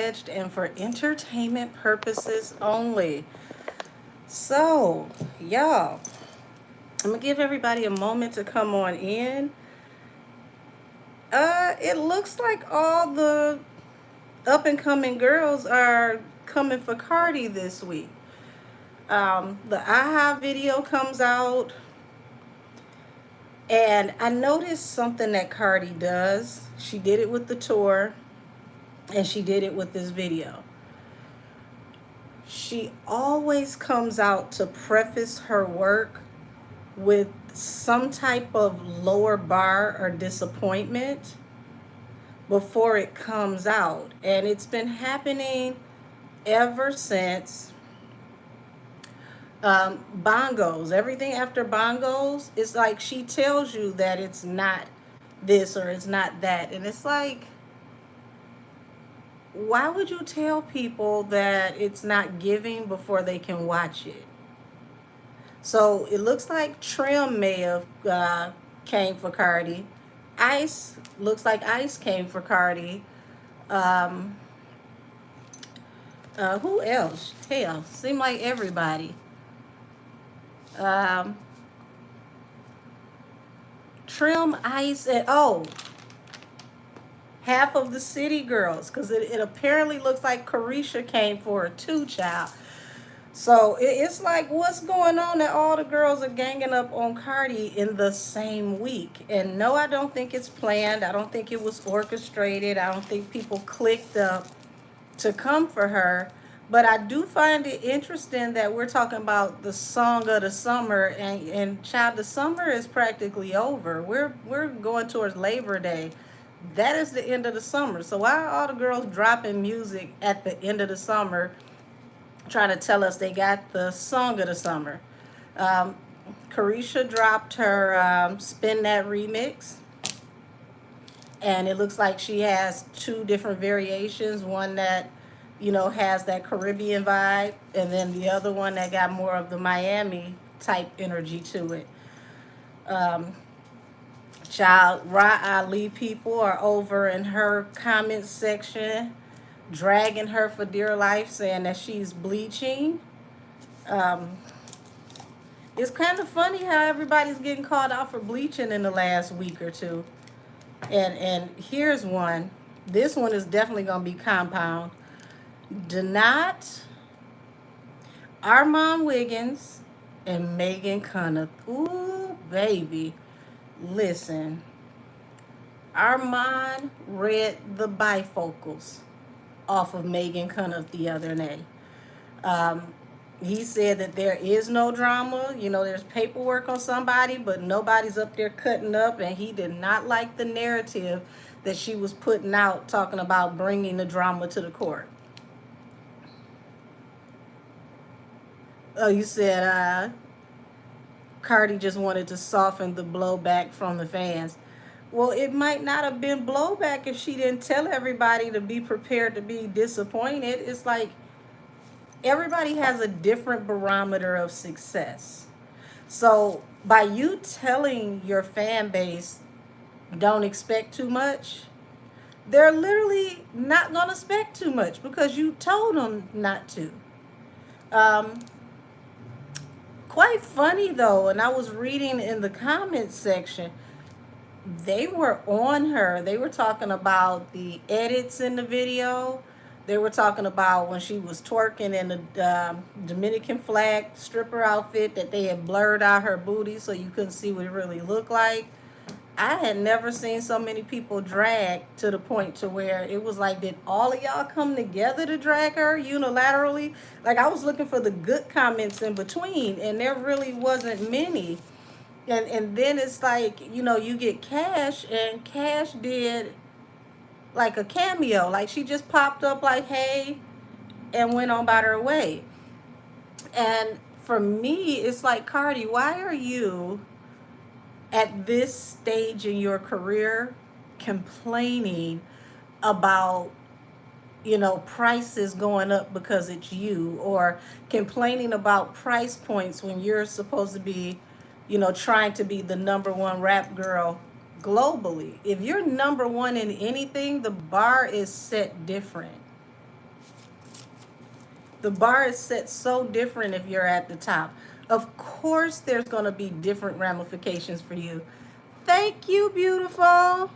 full-fledged and for entertainment purposes only. So, y'all, I'm gonna give everybody a moment to come on in. It looks like all the up and coming girls are coming for Cardi this week. The AHA video comes out, and I noticed something that Cardi does. She did it with the tour, and she did it with this video. She always comes out to preface her work with some type of lower bar or disappointment before it comes out. And it's been happening ever since bongos. Everything after bongos, it's like she tells you that it's not this or it's not that. And it's like, why would you tell people that it's not giving before they can watch it? So it looks like Trim may have came for Cardi. Ice looks like Ice came for Cardi. Um, who else? Hell, seemed like everybody. Um, Trim, Ice, and half of the City Girls, because it apparently looks like Carisha came for a two child. So it's like, what's going on that all the girls are ganging up on Cardi in the same week? And no, I don't think it's planned. I don't think it was orchestrated. I don't think people clicked up to come for her. But I do find it interesting that we're talking about the song of the summer, and child, the summer is practically over. We're going towards Labor Day. That is the end of the summer. So why are all the girls dropping music at the end of the summer, trying to tell us they got the song of the summer? Carisha dropped her Spin That remix, and it looks like she has two different variations. One that, has that Caribbean vibe, and then the other one that got more of the Miami type energy to it. Child, Ra Ali people are over in her comment section, dragging her for dear life, saying that she's bleaching. Um, it's kind of funny how everybody's getting called out for bleaching in the last week or two. And here's one. This one is definitely going to be compound. Donat, Armand Wiggins, and Megan Cunningham. Ooh, baby. Listen. Armand read the bifocals off of Megan Cunningham the other day. He said that there is no drama. There's paperwork on somebody, but nobody's up there cutting up. And he did not like the narrative that she was putting out, talking about bringing the drama to the court. Oh, you said Cardi just wanted to soften the blowback from the fans. Well, it might not have been blowback if she didn't tell everybody to be prepared to be disappointed. It's like everybody has a different barometer of success. So by you telling your fan base, don't expect too much, they're literally not going to expect too much because you told them not to. Quite funny though, and I was reading in the comments section, they were on her. They were talking about the edits in the video. They were talking about when she was twerking in the Dominican flag stripper outfit, that they had blurred out her booty so you couldn't see what it really looked like. I had never seen so many people drag to the point to where it was like, did all of y'all come together to drag her unilaterally? Like, I was looking for the good comments in between, and there really wasn't many. And then it's like, you get Cash, and Cash did like a cameo. Like, she just popped up like, hey, and went on about her way. And for me, it's like, Cardi, why are you at this stage in your career complaining about prices going up because it's you, or complaining about price points when you're supposed to be trying to be the number one rap girl globally? If you're number one in anything, the bar is set different. The bar is set so different if you're at the top. Of course, there's going to be different ramifications for you. Thank you, beautiful.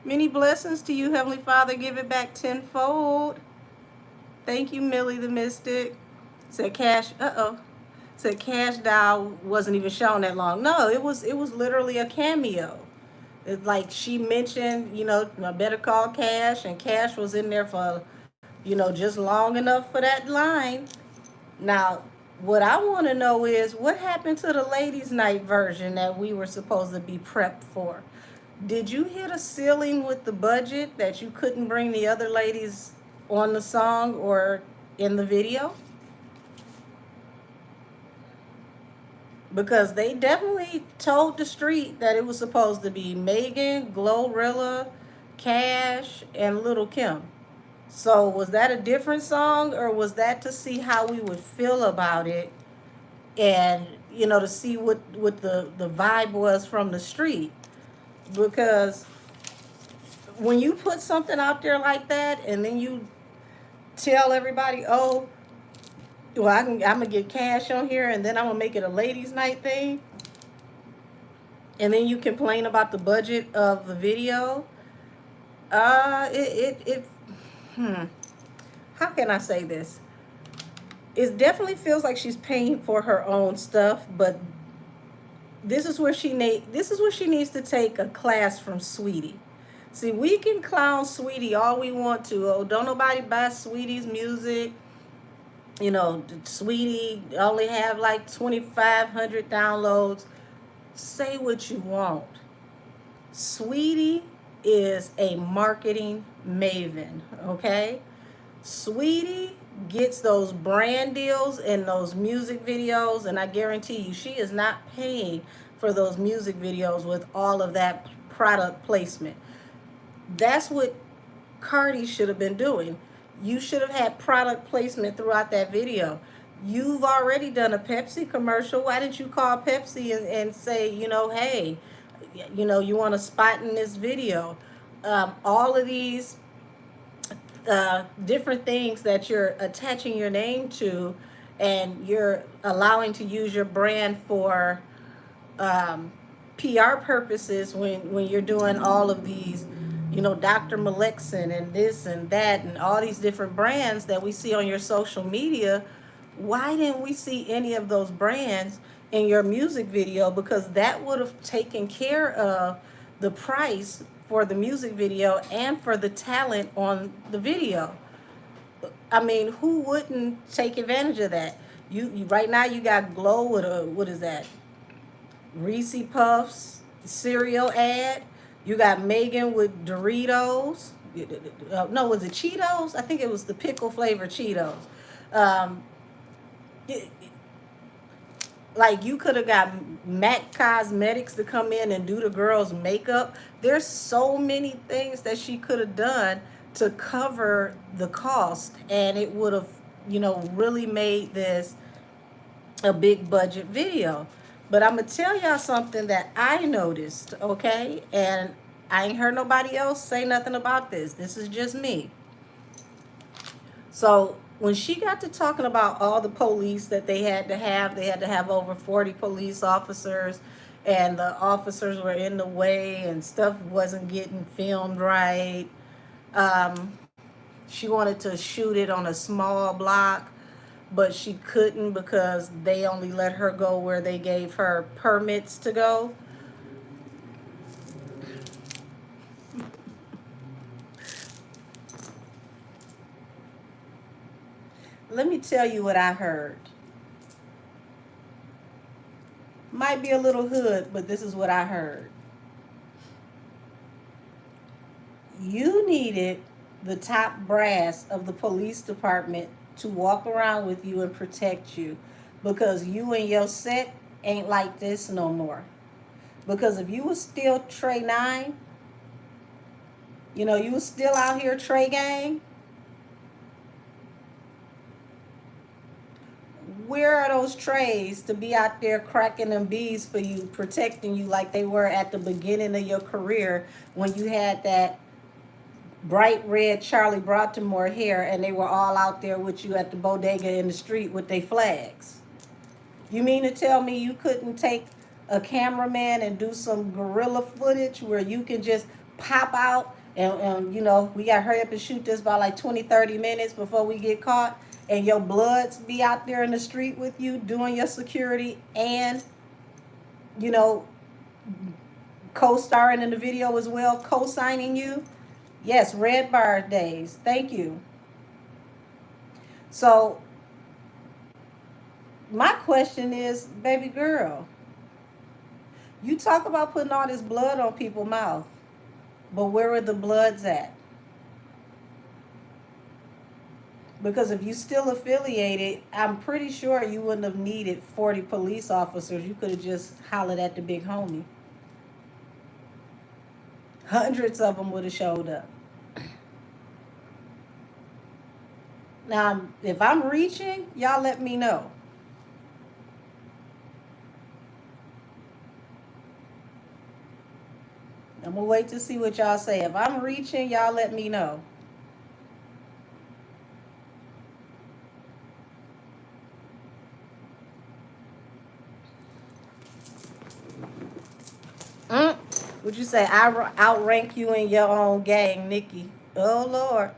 Many blessings to you, Heavenly Father. Give it back tenfold. Thank you, Millie the Mystic. Said Cash. Said Cash Doll wasn't even shown that long. No, it was literally a cameo. It's like she mentioned, I better call Cash, and Cash was in there for, just long enough for that line. Now, what I want to know is what happened to the ladies' night version that we were supposed to be prepped for? Did you hit a ceiling with the budget that you couldn't bring the other ladies on the song or in the video? Because they definitely told the street that it was supposed to be Megan, Glorilla, Cash, and Little Kim. So was that a different song, or was that to see how we would feel about it, and to see what the vibe was from the street? Because when you put something out there like that and then you tell everybody, oh, well, I'm gonna get Cash on here and then I'm gonna make it a ladies' night thing, and then you complain about the budget of the video. It how can I say this? It definitely feels like she's paying for her own stuff, but this is where she needs to take a class from Sweetie. See, we can clown Sweetie all we want to. Oh, don't nobody buy Sweetie's music. Sweetie only have like 2,500 downloads. Say what you want. Sweetie is a marketing maven, okay? Sweetie gets those brand deals and those music videos, and I guarantee you she is not paying for those music videos with all of that product placement. That's what Cardi should have been doing. You should have had product placement throughout that video. You've already done a Pepsi commercial. Why didn't you call Pepsi and say, hey, you want a spot in this video? All of these different things that you're attaching your name to, and you're allowing to use your brand for PR purposes when you're doing all of these, Dr. Malexin and this and that and all these different brands that we see on your social media. Why didn't we see any of those brands in your music video? Because that would have taken care of the price for the music video and for the talent on the video. I mean, who wouldn't take advantage of that? You right now you got Glow with what is that? Reese Puffs cereal ad. You got Megan with Doritos. No, was it Cheetos? I think it was the pickle flavor Cheetos. Like, you could have got MAC Cosmetics to come in and do the girl's makeup. There's so many things that she could have done to cover the cost, and it would have, really made this a big budget video. But I'm going to tell y'all something that I noticed, okay? And I ain't heard nobody else say nothing about this. This is just me. So when she got to talking about all the police that they had to have over 40 police officers, and the officers were in the way and stuff wasn't getting filmed right. She wanted to shoot it on a small block, but she couldn't because they only let her go where they gave her permits to go. Let me tell you what I heard. Might be a little hood, but this is what I heard. You needed the top brass of the police department to walk around with you and protect you, because you and your set ain't like this no more. Because if you was still Trey 9, you was still out here Trey Gang, where are those trays to be out there cracking them bees for you, protecting you like they were at the beginning of your career when you had that bright red Charlie Baltimore hair, and they were all out there with you at the bodega in the street with their flags. You mean to tell me you couldn't take a cameraman and do some guerrilla footage where you can just pop out and you know, we got to hurry up and shoot this by like 20, 30 minutes before we get caught, and your bloods be out there in the street with you doing your security and, you know, co-starring in the video as well, co-signing you? Yes, red bar days. Thank you. So my question is, baby girl, you talk about putting all this blood on people's mouth, but where are the bloods at? Because if you still affiliated, I'm pretty sure you wouldn't have needed 40 police officers. You could have just hollered at the big homie. Hundreds of them would have showed up. Now, if I'm reaching, y'all let me know. I'm going to wait to see what y'all say. If I'm reaching, y'all let me know. Would you say I outrank you in your own gang, Nikki? Oh, Lord.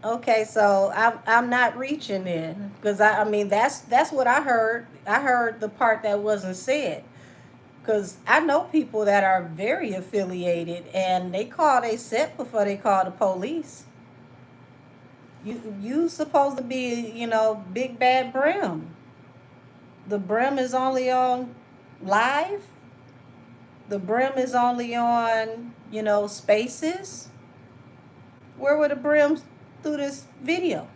Okay, so I'm not reaching in because I mean that's what I heard. I heard the part that wasn't said because I know people that are very affiliated and they call they set before they call the police. You supposed to be, you know, big bad Brim. The Brim is only on live. The Brim is only on, you know, spaces. Where were the Brims through this video?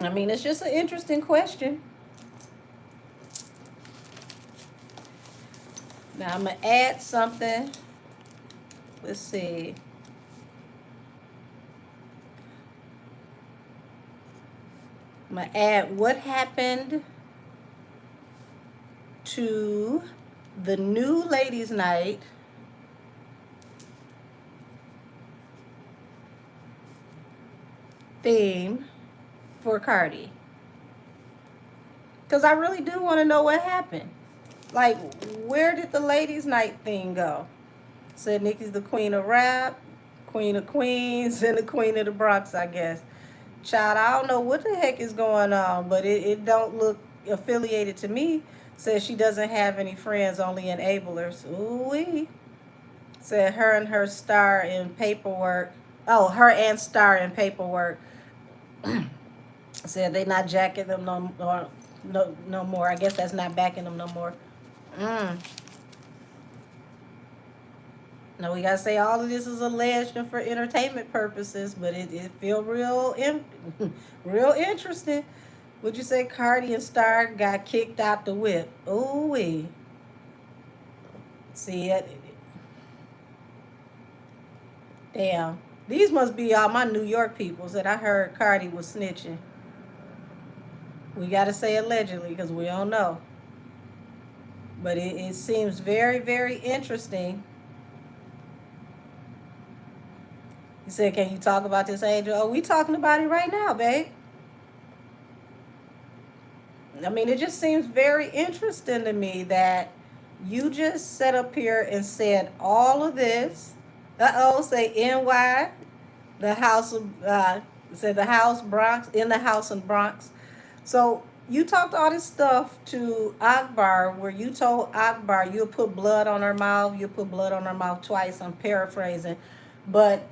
I mean, it's just an interesting question. Now I'm going to add something. Let's see. I'm going to add what happened to the new ladies' night theme for Cardi. Because I really do want to know what happened. Like, where did the ladies' night thing go? Said Nikki's the queen of rap, queen of queens, and the queen of the Bronx, I guess. Child, I don't know what the heck is going on, but it don't look affiliated to me. Says she doesn't have any friends, only enablers. Ooh-wee. Said her and her star in paperwork. Oh, her and star in paperwork. Said they not jacking them no more. I guess that's not backing them no more. Now we gotta say all of this is alleged and for entertainment purposes, but it feel real interesting. Would you say Cardi and Star got kicked out the whip? Ooh wee. See it. Damn. These must be all my New York peoples that I heard Cardi was snitching. We gotta say allegedly because we don't know. But it seems very, very interesting. He said, can you talk about this, Angel? Oh, we talking about it right now, babe. I mean, it just seems very interesting to me that you just sat up here and said all of this. Say NY, the house of, said the house Bronx, in the house in Bronx. So you talked all this stuff to Akbar where you told Akbar you'll put blood on her mouth, you'll put blood on her mouth twice. I'm paraphrasing. But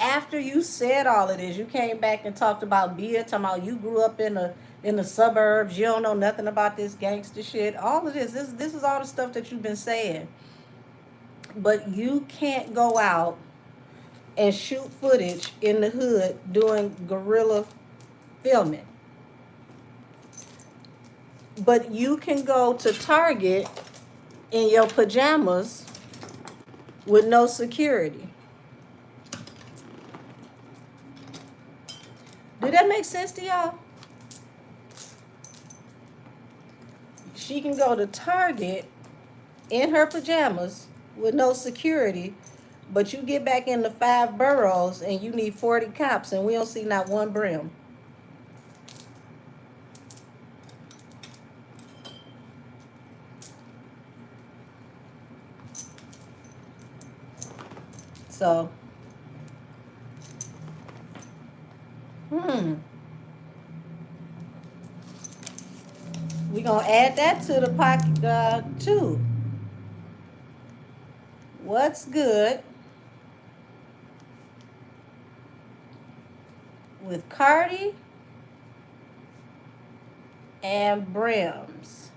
after you said all of this, you came back and talked about Bia, talking about you grew up in the suburbs, you don't know nothing about this gangster shit. All of this is all the stuff that you've been saying. But you can't go out and shoot footage in the hood doing guerrilla filming. But you can go to Target in your pajamas with no security. Did that make sense to y'all? She can go to Target in her pajamas with no security, but you get back in the 5 boroughs and you need 40 cops and we don't see not one brim. So, we gonna add that to the pocket too. What's good with Cardi and brims?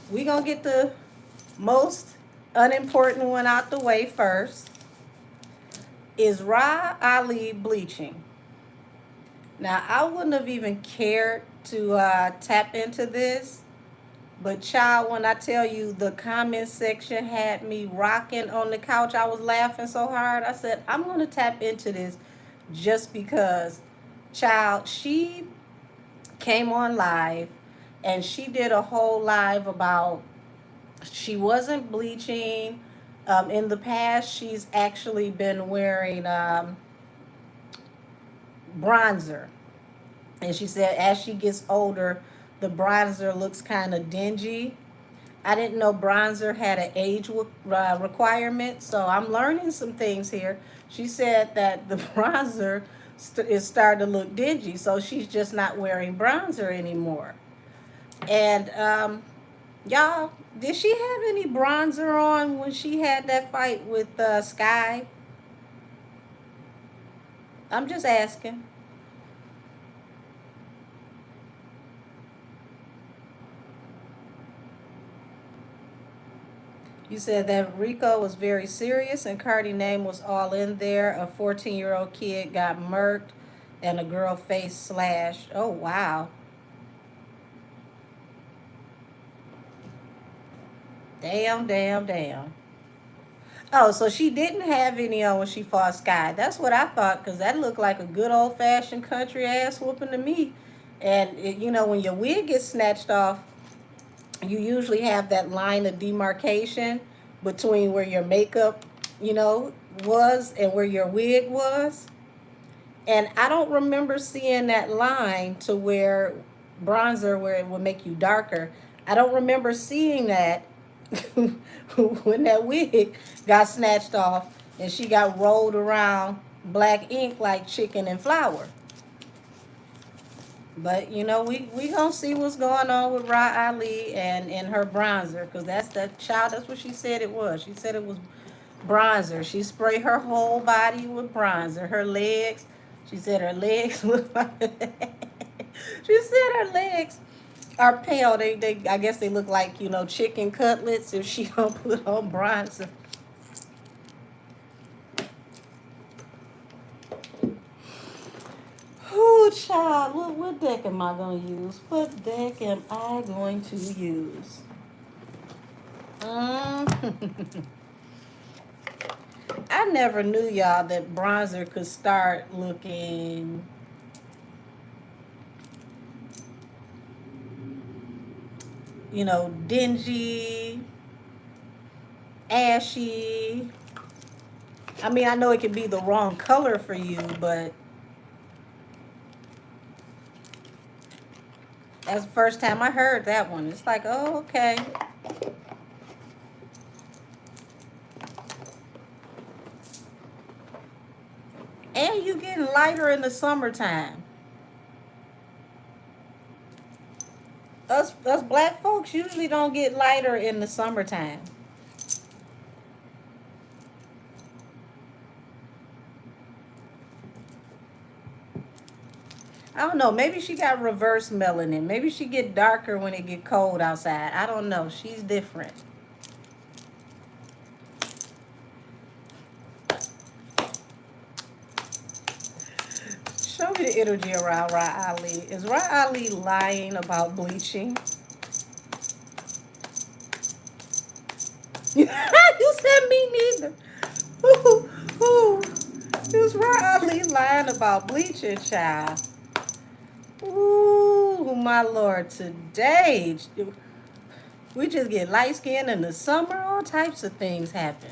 We gonna get the most unimportant one out the way first. Is Ra Ali bleaching? Now, I wouldn't have even cared to tap into this, but child, when I tell you the comment section had me rocking on the couch, I was laughing so hard. I said, I'm going to tap into this just because, child, she came on live and she did a whole live about she wasn't bleaching. In the past, she's actually been wearing bronzer. And she said as she gets older, the bronzer looks kind of dingy. I didn't know bronzer had an age requirement, so I'm learning some things here. She said that the bronzer is starting to look dingy, so she's just not wearing bronzer anymore. And y'all, did she have any bronzer on when she had that fight with Sky? I'm just asking. You said that Rico was very serious and Cardi name was all in there. A 14-year-old kid got murked and a girl face slashed. Oh, wow. Damn, damn, damn. Oh, so she didn't have any on when she fought Sky. That's what I thought, because that looked like a good old-fashioned country ass whooping to me. And, when your wig gets snatched off, you usually have that line of demarcation between where your makeup, was and where your wig was. And I don't remember seeing that line to where bronzer, where it would make you darker. I don't remember seeing that when that wig got snatched off and she got rolled around black ink like chicken and flour. But we gonna see what's going on with Ra Ali and her bronzer, because that's that child. That's what she said it was. She said it was bronzer. She sprayed her whole body with bronzer. Her legs. She said her legs look like. She said her legs are pale. They I guess they look like chicken cutlets if she don't put on bronzer. Oh, child, what deck am I going to use? What deck am I going to use? I never knew, y'all, that bronzer could start looking dingy, ashy. I mean, I know it can be the wrong color for you, but that's the first time I heard that one. It's like, oh, okay. And you getting lighter in the summertime. Us black folks usually don't get lighter in the summertime. I don't know. Maybe she got reverse melanin. Maybe she get darker when it get cold outside. I don't know. She's different. energy around Ra Ali. Is Ra Ali lying about bleaching? You said me neither. Ooh, ooh. Is Ra Ali lying about bleaching, child? Ooh, my Lord, today we just get light skin in the summer. All types of things happen.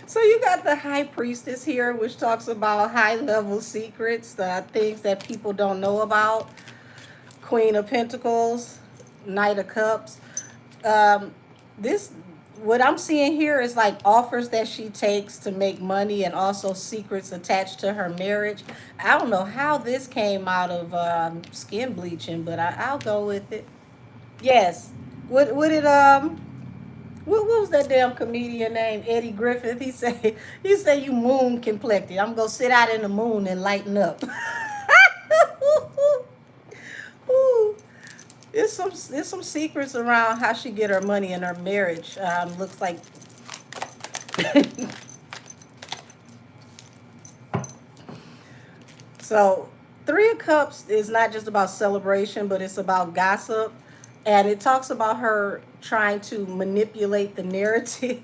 So you got the high priestess here, which talks about high level secrets, things that people don't know about. Queen of Pentacles, Knight of Cups. Um, this, what I'm seeing here is like offers that she takes to make money, and also secrets attached to her marriage. I don't know how this came out of skin bleaching, but I'll go with it. Yes. Would it what was that damn comedian name? Eddie Griffith. He said you moon complected. I'm gonna sit out in the moon and lighten up. Ooh. There's some secrets around how she get her money in her marriage. Looks like so. Three of Cups is not just about celebration, but it's about gossip, and it talks about her trying to manipulate the narrative.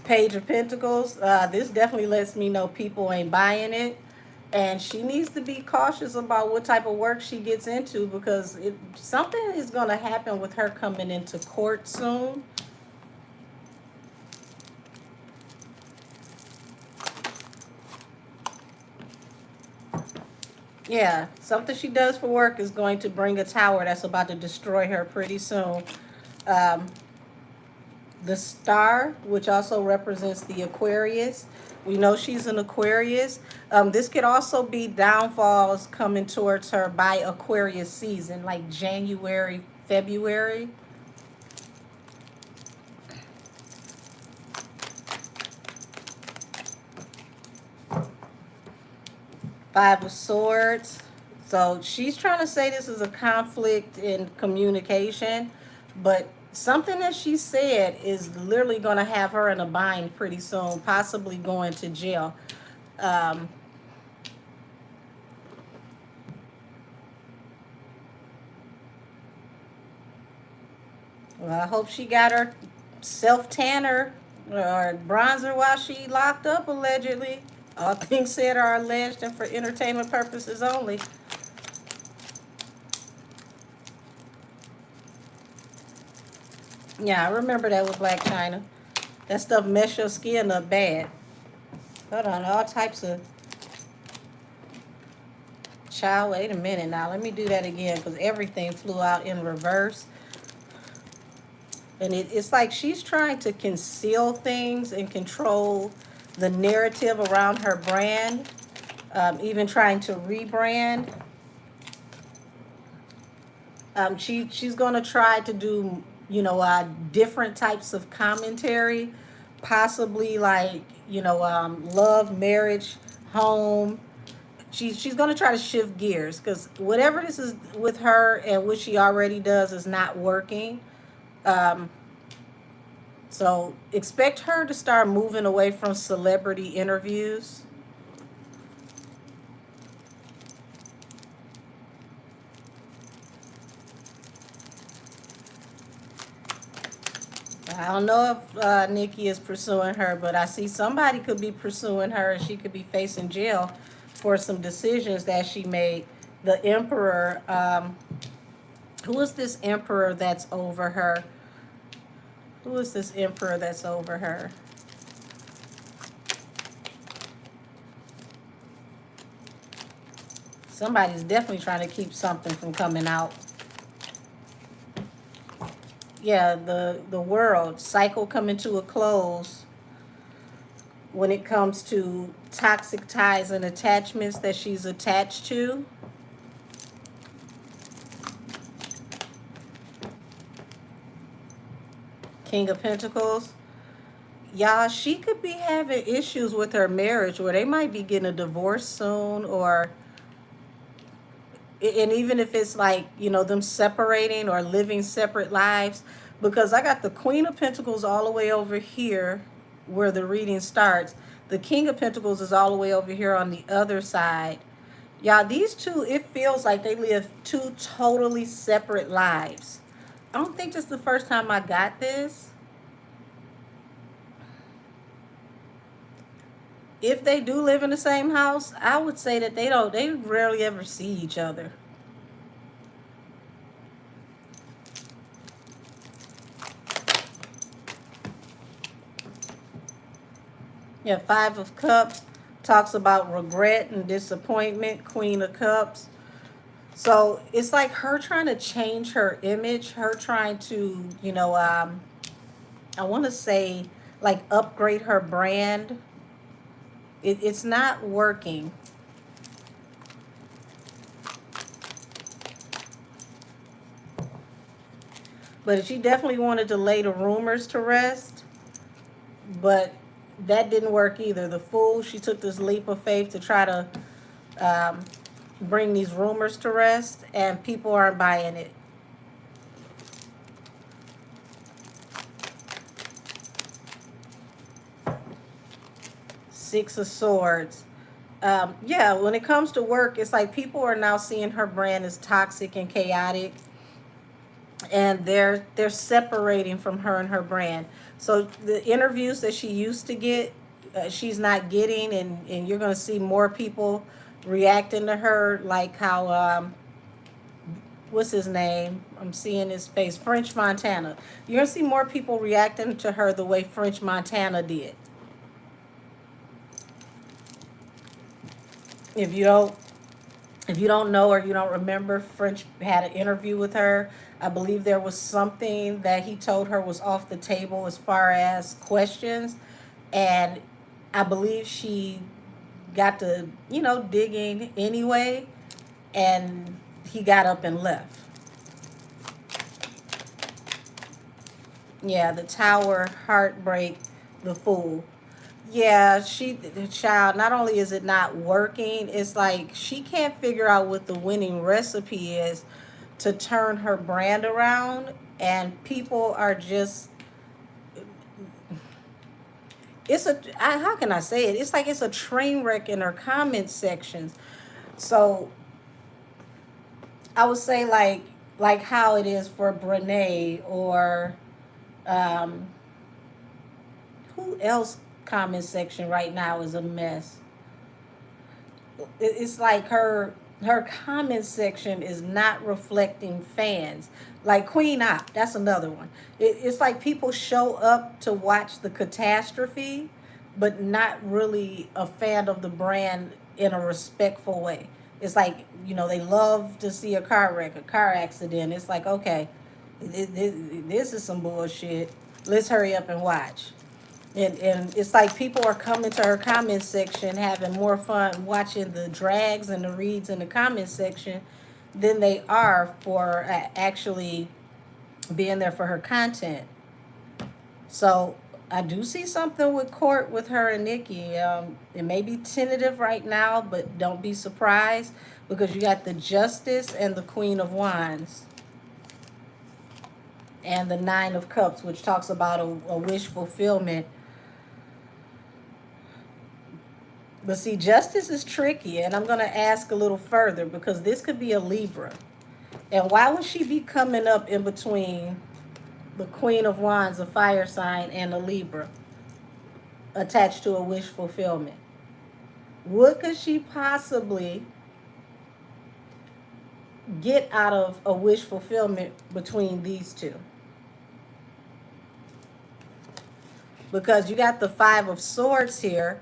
Page of Pentacles. This definitely lets me know people ain't buying it. And she needs to be cautious about what type of work she gets into, because something is going to happen with her coming into court soon. Yeah, something she does for work is going to bring a tower that's about to destroy her pretty soon. Um, the star, which also represents the Aquarius. We know she's an Aquarius. This could also be downfalls coming towards her by Aquarius season, like January, February. Five of Swords. So she's trying to say this is a conflict in communication, but something that she said is literally going to have her in a bind pretty soon, possibly going to jail. Um, well, I hope she got her self tanner or bronzer while she locked up, allegedly. All things said are alleged and for entertainment purposes only. Yeah, I remember that with Black China. That stuff mess your skin up bad. Hold on, all types of... Child, wait a minute now. Let me do that again, because everything flew out in reverse. And it's like she's trying to conceal things and control the narrative around her brand, even trying to rebrand. She's going to try to do, different types of commentary, possibly like, love, marriage, home. She's going to try to shift gears, because whatever this is with her and what she already does is not working. Um, so expect her to start moving away from celebrity interviews. I don't know if Nikki is pursuing her, but I see somebody could be pursuing her, and she could be facing jail for some decisions that she made. The Emperor, who is this Emperor that's over her? Who is this Emperor that's over her? Somebody's definitely trying to keep something from coming out. Yeah, the world cycle coming to a close when it comes to toxic ties and attachments that she's attached to. King of Pentacles. Y'all, she could be having issues with her marriage where they might be getting a divorce soon, or and even if it's like, them separating or living separate lives, because I got the Queen of Pentacles all the way over here where the reading starts. The King of Pentacles is all the way over here on the other side. Y'all, these two, it feels like they live two totally separate lives. I don't think this is the first time I got this. If they do live in the same house, I would say that they rarely ever see each other. Yeah, Five of Cups talks about regret and disappointment. Queen of Cups. So it's like her trying to change her image, her trying to, I want to say, like, upgrade her brand. It's not working. But she definitely wanted to lay the rumors to rest. But that didn't work either. The Fool, she took this leap of faith to try to um, bring these rumors to rest, and people aren't buying it. Six of Swords. Yeah, when it comes to work, it's like people are now seeing her brand as toxic and chaotic, and they're separating from her and her brand. So the interviews that she used to get, she's not getting, and you're going to see more people reacting to her, like how what's his name? I'm seeing his face. French Montana. You're going to see more people reacting to her the way French Montana did. If you don't if you don't know or you don't remember, French had an interview with her. I believe there was something that he told her was off the table as far as questions, and I believe she got to, digging anyway, and he got up and left. Yeah, the Tower, heartbreak, the Fool. Yeah, the child, not only is it not working, it's like she can't figure out what the winning recipe is to turn her brand around, and people are just, how can I say it? It's like it's a train wreck in her comment sections. So I would say like how it is for Brene, or um who else comment section right now is a mess. It's like her comment section is not reflecting fans. Like Queen Op, that's another one. It's like people show up to watch the catastrophe, but not really a fan of the brand in a respectful way. It's like, they love to see a car wreck, a car accident. It's like, okay, this is some bullshit. Let's hurry up and watch. And it's like people are coming to her comment section having more fun watching the drags and the reads in the comment section than they are for actually being there for her content. So I do see something with court with her and Nikki. It may be tentative right now, but don't be surprised, because you got the Justice and the Queen of Wands and the Nine of Cups, which talks about a wish fulfillment. But see, justice is tricky, and I'm going to ask a little further, because this could be a Libra. And why would she be coming up in between the Queen of Wands, a fire sign, and a Libra attached to a wish fulfillment? What could she possibly get out of a wish fulfillment between these two? Because you got the Five of Swords here,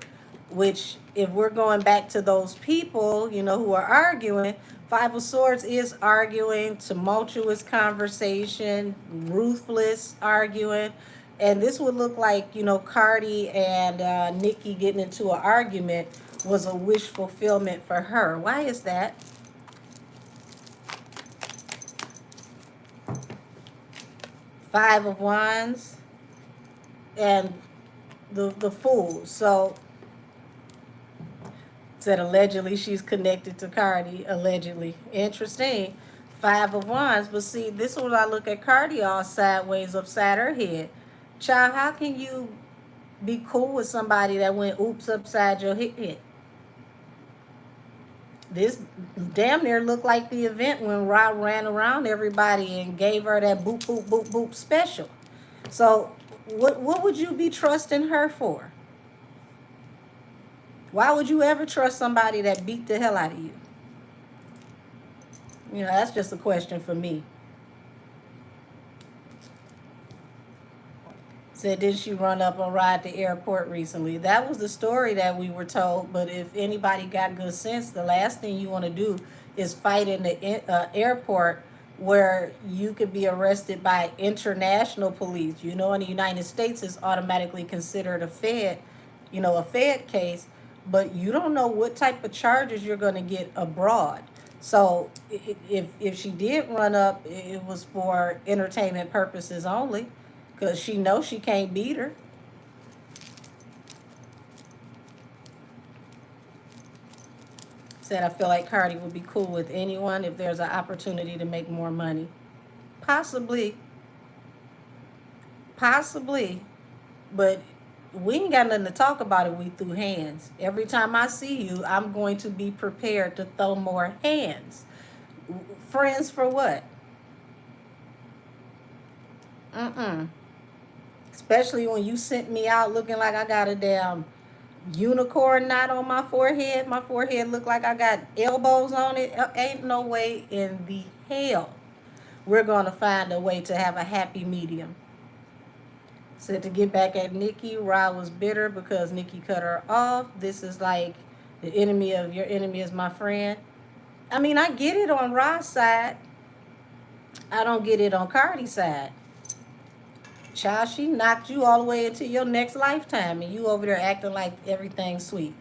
which, if we're going back to those people, who are arguing, Five of Swords is arguing, tumultuous conversation, ruthless arguing. And this would look like, Cardi and Nikki getting into an argument was a wish fulfillment for her. Why is that? Five of Wands. And the fools. So said allegedly she's connected to Cardi. Allegedly, interesting. Five of Wands, but see, this is what I look at Cardi all sideways upside her head. Child, how can you be cool with somebody that went oops upside your head? This damn near looked like the event when Rod ran around everybody and gave her that boop boop boop boop special. So what would you be trusting her for? Why would you ever trust somebody that beat the hell out of you? You know, that's just a question for me. Said, did she run up on Rod at the airport recently? That was the story that we were told. But if anybody got good sense, the last thing you want to do is fight in the airport where you could be arrested by international police. You know, in the United States, it's automatically considered a Fed case. But you don't know what type of charges you're going to get abroad. So if she did run up, it was for entertainment purposes only, because she knows she can't beat her. Said, I feel like Cardi would be cool with anyone if there's an opportunity to make more money. Possibly. Possibly. But we ain't got nothing to talk about if we threw hands. Every time I see you, I'm going to be prepared to throw more hands. Friends for what? Especially when you sent me out looking like I got a damn unicorn knot on my forehead. My forehead looked like I got elbows on it. Ain't no way in the hell we're going to find a way to have a happy medium. Said, to get back at Nikki, Rod was bitter because Nikki cut her off. This is like the enemy of your enemy is my friend. I mean, I get it on Rod's side. I don't get it on Cardi's side. Child, she knocked you all the way into your next lifetime, and you over there acting like everything's sweet.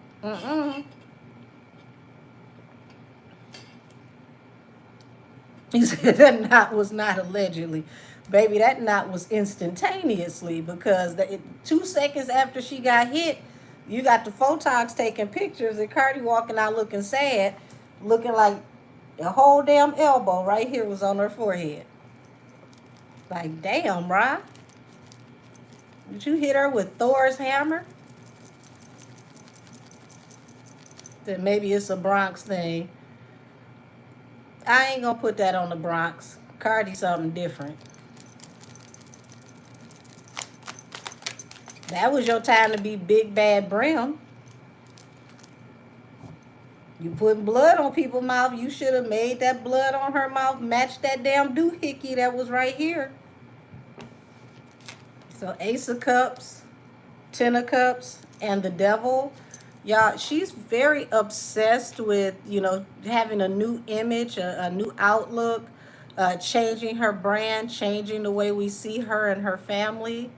He said that knot was not allegedly. Baby, that knot was instantaneously, because 2 seconds after she got hit, you got the photogs taking pictures and Cardi walking out looking sad, looking like a whole damn elbow right here was on her forehead. Like, damn, Rod. Did you hit her with Thor's hammer? Then maybe it's a Bronx thing. I ain't gonna put that on the Bronx. Cardi something different. That was your time to be big bad Brim. You putting blood on people's mouth. You should have made that blood on her mouth match that damn doohickey that was right here. So Ace of Cups, Ten of Cups, and the Devil. Y'all, she's very obsessed with, having a new image, a new outlook, changing her brand, changing the way we see her and her family.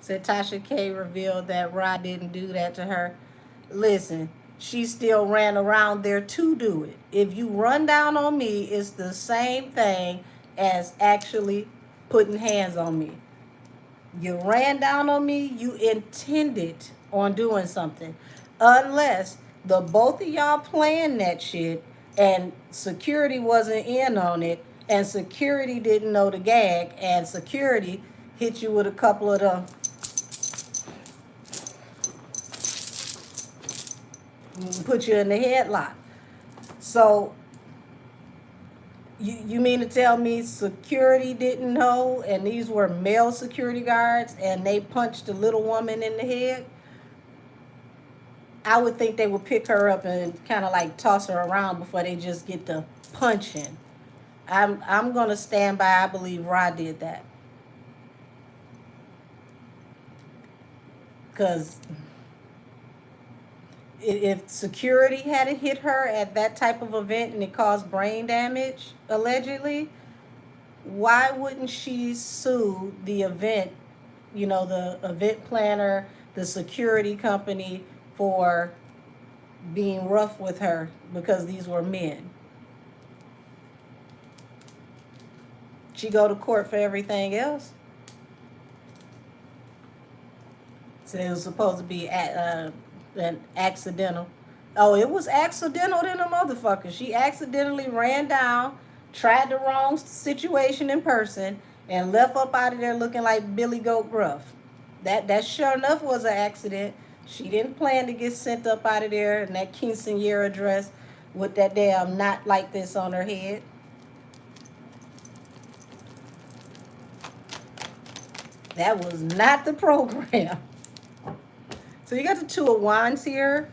Said Tasha K revealed that Rod didn't do that to her. Listen, she still ran around there to do it. If you run down on me, it's the same thing as actually putting hands on me. You ran down on me, you intended on doing something. Unless the both of y'all planned that shit and security wasn't in on it, and security didn't know the gag, and security hit you with a couple of them. Put you in the headlock. So you mean to tell me security didn't know, and these were male security guards, and they punched the little woman in the head? I would think they would pick her up and kind of like toss her around before they just get to punching. I'm gonna stand by. I believe Rod did that, because if security had hit her at that type of event and it caused brain damage, allegedly, why wouldn't she sue the event, the event planner, the security company, for being rough with her because these were men? She go to court for everything else. So it was supposed to be an accidental. Oh, it was accidental than a motherfucker. She accidentally ran down, tried the wrong situation in person, and left up out of there looking like Billy Goat Gruff. That sure enough was an accident. She didn't plan to get sent up out of there in that quinceanera dress with that damn knot like this on her head. That was not the program. So you got the Two of Wands here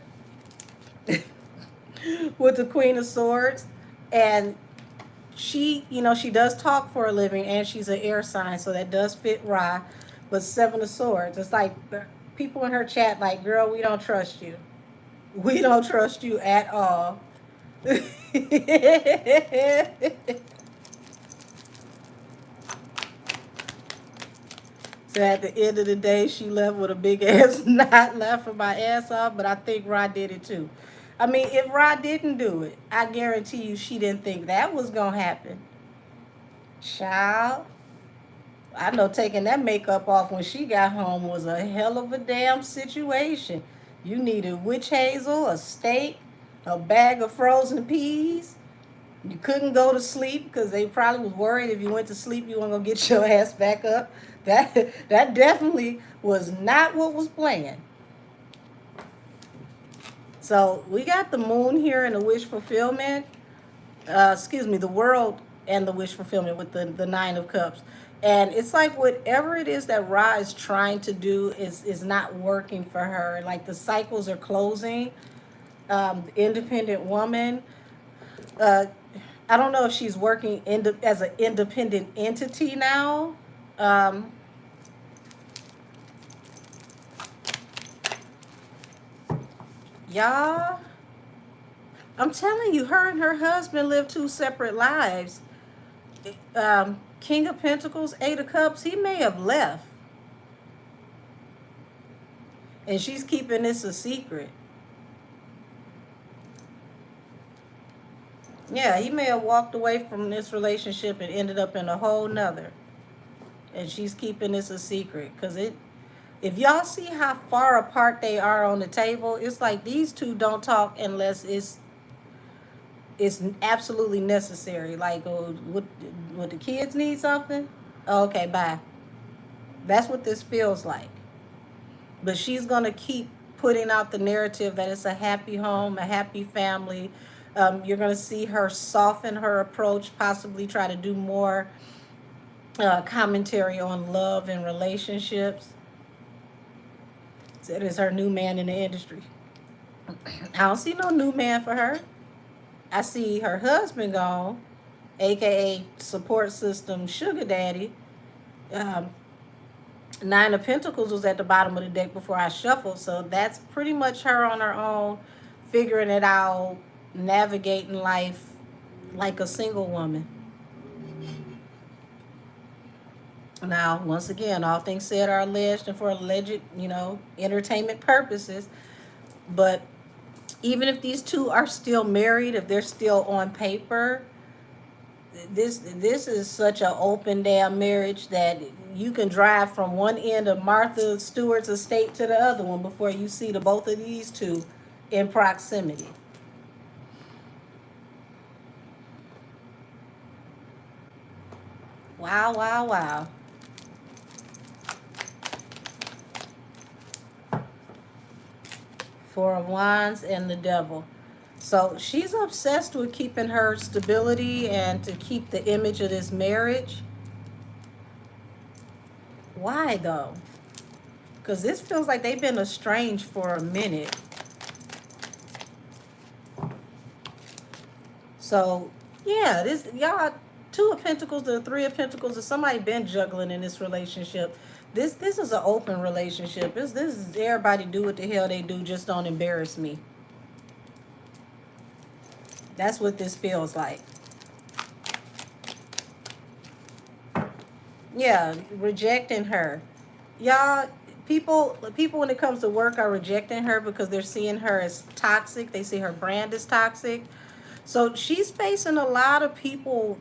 with the Queen of Swords. And she, she does talk for a living and she's an air sign, so that does fit Ra. But Seven of Swords, it's like people in her chat like, girl, we don't trust you. We don't trust you at all. So at the end of the day, she left with a big ass knot, laughing my ass off, but I think Rod did it too. I mean, if Rod didn't do it, I guarantee you she didn't think that was going to happen. Child, I know taking that makeup off when she got home was a hell of a damn situation. You needed witch hazel, a steak, a bag of frozen peas. You couldn't go to sleep because they probably was worried if you went to sleep you weren't gonna get your ass back up. That definitely was not what was planned. So we got the moon here and the wish fulfillment. The world and the wish fulfillment with the Nine of Cups. And it's like whatever it is that Ra is trying to do is not working for her. Like the cycles are closing. Independent woman. I don't know if she's working as an independent entity now. Y'all, I'm telling you, her and her husband live two separate lives. King of Pentacles, Eight of Cups, he may have left. And she's keeping this a secret. Yeah, he may have walked away from this relationship and ended up in a whole nother. And she's keeping this a secret. Because if y'all see how far apart they are on the table, it's like these two don't talk unless it's absolutely necessary. Like, would the kids need something? Okay, bye. That's what this feels like. But she's going to keep putting out the narrative that it's a happy home, a happy family. You're going to see her soften her approach, possibly try to do more commentary on love and relationships. That is her new man in the industry. I don't see no new man for her. I see her husband gone, aka support system sugar daddy. Nine of Pentacles was at the bottom of the deck before I shuffled, so that's pretty much her on her own, figuring it out, navigating life like a single woman. Now, once again, all things said are alleged and for alleged, entertainment purposes. But even if these two are still married, if they're still on paper, this is such an open damn marriage that you can drive from one end of Martha Stewart's estate to the other one before you see the both of these two in proximity. Wow, wow, wow. Four of Wands and the Devil. So she's obsessed with keeping her stability and to keep the image of this marriage. Why though? Because this feels like they've been estranged for a minute. So yeah, this y'all, Two of Pentacles to the Three of Pentacles, or somebody been juggling in this relationship. This is an open relationship. This is everybody do what the hell they do, just don't embarrass me. That's what this feels like. Yeah, rejecting her. Y'all, people when it comes to work are rejecting her because they're seeing her as toxic. They see her brand as toxic. So she's facing a lot of people,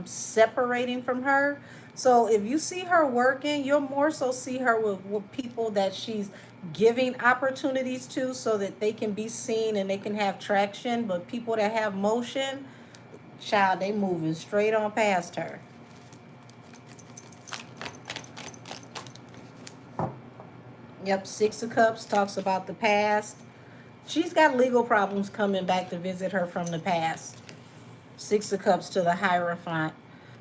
separating from her. So if you see her working, you'll more so see her with people that she's giving opportunities to so that they can be seen and they can have traction. But people that have motion, child, they moving straight on past her. Yep, Six of Cups talks about the past. She's got legal problems coming back to visit her from the past. Six of Cups to the Hierophant.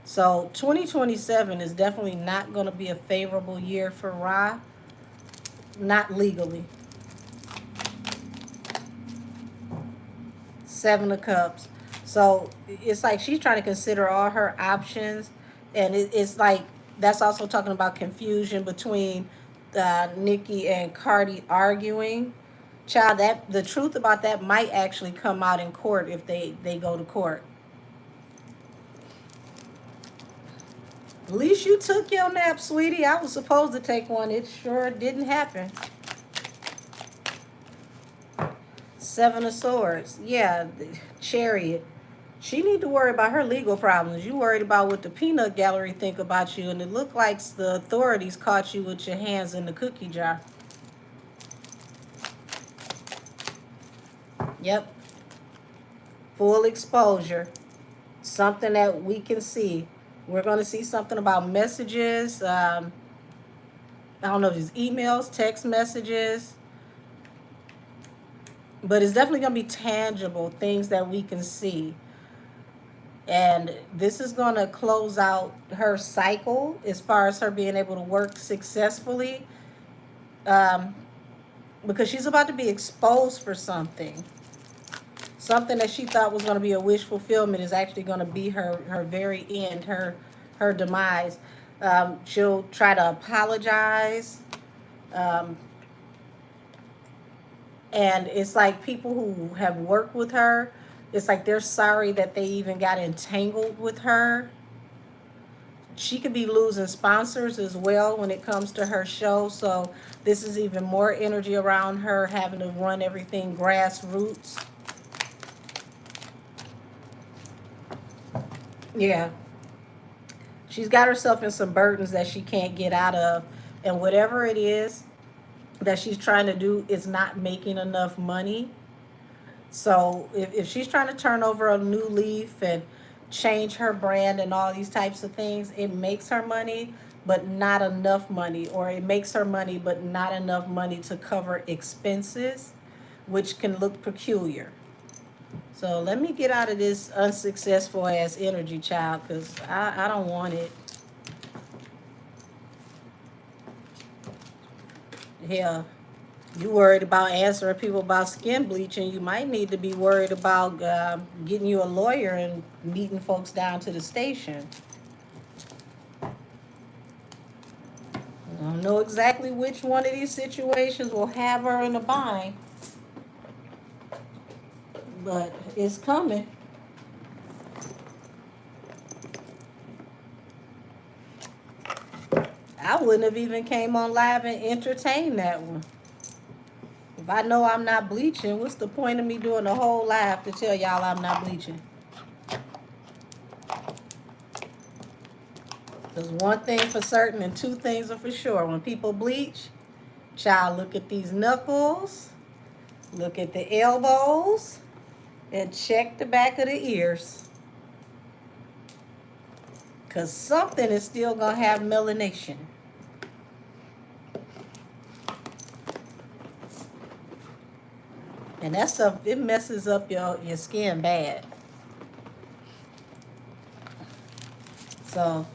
So 2027 is definitely not going to be a favorable year for Ra, not legally. Seven of Cups. So it's like she's trying to consider all her options, and it's like that's also talking about confusion between Nikki and Cardi arguing. Child, that the truth about that might actually come out in court if they go to court. At least you took your nap, sweetie. I was supposed to take one. It sure didn't happen. Seven of Swords. Yeah, the Chariot. She need to worry about her legal problems. You worried about what the peanut gallery think about you, and it looked like the authorities caught you with your hands in the cookie jar. Yep. Full exposure. Something that we can see. We're going to see something about messages. I don't know if it's emails, text messages. But it's definitely going to be tangible things that we can see. And this is going to close out her cycle as far as her being able to work successfully, um, because she's about to be exposed for something. Something that she thought was going to be a wish fulfillment is actually going to be her very end, her demise. She'll try to apologize. Um, and it's like people who have worked with her, it's like they're sorry that they even got entangled with her. She could be losing sponsors as well when it comes to her show. So this is even more energy around her having to run everything grassroots. Yeah. She's got herself in some burdens that she can't get out of. And whatever it is that she's trying to do is not making enough money. So if she's trying to turn over a new leaf and change her brand and all these types of things, it makes her money, but not enough money. Or it makes her money, but not enough money to cover expenses, which can look peculiar. So let me get out of this unsuccessful ass energy, child, because I don't want it. Hell, you worried about answering people about skin bleaching, you might need to be worried about getting you a lawyer and meeting folks down to the station. I don't know exactly which one of these situations will have her in a bind, but it's coming. I wouldn't have even came on live and entertained that one. If I know I'm not bleaching, what's the point of me doing a whole live to tell y'all I'm not bleaching? There's one thing for certain and two things are for sure. When people bleach, child, look at these knuckles, look at the elbows, and check the back of the ears. Because something is still going to have melanation. And that stuff, it messes up your skin bad. So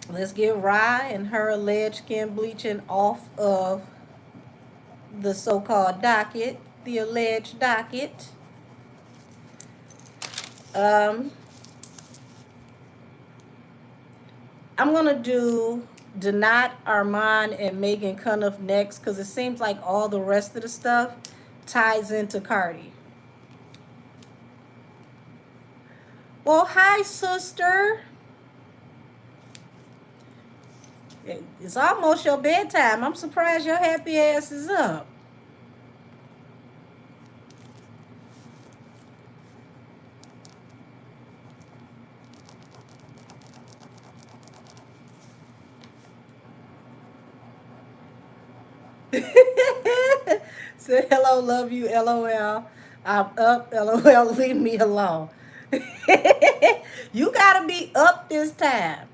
let's get Rye and her alleged skin bleaching off of the so-called docket, the alleged docket. I'm gonna do Danat, Armand, and Megan Cunniff next because it seems like all the rest of the stuff ties into Cardi. Well, hi, sister. It's almost your bedtime. I'm surprised your happy ass is up. Said hello, love you, LOL. I'm up, LOL. Leave me alone. You gotta be up this time.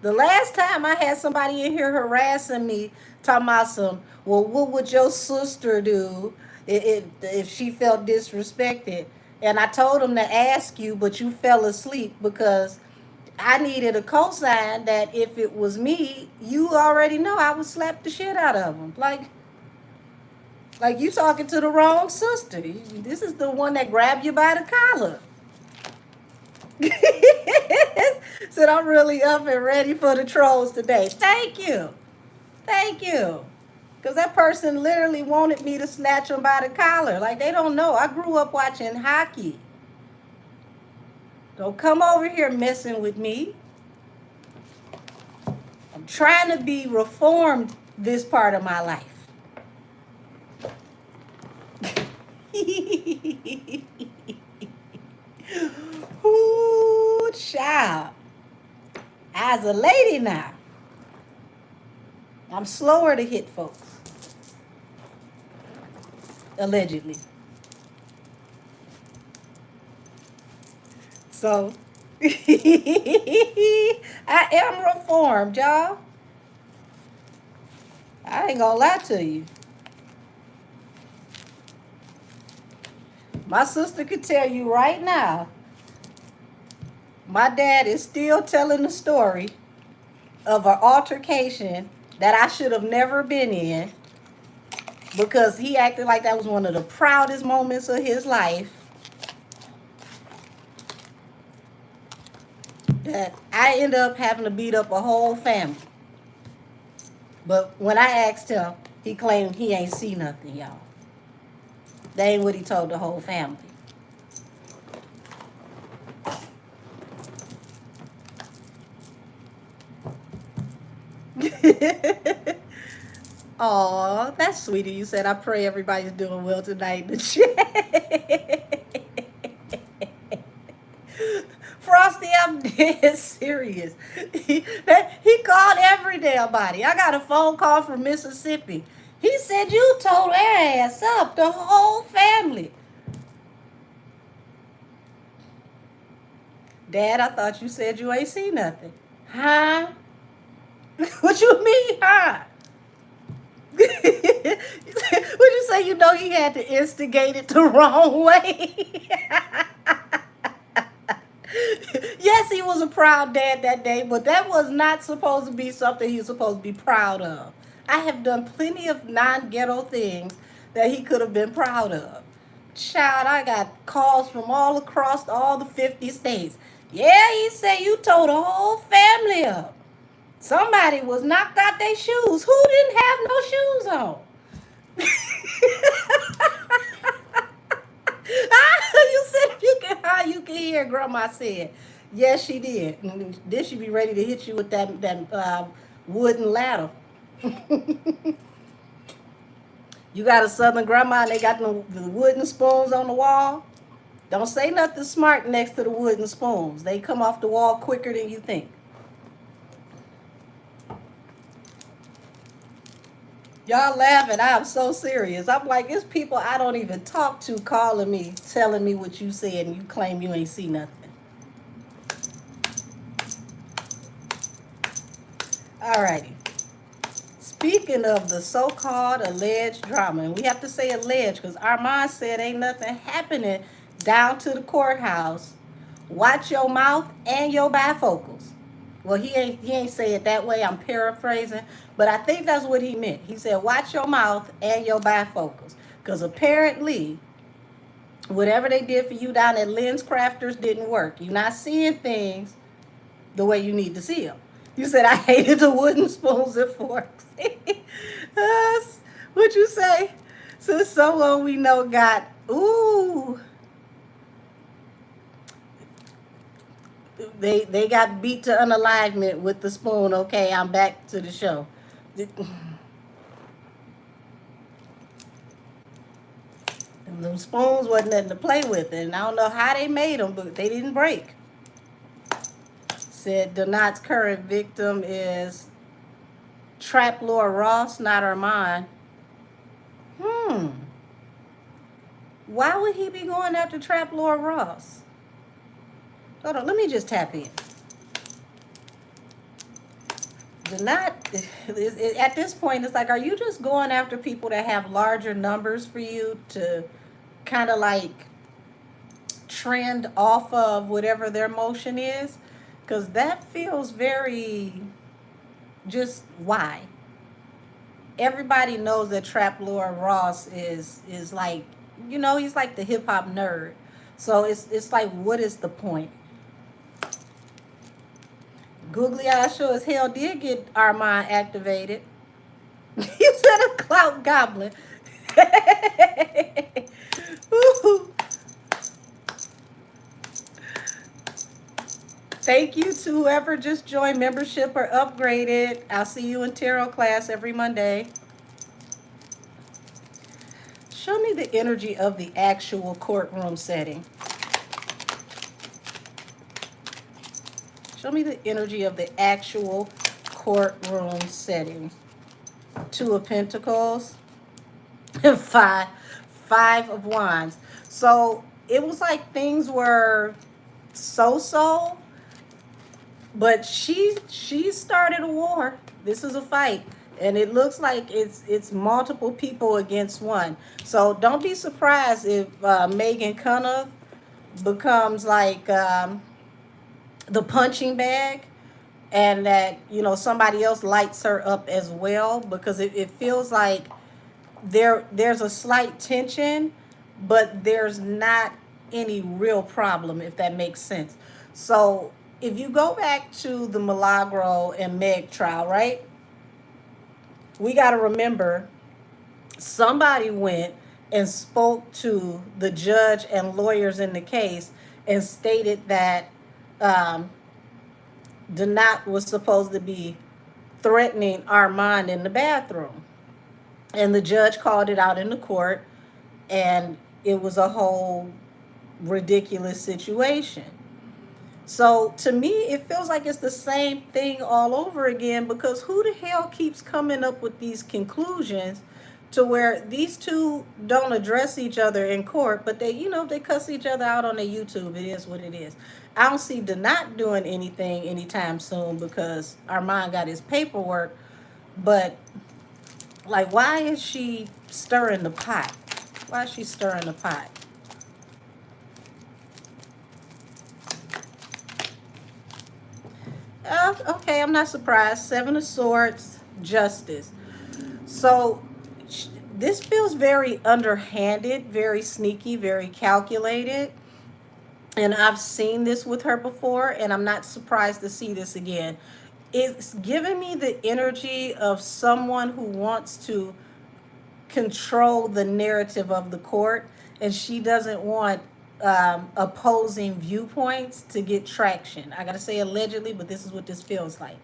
The last time I had somebody in here harassing me, talking about some, well, what would your sister do if she felt disrespected? And I told them to ask you, but you fell asleep because I needed a cosign that if it was me, you already know I would slap the shit out of them. Like you talking to the wrong sister. This is the one that grabbed you by the collar. Said I'm really up and ready for the trolls today. Thank you. Thank you. Because that person literally wanted me to snatch them by the collar. Like they don't know. I grew up watching hockey. Don't come over here messing with me. I'm trying to be reformed this part of my life. Ooh, child. As a lady now, I'm slower to hit folks. Allegedly. So, I am reformed, y'all. I ain't gonna lie to you. My sister could tell you right now, my dad is still telling the story of an altercation that I should have never been in because he acted like that was one of the proudest moments of his life. That I ended up having to beat up a whole family. But when I asked him, he claimed he ain't see nothing, y'all. That ain't what he told the whole family. Aw, that's sweet of you. Said, I pray everybody's doing well tonight in the chat. Frosty, I'm dead serious. He called every damn body. I got a phone call from Mississippi. He said, you told their ass up, the whole family. Dad, I thought you said you ain't seen nothing. Huh? What you mean, huh? Would you say you know he had to instigate it the wrong way? Yes, he was a proud dad that day, but that was not supposed to be something he was supposed to be proud of. I have done plenty of non-ghetto things that he could have been proud of. Child, I got calls from all across all the 50 states. Yeah, he said you told the whole family up. Somebody was knocked out their shoes. Who didn't have no shoes on? You said if you can hide, you can hear. Grandma said, yes, she did. And then she be ready to hit you with that wooden ladder. You got a Southern grandma and they got the wooden spoons on the wall. Don't say nothing smart next to the wooden spoons. They come off the wall quicker than you think. Y'all laughing. I'm so serious. I'm like, it's people I don't even talk to calling me, telling me what you said, and you claim you ain't see nothing. Alrighty. Speaking of the so-called alleged drama, and we have to say alleged because Armand said ain't nothing happening down to the courthouse. Watch your mouth and your bifocals. Well, he ain't say it that way. I'm paraphrasing, but I think that's what he meant. He said, watch your mouth and your bifocals. Because apparently, whatever they did for you down at Lens Crafters didn't work. You're not seeing things the way you need to see them. You said, I hated the wooden spoons and forks. What'd you say? Since someone we know got, ooh, they got beat to unalivement with the spoon. Okay, I'm back to the show. Them spoons wasn't nothing to play with, and I don't know how they made them, but they didn't break. Said Donat's current victim is Trap Lord Ross, not Armand. Why would he be going after Trap Lord Ross? Hold on, let me just tap in. Do not, at this point, it's like, are you just going after people that have larger numbers for you to kind of like trend off of whatever their motion is? Because that feels very just why. Everybody knows that Trap Lord Ross is like, he's like the hip hop nerd. So it's like, what is the point? Googly Eye sure as hell did get Armand activated. You said a clout goblin. Thank you to whoever just joined membership or upgraded. I'll see you in tarot class every Monday. Show me the energy of the actual courtroom setting. Show me the energy of the actual courtroom setting. Two of Pentacles. Five of Wands. So it was like things were so, but she started a war. This is a fight, and it looks like it's multiple people against one. So don't be surprised if Megan Cunningham becomes like the punching bag, and that somebody else lights her up as well, because it feels like there's a slight tension, but there's not any real problem, if that makes sense. So if you go back to the Milagro and Meg trial, right? We got to remember somebody went and spoke to the judge and lawyers in the case and stated that Donat was supposed to be threatening Armand in the bathroom. And the judge called it out in the court, and it was a whole ridiculous situation. So to me, it feels like it's the same thing all over again, because who the hell keeps coming up with these conclusions to where these two don't address each other in court, but they cuss each other out on their YouTube. It is what it is. I don't see Donat doing anything anytime soon because Armand got his paperwork, but like, why is she stirring the pot? Why is she stirring the pot? Okay, I'm not surprised. Seven of Swords, Justice. So this feels very underhanded, very sneaky, very calculated. And I've seen this with her before, and I'm not surprised to see this again. It's giving me the energy of someone who wants to control the narrative of the court, and she doesn't want opposing viewpoints to get traction. I gotta say allegedly, but this is what this feels like.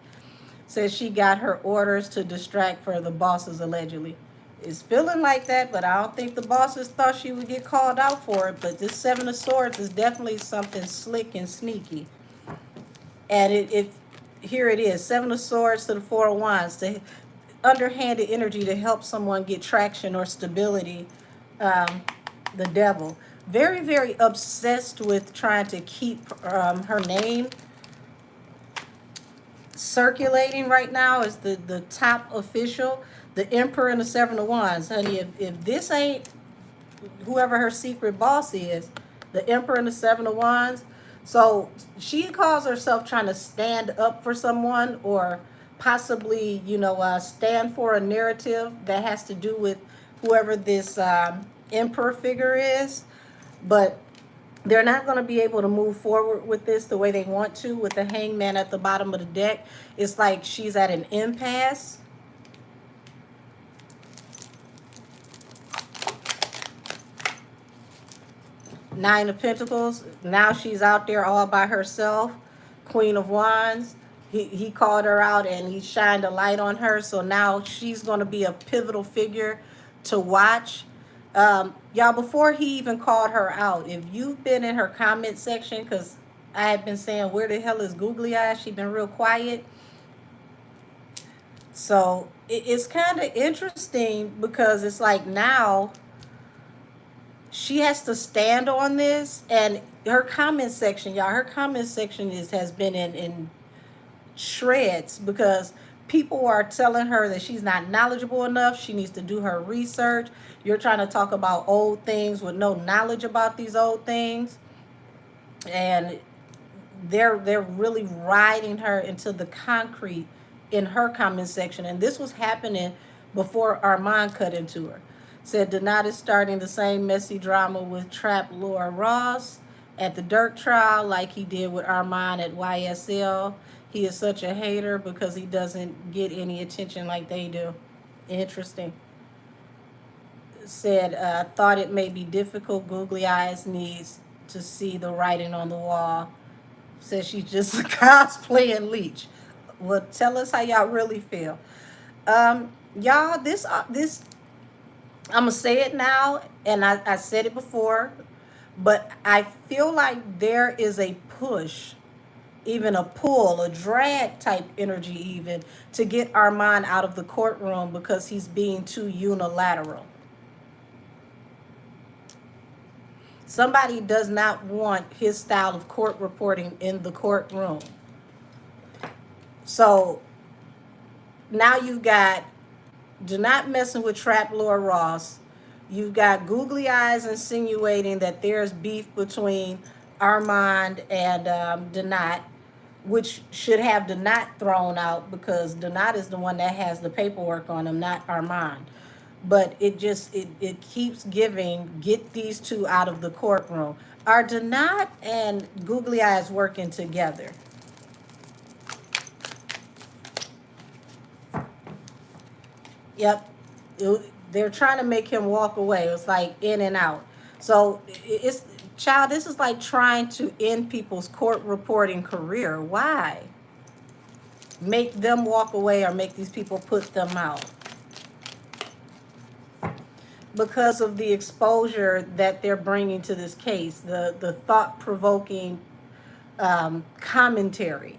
Says she got her orders to distract for the bosses allegedly. It's feeling like that, but I don't think the bosses thought she would get called out for it. But this Seven of Swords is definitely something slick and sneaky. And it here it is, Seven of Swords to the Four of Wands, to underhanded energy to help someone get traction or stability. The Devil, very, very obsessed with trying to keep her name circulating right now as the top official. The Emperor and the Seven of Wands. Honey, if this ain't whoever her secret boss is, the Emperor and the Seven of Wands. So she calls herself trying to stand up for someone, or possibly, stand for a narrative that has to do with whoever this Emperor figure is. But they're not going to be able to move forward with this the way they want to, with the Hangman at the bottom of the deck. It's like she's at an impasse. Nine of Pentacles. Now she's out there all by herself. Queen of Wands. He called her out and he shined a light on her. So now she's going to be a pivotal figure to watch. Y'all, before he even called her out, if you've been in her comment section, because I had been saying, where the hell is Googly Eyes? She's been real quiet. So it's kind of interesting, because it's like now she has to stand on this. And her comment section, y'all, her comment section has been in shreds because people are telling her that she's not knowledgeable enough. She needs to do her research. You're trying to talk about old things with no knowledge about these old things. And they're really riding her into the concrete in her comment section. And this was happening before Armand cut into her. Said Donat is starting the same messy drama with Trap Laura Ross at the Dirk trial like he did with Armand at YSL. He is such a hater because he doesn't get any attention like they do. Interesting. Said, thought it may be difficult. Googly eyes needs to see the writing on the wall. Says she's just cosplaying Leech. Well, tell us how y'all really feel. Y'all, this I'm gonna say it now, and I said it before, but I feel like there is a push, even a pull, a drag type energy, even to get Armand out of the courtroom because he's being too unilateral. Somebody does not want his style of court reporting in the courtroom. So now you've got do not messing with Trap Laura Ross. You've got Googly Eyes insinuating that there's beef between Armand and Donat, which should have Donat thrown out because Donat is the one that has the paperwork on him, not Armand. But it keeps giving, get these two out of the courtroom. Are Donat and Googly Eyes working together? Yep. They're trying to make him walk away. It's like in and out. So it's child, this is like trying to end people's court reporting career. Why? Make them walk away or make these people put them out. Because of the exposure that they're bringing to this case, the thought-provoking commentary.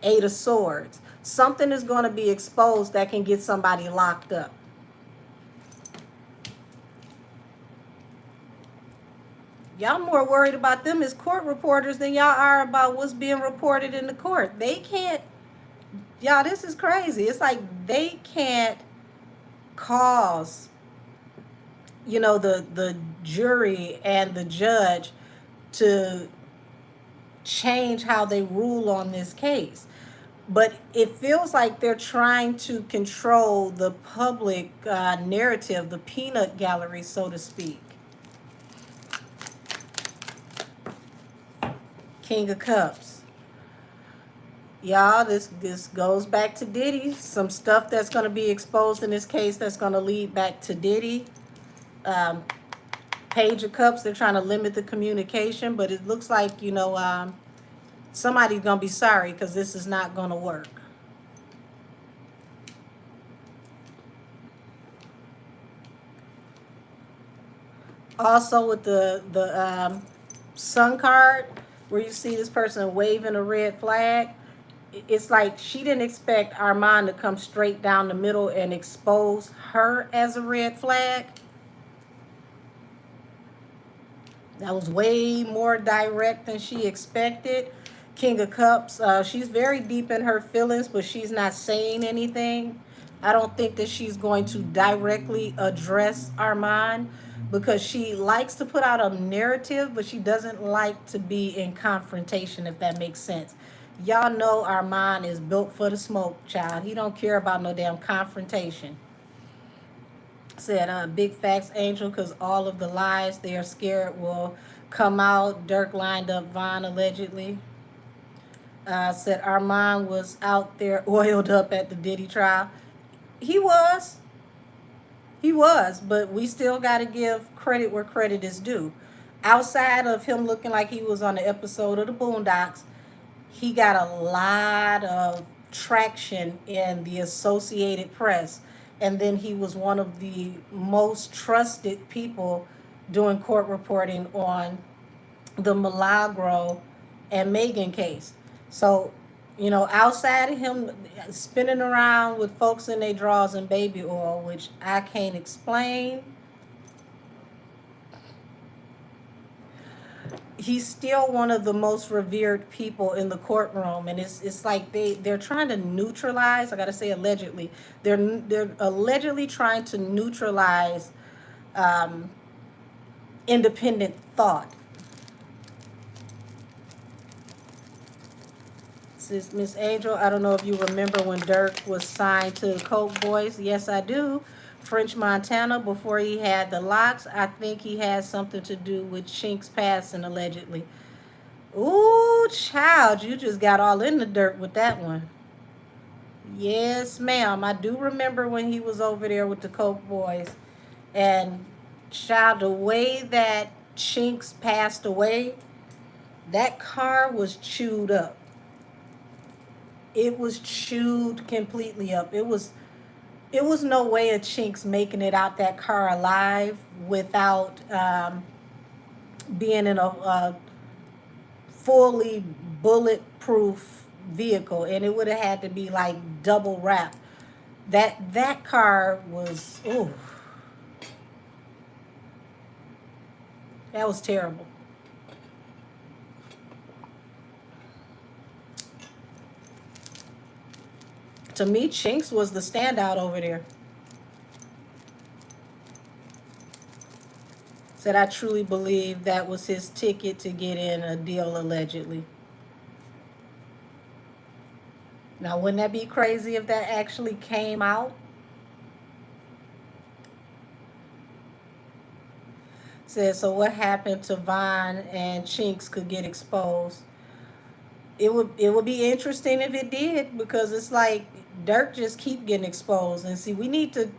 Eight of Swords. Something is going to be exposed that can get somebody locked up. Y'all more worried about them as court reporters than y'all are about what's being reported in the court. They can't, y'all, this is crazy. It's like they can't cause, the jury and the judge to change how they rule on this case. But it feels like they're trying to control the public narrative, the peanut gallery, so to speak. King of Cups. Y'all, this goes back to Diddy. Some stuff that's going to be exposed in this case that's going to lead back to Diddy. Page of Cups, they're trying to limit the communication, but it looks like, somebody's going to be sorry because this is not going to work. Also with the Sun card, where you see this person waving a red flag, it's like she didn't expect Armand to come straight down the middle and expose her as a red flag. That was way more direct than she expected. King of Cups, she's very deep in her feelings, but she's not saying anything. I don't think that she's going to directly address Armand because she likes to put out a narrative, but she doesn't like to be in confrontation, if that makes sense. Y'all know Armand is built for the smoke, child. He don't care about no damn confrontation. Said big facts, Angel, because all of the lies they are scared will come out. Dirk lined up Von allegedly. Said Armand was out there oiled up at the Diddy trial. He was. He was, but we still got to give credit where credit is due. Outside of him looking like he was on the episode of the Boondocks, he got a lot of traction in the Associated Press. And then he was one of the most trusted people doing court reporting on the Milagro and Megan case. So, outside of him spinning around with folks in their drawers and baby oil, which I can't explain, he's still one of the most revered people in the courtroom, and it's like they're trying to neutralize. I gotta say allegedly, they're allegedly trying to neutralize um, independent thought. Says Miss Angel, I don't know if you remember when Dirk was signed to Coke Boys. Yes, I do. French Montana, before he had the locks. I think he had something to do with Chink's passing, allegedly. Ooh, child, you just got all in the dirt with that one. Yes, ma'am. I do remember when he was over there with the Coke Boys. And, child, the way that Chinks passed away, that car was chewed up. It was chewed completely up. It was no way of Chinks making it out that car alive without being in a fully bulletproof vehicle, and it would have had to be like double wrapped. That car was, ooh, that was terrible. To me, Chinks was the standout over there. Said I truly believe that was his ticket to get in a deal, allegedly. Now, wouldn't that be crazy if that actually came out? Said, so what happened to Vaughn and Chinks could get exposed? It would be interesting if it did, because it's like Dirk just keep getting exposed. And see, we need to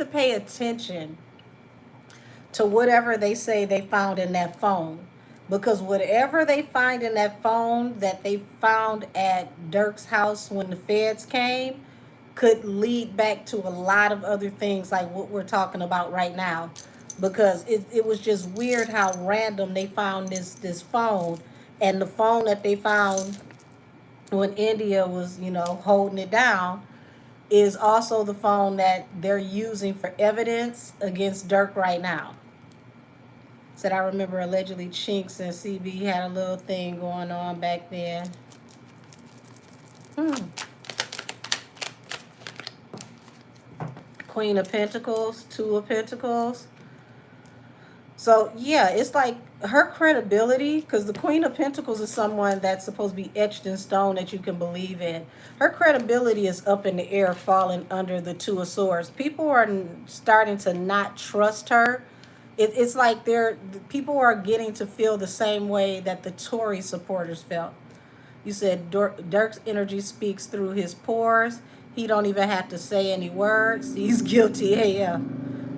pay attention to whatever they say they found in that phone, because whatever they find in that phone that they found at Dirk's house when the feds came could lead back to a lot of other things like what we're talking about right now, because it was just weird how random they found this phone. And the phone that they found when India was, holding it down, is also the phone that they're using for evidence against Dirk right now. Said I remember allegedly Chinks and CB had a little thing going on back then. Hmm. Queen of Pentacles, Two of Pentacles. So yeah, it's like her credibility, because the Queen of Pentacles is someone that's supposed to be etched in stone that you can believe in. Her credibility is up in the air, falling under the Two of Swords. People are starting to not trust her. It's like people are getting to feel the same way that the Tory supporters felt. You said Dirk's energy speaks through his pores. He don't even have to say any words. He's guilty AF.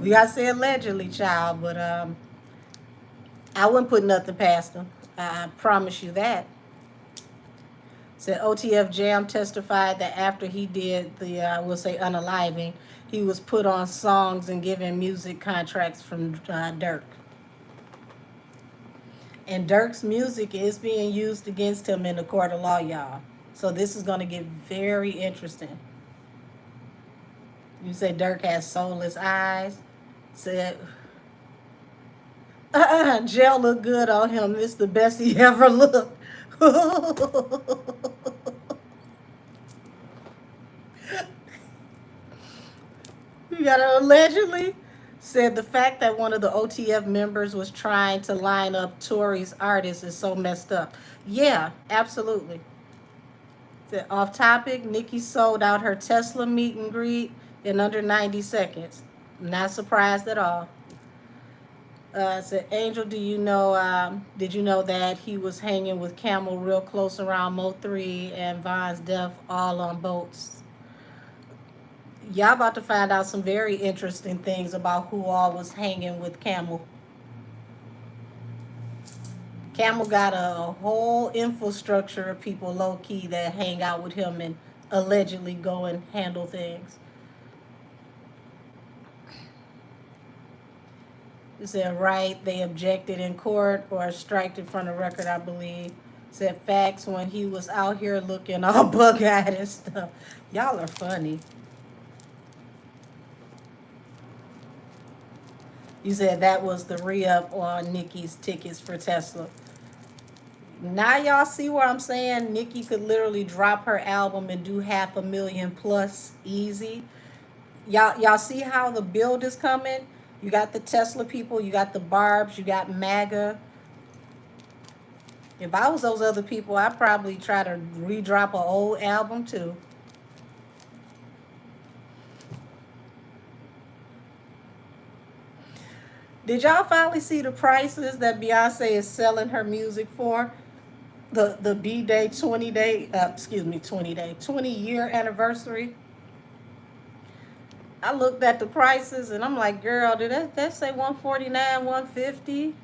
We gotta say allegedly, child, but I wouldn't put nothing past him. I promise you that. Said OTF Jam testified that after he did the, we'll say, unaliving, he was put on songs and given music contracts from Dirk. And Dirk's music is being used against him in the court of law, y'all. So this is going to get very interesting. You say Dirk has soulless eyes. Said, gel look good on him. It's the best he ever looked. You got to allegedly. Said the fact that one of the OTF members was trying to line up Tory's artists is so messed up. Yeah, absolutely. Said off topic, Nikki sold out her Tesla meet and greet in under 90 seconds. Not surprised at all. Said Angel, did you know that he was hanging with Camel real close around Mo 3 and Vaughn's death, all on boats? Y'all about to find out some very interesting things about who all was hanging with Camel. Camel got a whole infrastructure of people low key that hang out with him and allegedly go and handle things. It said, right, they objected in court or striked in front of record, I believe. Said facts when he was out here looking all bug-eyed and stuff. Y'all are funny. You said that was the re-up on Nikki's tickets for Tesla. Now y'all see where I'm saying Nicki could literally drop her album and do 500,000 plus easy. Y'all see how the build is coming? You got the Tesla people, you got the Barbs, you got MAGA. If I was those other people, I'd probably try to re-drop an old album too. Did y'all finally see the prices that Beyonce is selling her music for? The B-Day 20-day, 20-day, 20-year anniversary. I looked at the prices and I'm like, girl, did that say 149, 150?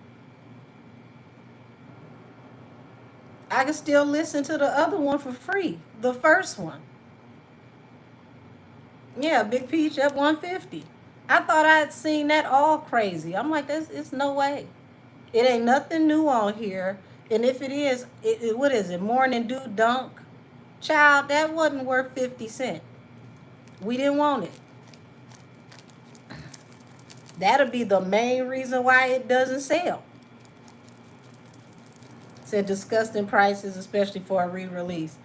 I can still listen to the other one for free. The first one. Yeah, Big Peach at 150. I thought I'd seen that all crazy. I'm like, this it's no way. It ain't nothing new on here. And if it is, what is it? Morning Dew Dunk? Child, that wasn't worth 50 cents. We didn't want it. That'll be the main reason why it doesn't sell. Said disgusting prices, especially for a re-release.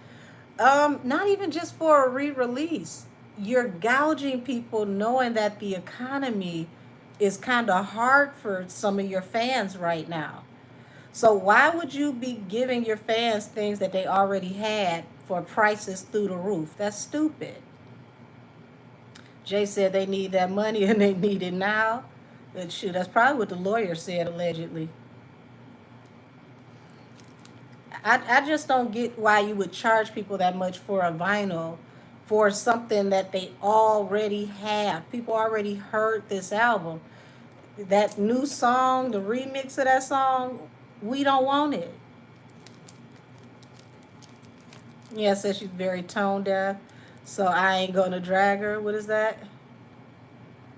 Not even just for a re-release. You're gouging people knowing that the economy is kind of hard for some of your fans right now. So why would you be giving your fans things that they already had for prices through the roof? That's stupid. Jay said they need that money and they need it now. But shoot, that's probably what the lawyer said allegedly. I just don't get why you would charge people that much for a vinyl for something that they already have. People already heard this album. That new song, the remix of that song, we don't want it. Yeah, says she's very tone deaf, so I ain't gonna drag her. What is that?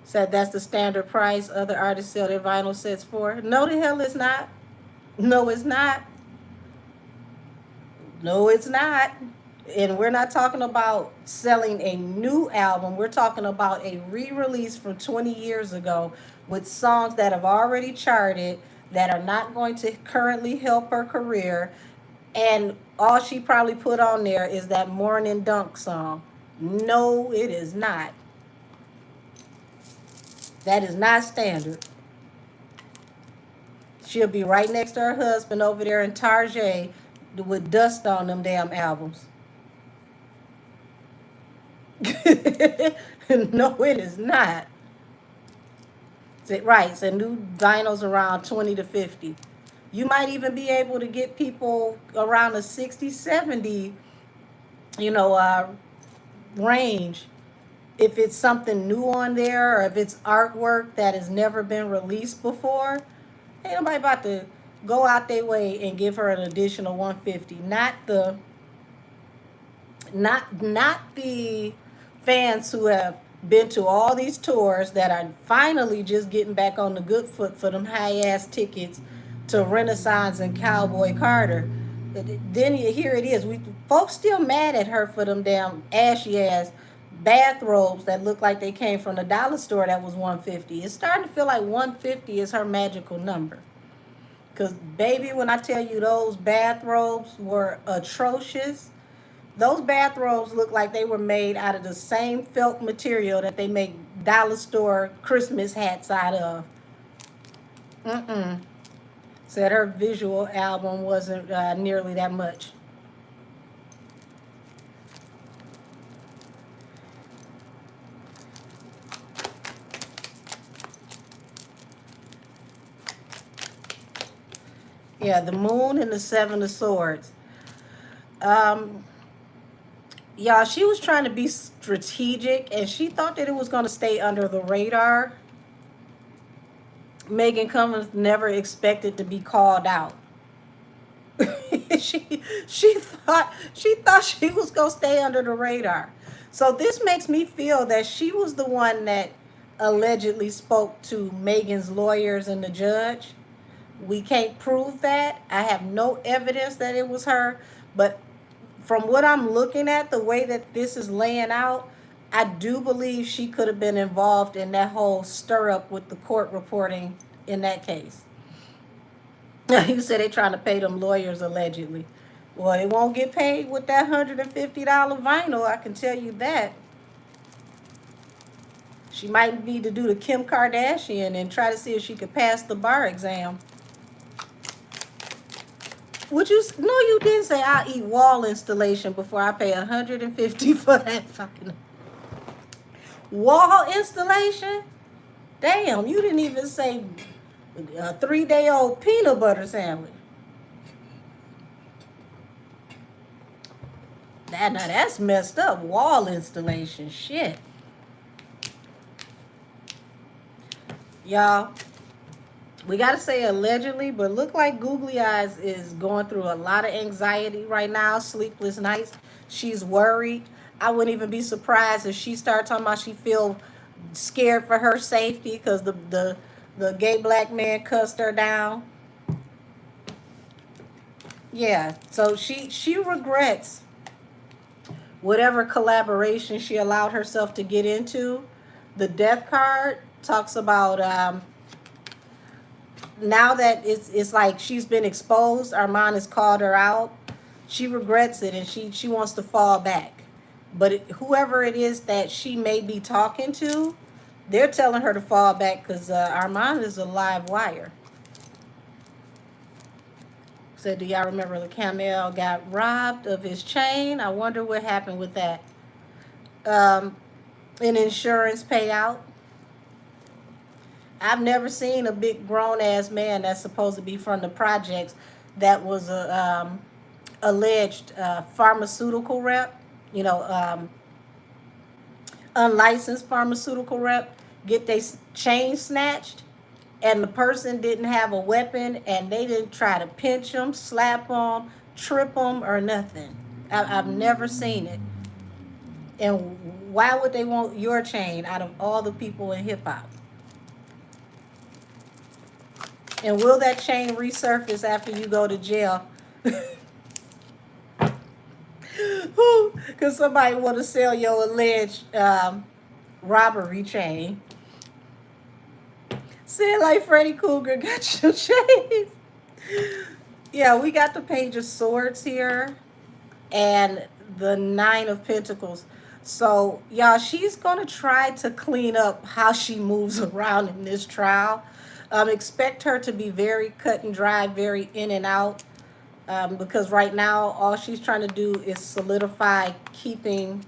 Said that's the standard price other artists sell their vinyl sets for. No, the hell it's not. No, it's not. No, it's not. And we're not talking about selling a new album. We're talking about a re-release from 20 years ago with songs that have already charted that are not going to currently help her career. And all she probably put on there is that Morning Dunk song. No, it is not. That is not standard. She'll be right next to her husband over there in Tarjay with dust on them damn albums. No, it is not. Right, so new vinyls around 20 to 50. You might even be able to get people around the 60, 70, you know, range if it's something new on there or if it's artwork that has never been released before. Ain't nobody about to go out their way and give her an additional 150. Not the fans who have been to all these tours that are finally just getting back on the good foot for them high ass tickets to Renaissance and Cowboy Carter. Then here it is. We folks still mad at her for them damn ashy ass bathrobes that look like they came from the dollar store that was 150. It's starting to feel like 150 is her magical number. Cause baby, when I tell you those bathrobes were atrocious, those bathrobes look like they were made out of the same felt material that they make dollar store Christmas hats out of. Mm-mm. Said her visual album wasn't nearly that much. Yeah, the moon and the seven of swords. Um, yeah, she was trying to be strategic and she thought that it was going to stay under the radar. Megan Cummins never expected to be called out. she thought she was gonna stay under the radar. So this makes me feel that she was the one that allegedly spoke to Megan's lawyers and the judge. We can't prove that. I have no evidence that it was her, but from what I'm looking at, the way that this is laying out, I do believe she could have been involved in that whole stir up with the court reporting in that case. You said they trying to pay them lawyers allegedly. Well, it won't get paid with that $150 vinyl, I can tell you that. She might need to do the Kim Kardashian and try to see if she could pass the bar exam. Would you? No, you didn't say I'll eat wall installation before I pay $150 for that fucking wall installation. Damn, you didn't even say a 3-day-old peanut butter sandwich. Now that's messed up. Wall installation, shit. Y'all, we gotta say allegedly, but look like Googly Eyes is going through a lot of anxiety right now, sleepless nights. She's worried. I wouldn't even be surprised if she started talking about she feel scared for her safety because the gay black man cussed her down. Yeah, so she regrets whatever collaboration she allowed herself to get into. The death card talks about now that it's like she's been exposed, Armand has called her out. She regrets it and she wants to fall back. But whoever it is that she may be talking to, they're telling her to fall back because Armand is a live wire. Said, do y'all remember the camel got robbed of his chain? I wonder what happened with that. An insurance payout. I've never seen a big grown ass man that's supposed to be from the projects that was a alleged pharmaceutical rep, unlicensed pharmaceutical rep, get their chain snatched, and the person didn't have a weapon, and they didn't try to pinch them, slap them, trip them, or nothing. I've never seen it. And why would they want your chain out of all the people in hip hop? And will that chain resurface after you go to jail? Because somebody want to sell your alleged robbery chain. Say it like Freddy Krueger got your chain. Yeah, we got the Page of Swords here and the Nine of Pentacles. So, y'all, she's going to try to clean up how she moves around in this trial. Expect her to be very cut and dry, very in and out. Because right now, all she's trying to do is solidify keeping,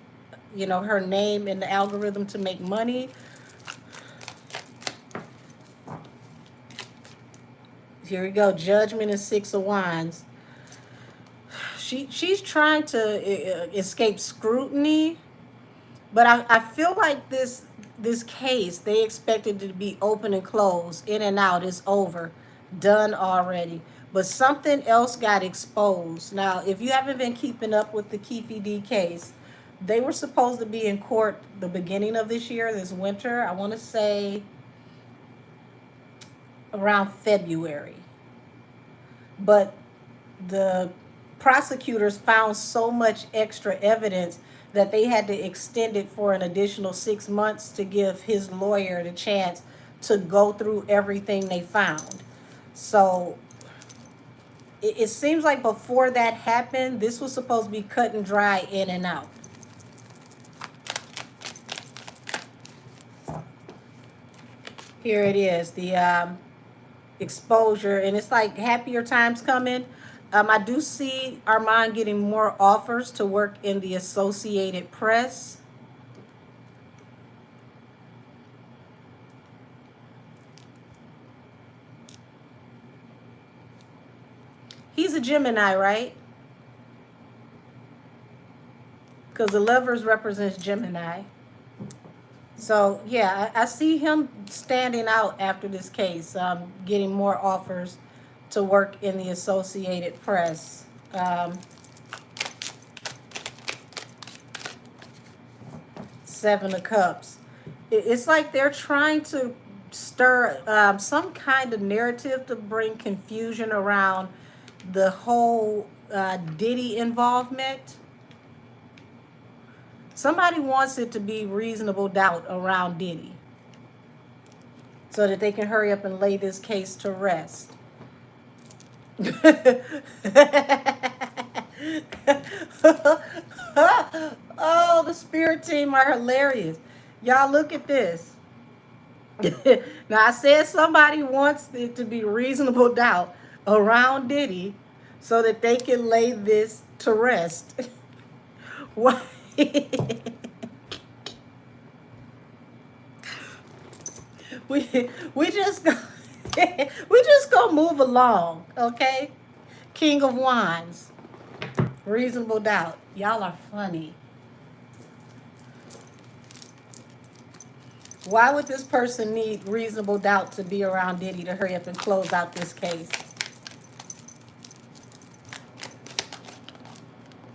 her name in the algorithm to make money. Here we go, Judgment and Six of Wands. She's trying to escape scrutiny, but I feel like this case, they expected it to be open and closed, in and out, it's over, done already. But something else got exposed. Now, if you haven't been keeping up with the Keffe D case, they were supposed to be in court the beginning of this year, this winter. I want to say around February. But the prosecutors found so much extra evidence that they had to extend it for an additional 6 months to give his lawyer the chance to go through everything they found. So it seems like before that happened, this was supposed to be cut and dry, in and out. Here it is, the exposure, and it's like happier times coming. I do see Armand getting more offers to work in the Associated Press. He's a Gemini, right? Because the Lovers represents Gemini. So, yeah, I see him standing out after this case, getting more offers to work in the Associated Press. Seven of Cups. It's like they're trying to stir some kind of narrative to bring confusion around the whole Diddy involvement. Somebody wants it to be reasonable doubt around Diddy so that they can hurry up and lay this case to rest. Oh, the spirit team are hilarious. Y'all look at this. Now I said somebody wants it to be reasonable doubt around Diddy so that they can lay this to rest. Why? We just go we just gonna move along, okay? King of Wands, reasonable doubt. Y'all are funny. Why would this person need reasonable doubt to be around Diddy to hurry up and close out this case?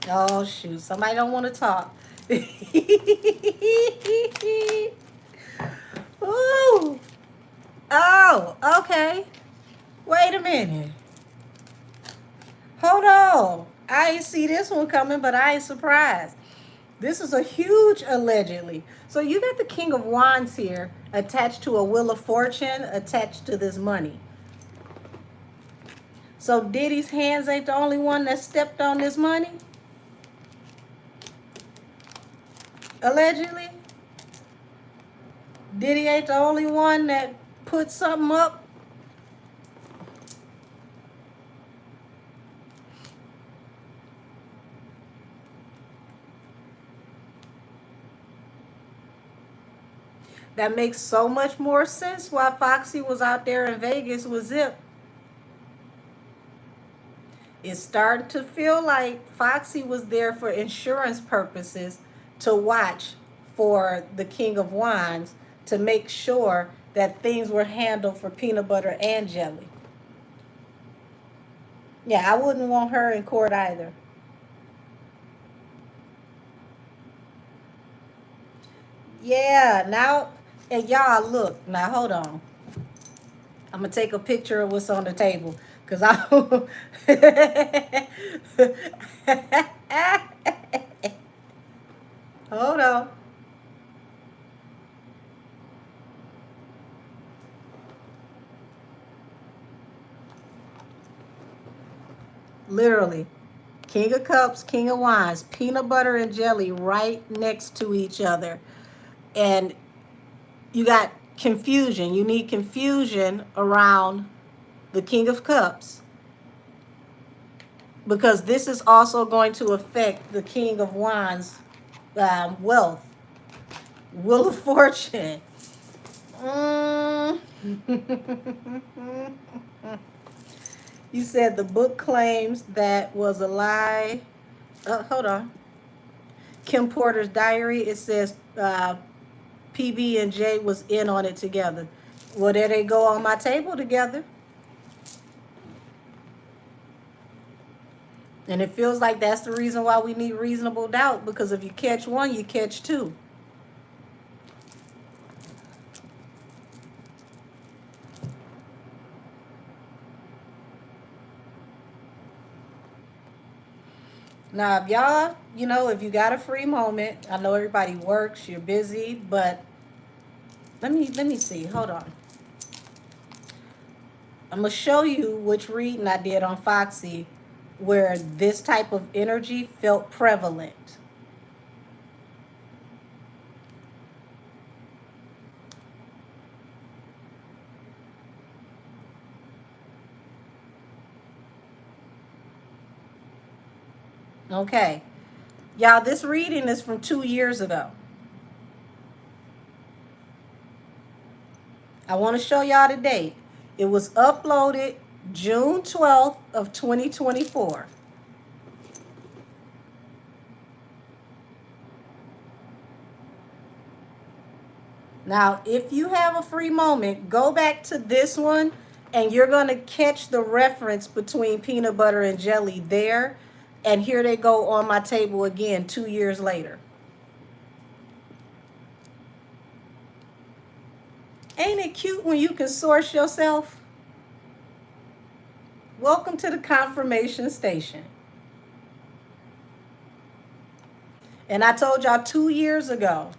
Oh shoot, somebody don't want to talk. Ooh. Oh, okay. Wait a minute. Hold on. I ain't see this one coming, but I ain't surprised. This is a huge allegedly. So you got the King of Wands here attached to a Wheel of Fortune, attached to this money. So Diddy's hands ain't the only one that stepped on this money? Allegedly? Diddy ain't the only one that put something up? That makes so much more sense why Foxy was out there in Vegas with Zip. It's starting to feel like Foxy was there for insurance purposes to watch for the King of Wands to make sure that things were handled for peanut butter and jelly. Yeah, I wouldn't want her in court either. Yeah, now, and y'all look, now hold on. I'm gonna take a picture of what's on the table because I hold on. Literally, King of Cups, King of Wands, peanut butter and jelly right next to each other, and you got confusion. You need confusion around the King of Cups because this is also going to affect the King of Wands wealth, Wheel of Fortune. Mm. You said the book claims that was a lie. Hold on. Kim Porter's diary. It says PB and J was in on it together. Well, there they go on my table together. And it feels like that's the reason why we need reasonable doubt, because if you catch one, you catch two. Now, if y'all, if you got a free moment, I know everybody works, you're busy, but let me see. Hold on. I'm gonna show you which reading I did on Foxy where this type of energy felt prevalent. Okay. Y'all, this reading is from 2 years ago. I want to show y'all the date. It was uploaded June 12th of 2024. Now, if you have a free moment, go back to this one and you're going to catch the reference between peanut butter and jelly there. And here they go on my table again 2 years later. Ain't it cute when you can source yourself? Welcome to the confirmation station. And I told y'all 2 years ago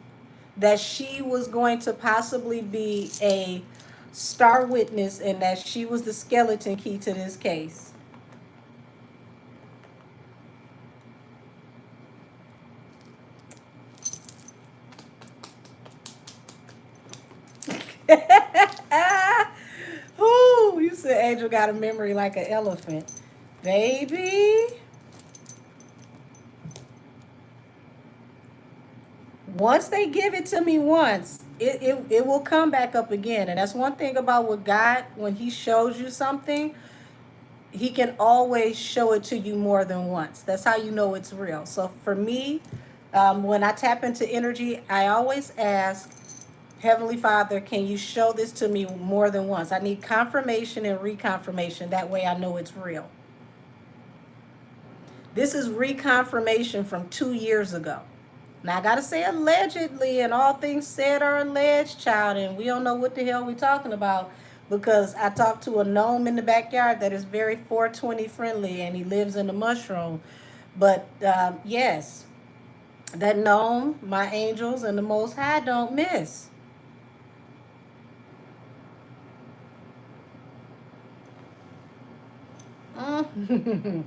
that she was going to possibly be a star witness and that she was the skeleton key to this case. Whoo, you said Angel got a memory like an elephant. Baby, once they give it to me once, it will come back up again. And that's one thing about with God, when he shows you something, he can always show it to you more than once. That's how you know it's real. So for me, when I tap into energy, I always ask, Heavenly Father, can you show this to me more than once? I need confirmation and reconfirmation. That way I know it's real. This is reconfirmation from 2 years ago. Now I gotta say allegedly, and all things said are alleged, child, and we don't know what the hell we're talking about because I talked to a gnome in the backyard that is very 420 friendly, and he lives in a mushroom. But yes, that gnome, my angels, and the Most High don't miss. Mm.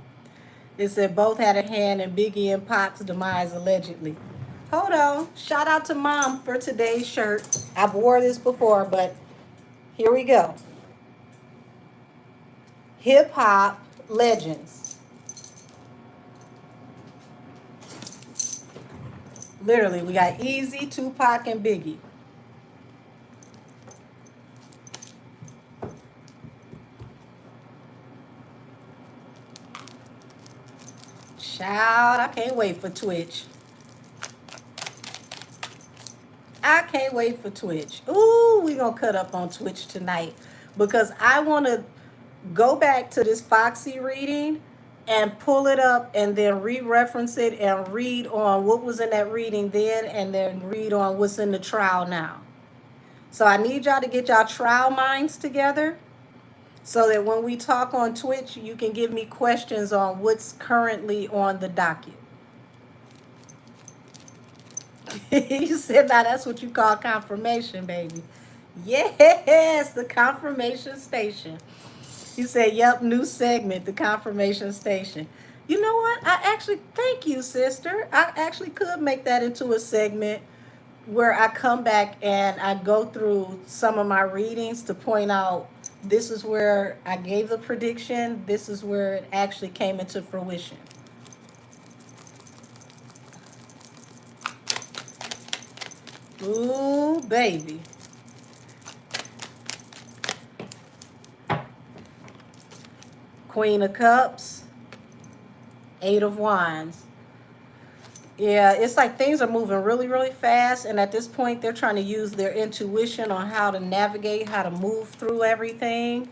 It said both had a hand in Biggie and Pac's demise allegedly. Hold on. Shout out to Mom for today's shirt. I've wore this before, but here we go. Hip hop legends. Literally, we got Easy, Tupac, and Biggie. Shout, I can't wait for Twitch. I can't wait for Twitch. Ooh, we gonna cut up on Twitch tonight because I want to go back to this Foxy reading and pull it up and then re-reference it and read on what was in that reading then and then read on what's in the trial now. So I need y'all to get y'all trial minds together so that when we talk on Twitch, you can give me questions on what's currently on the docket. You said, now that's what you call confirmation, baby. Yes, the confirmation station. You said, yep, new segment, the confirmation station. You know what? I actually, thank you, sister. I actually could make that into a segment where I come back and I go through some of my readings to point out this is where I gave the prediction, this is where it actually came into fruition. Ooh, baby. Queen of Cups, Eight of Wands. Yeah, it's like things are moving really, really fast. And at this point, they're trying to use their intuition on how to navigate, how to move through everything.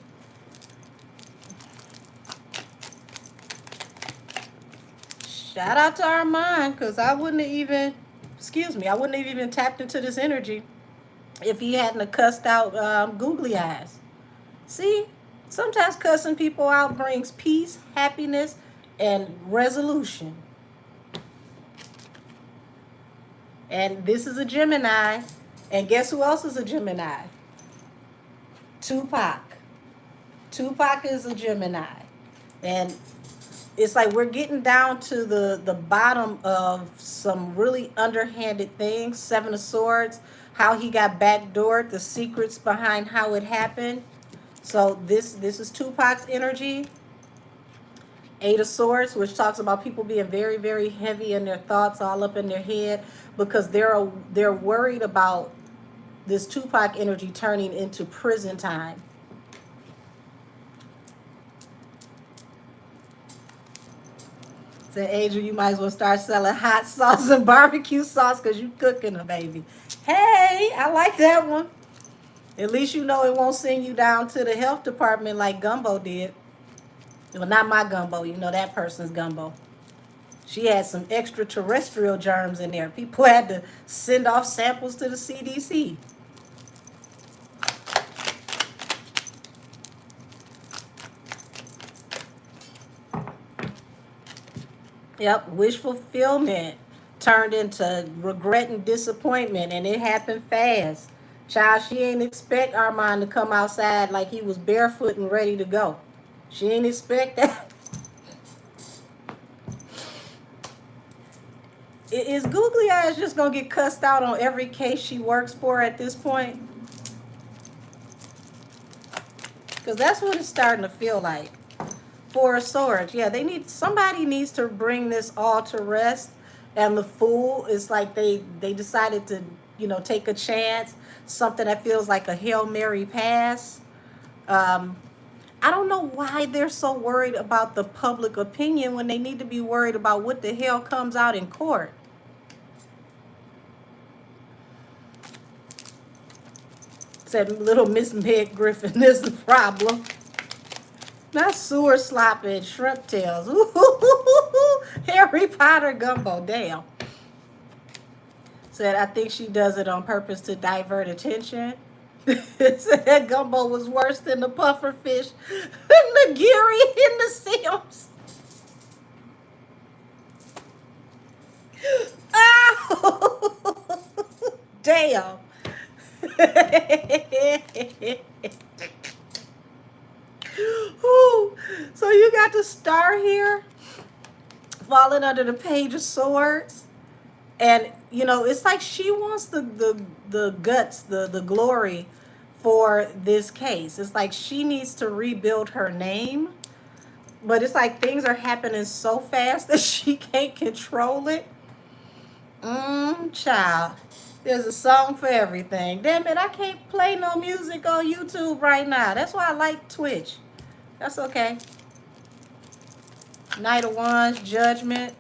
Shout out to Armand, because I wouldn't have even, excuse me, I wouldn't have even tapped into this energy if he hadn't have cussed out Googly Eyes. See, sometimes cussing people out brings peace, happiness, and resolution. And this is a Gemini. And guess who else is a Gemini? Tupac. Tupac is a Gemini. And it's like we're getting down to the bottom of some really underhanded things. Seven of Swords, how he got backdoored, the secrets behind how it happened. So this is Tupac's energy. Eight of Swords, which talks about people being very, very heavy in their thoughts, all up in their head, because they're worried about this Tupac energy turning into prison time. Said, Angel, you might as well start selling hot sauce and barbecue sauce because you cooking them, baby. Hey, I like that one. At least you know it won't send you down to the health department like Gumbo did. Well, not my Gumbo. You know that person's Gumbo. She had some extraterrestrial germs in there. People had to send off samples to the CDC. Yep, wish fulfillment turned into regret and disappointment, and it happened fast. Child, she ain't expect Armand to come outside like he was barefoot and ready to go. She ain't expect that. Is Googly Eyes just gonna get cussed out on every case she works for at this point? Because that's what it's starting to feel like. Four of Swords. Yeah, somebody needs to bring this all to rest. And the Fool is like they decided to, take a chance. Something that feels like a Hail Mary pass. Um, I don't know why they're so worried about the public opinion when they need to be worried about what the hell comes out in court. Said little Miss Meg Griffin is the problem. Not sewer slop and shrimp tails. Ooh, Harry Potter gumbo. Damn. Said, I think she does it on purpose to divert attention. Said that gumbo was worse than the puffer fish, nigiri, and the Sims. Oh, damn. Ooh, so you got the star here falling under the Page of Swords. And, it's like she wants the guts, the glory for this case. It's like she needs to rebuild her name. But it's like things are happening so fast that she can't control it. Child. There's a song for everything. Damn it, I can't play no music on YouTube right now. That's why I like Twitch. That's okay. Knight of Wands, Judgment.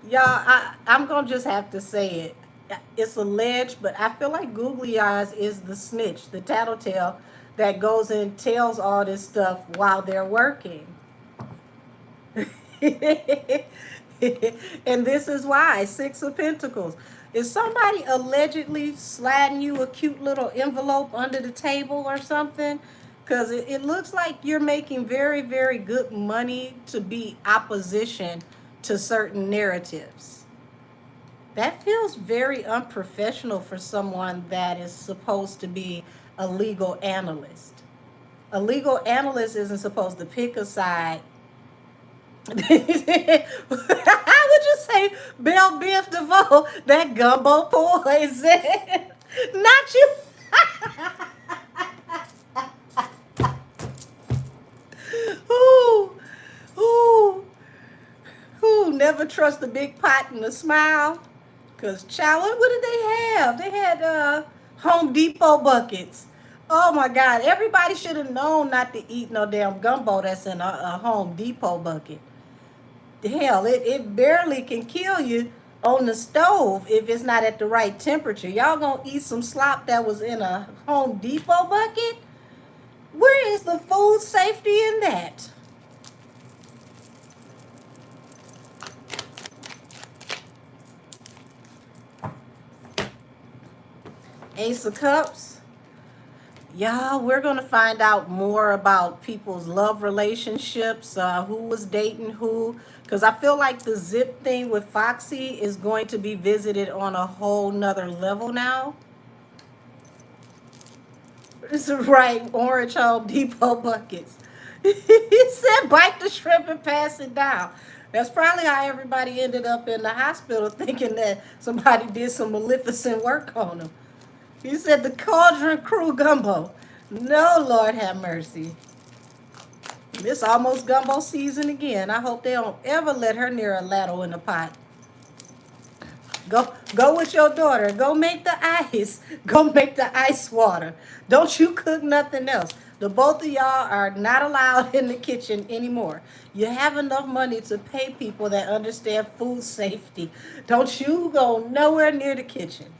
Y'all, I'm going to just have to say it. It's alleged, but I feel like Googly Eyes is the snitch, the tattletale that goes and tells all this stuff while they're working. And this is why, Six of Pentacles. Is somebody allegedly sliding you a cute little envelope under the table or something? Because it looks like you're making very, very good money to be opposition to certain narratives. That feels very unprofessional for someone that is supposed to be a legal analyst. A legal analyst isn't supposed to pick a side. How would you say Belle Biv DeVoe, that gumbo poison? Not you. Ooh, never trust a big pot and a smile. Because, child, what did they have? They had Home Depot buckets. Oh, my God. Everybody should have known not to eat no damn gumbo that's in a Home Depot bucket. Hell, it barely can kill you on the stove if it's not at the right temperature. Y'all gonna eat some slop that was in a Home Depot bucket? Where is the food safety in that? Ace of Cups. Y'all, we're going to find out more about people's love relationships, who was dating who. Because I feel like the zip thing with Foxy is going to be visited on a whole nother level now. This is right, orange Home Depot buckets. He said bite the shrimp and pass it down. That's probably how everybody ended up in the hospital, thinking that somebody did some maleficent work on them. He said the Cauldron Crew gumbo. No, Lord have mercy. It's almost gumbo season again. I hope they don't ever let her near a ladle in the pot. Go with your daughter. Go make the ice. Go make the ice water. Don't you cook nothing else. The both of y'all are not allowed in the kitchen anymore. You have enough money to pay people that understand food safety. Don't you go nowhere near the kitchen.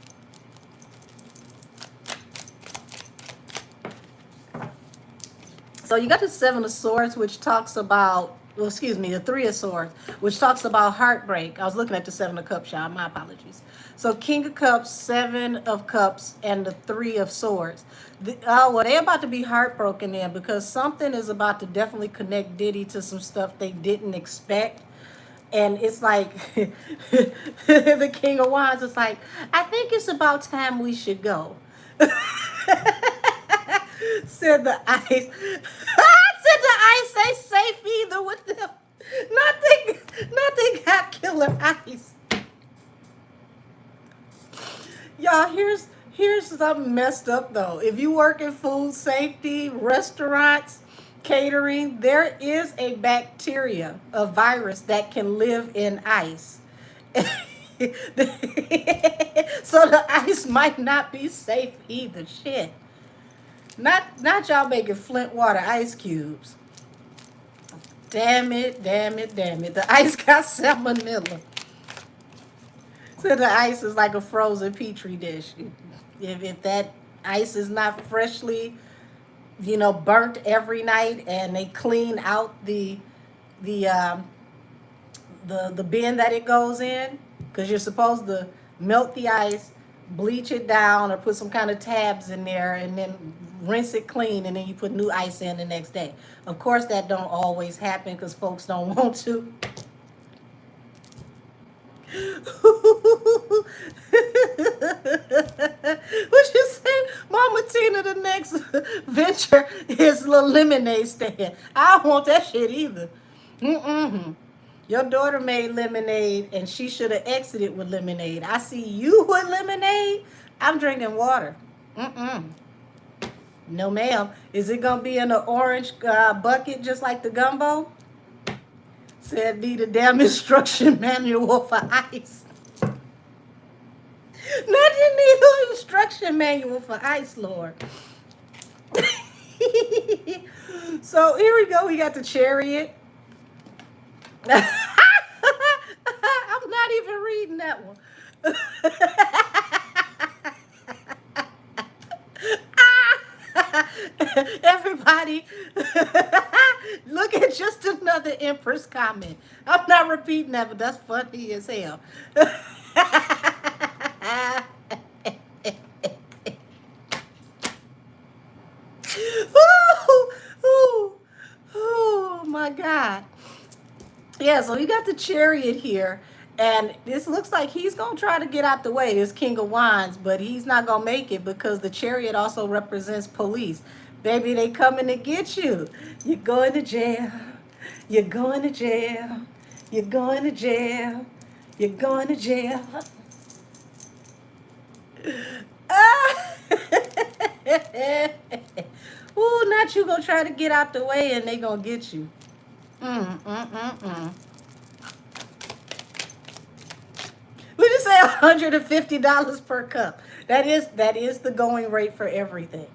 So you got the Seven of Swords, which talks about, the Three of Swords, which talks about heartbreak. I was looking at the Seven of Cups, y'all. My apologies. So King of Cups, Seven of Cups, and the Three of Swords. They're about to be heartbroken then, because something is about to definitely connect Diddy to some stuff they didn't expect. And it's like the King of Wands is like, I think it's about time we should go. Said the ice. Said the ice ain't safe either with them. Nothing got killer ice. Y'all, here's something messed up though. If you work in food safety, restaurants, catering, there is a bacteria, a virus that can live in ice. So the ice might not be safe either. Shit. Not y'all making Flint water ice cubes. Damn it, damn it, damn it. The ice got salmonella. So the ice is like a frozen petri dish. If that ice is not freshly, burnt every night, and they clean out the um, the bin that it goes in, because you're supposed to melt the ice, bleach it down, or put some kind of tabs in there, and then rinse it clean, and then you put new ice in the next day. Of course, that don't always happen because folks don't want to. What you say, Mama Tina? The next venture is the lemonade stand. I don't want that shit either. Mm-mm. Your daughter made lemonade, and she should have exited with lemonade. I see you with lemonade. I'm drinking water. Mm-mm. No, ma'am. Is it gonna be in an orange bucket just like the gumbo? Said need a damn instruction manual for ice. Nothing need an instruction manual for ice, Lord. So here we go. We got the chariot. I'm not even reading that one. Everybody, look at just another Empress comment. I'm not repeating that, but that's funny as hell. Ooh, ooh, oh my God. Yeah, so you got the chariot here, and this looks like he's gonna try to get out the way, this King of Wands, but he's not gonna make it because the chariot also represents police. Baby, they coming to get you. You're going to jail. You're going to jail. You're going to jail. You're going to jail. Ah! Ooh, not you gonna try to get out the way and they gonna get you. Mm. We just say $150 per cup. That is the going rate for everything.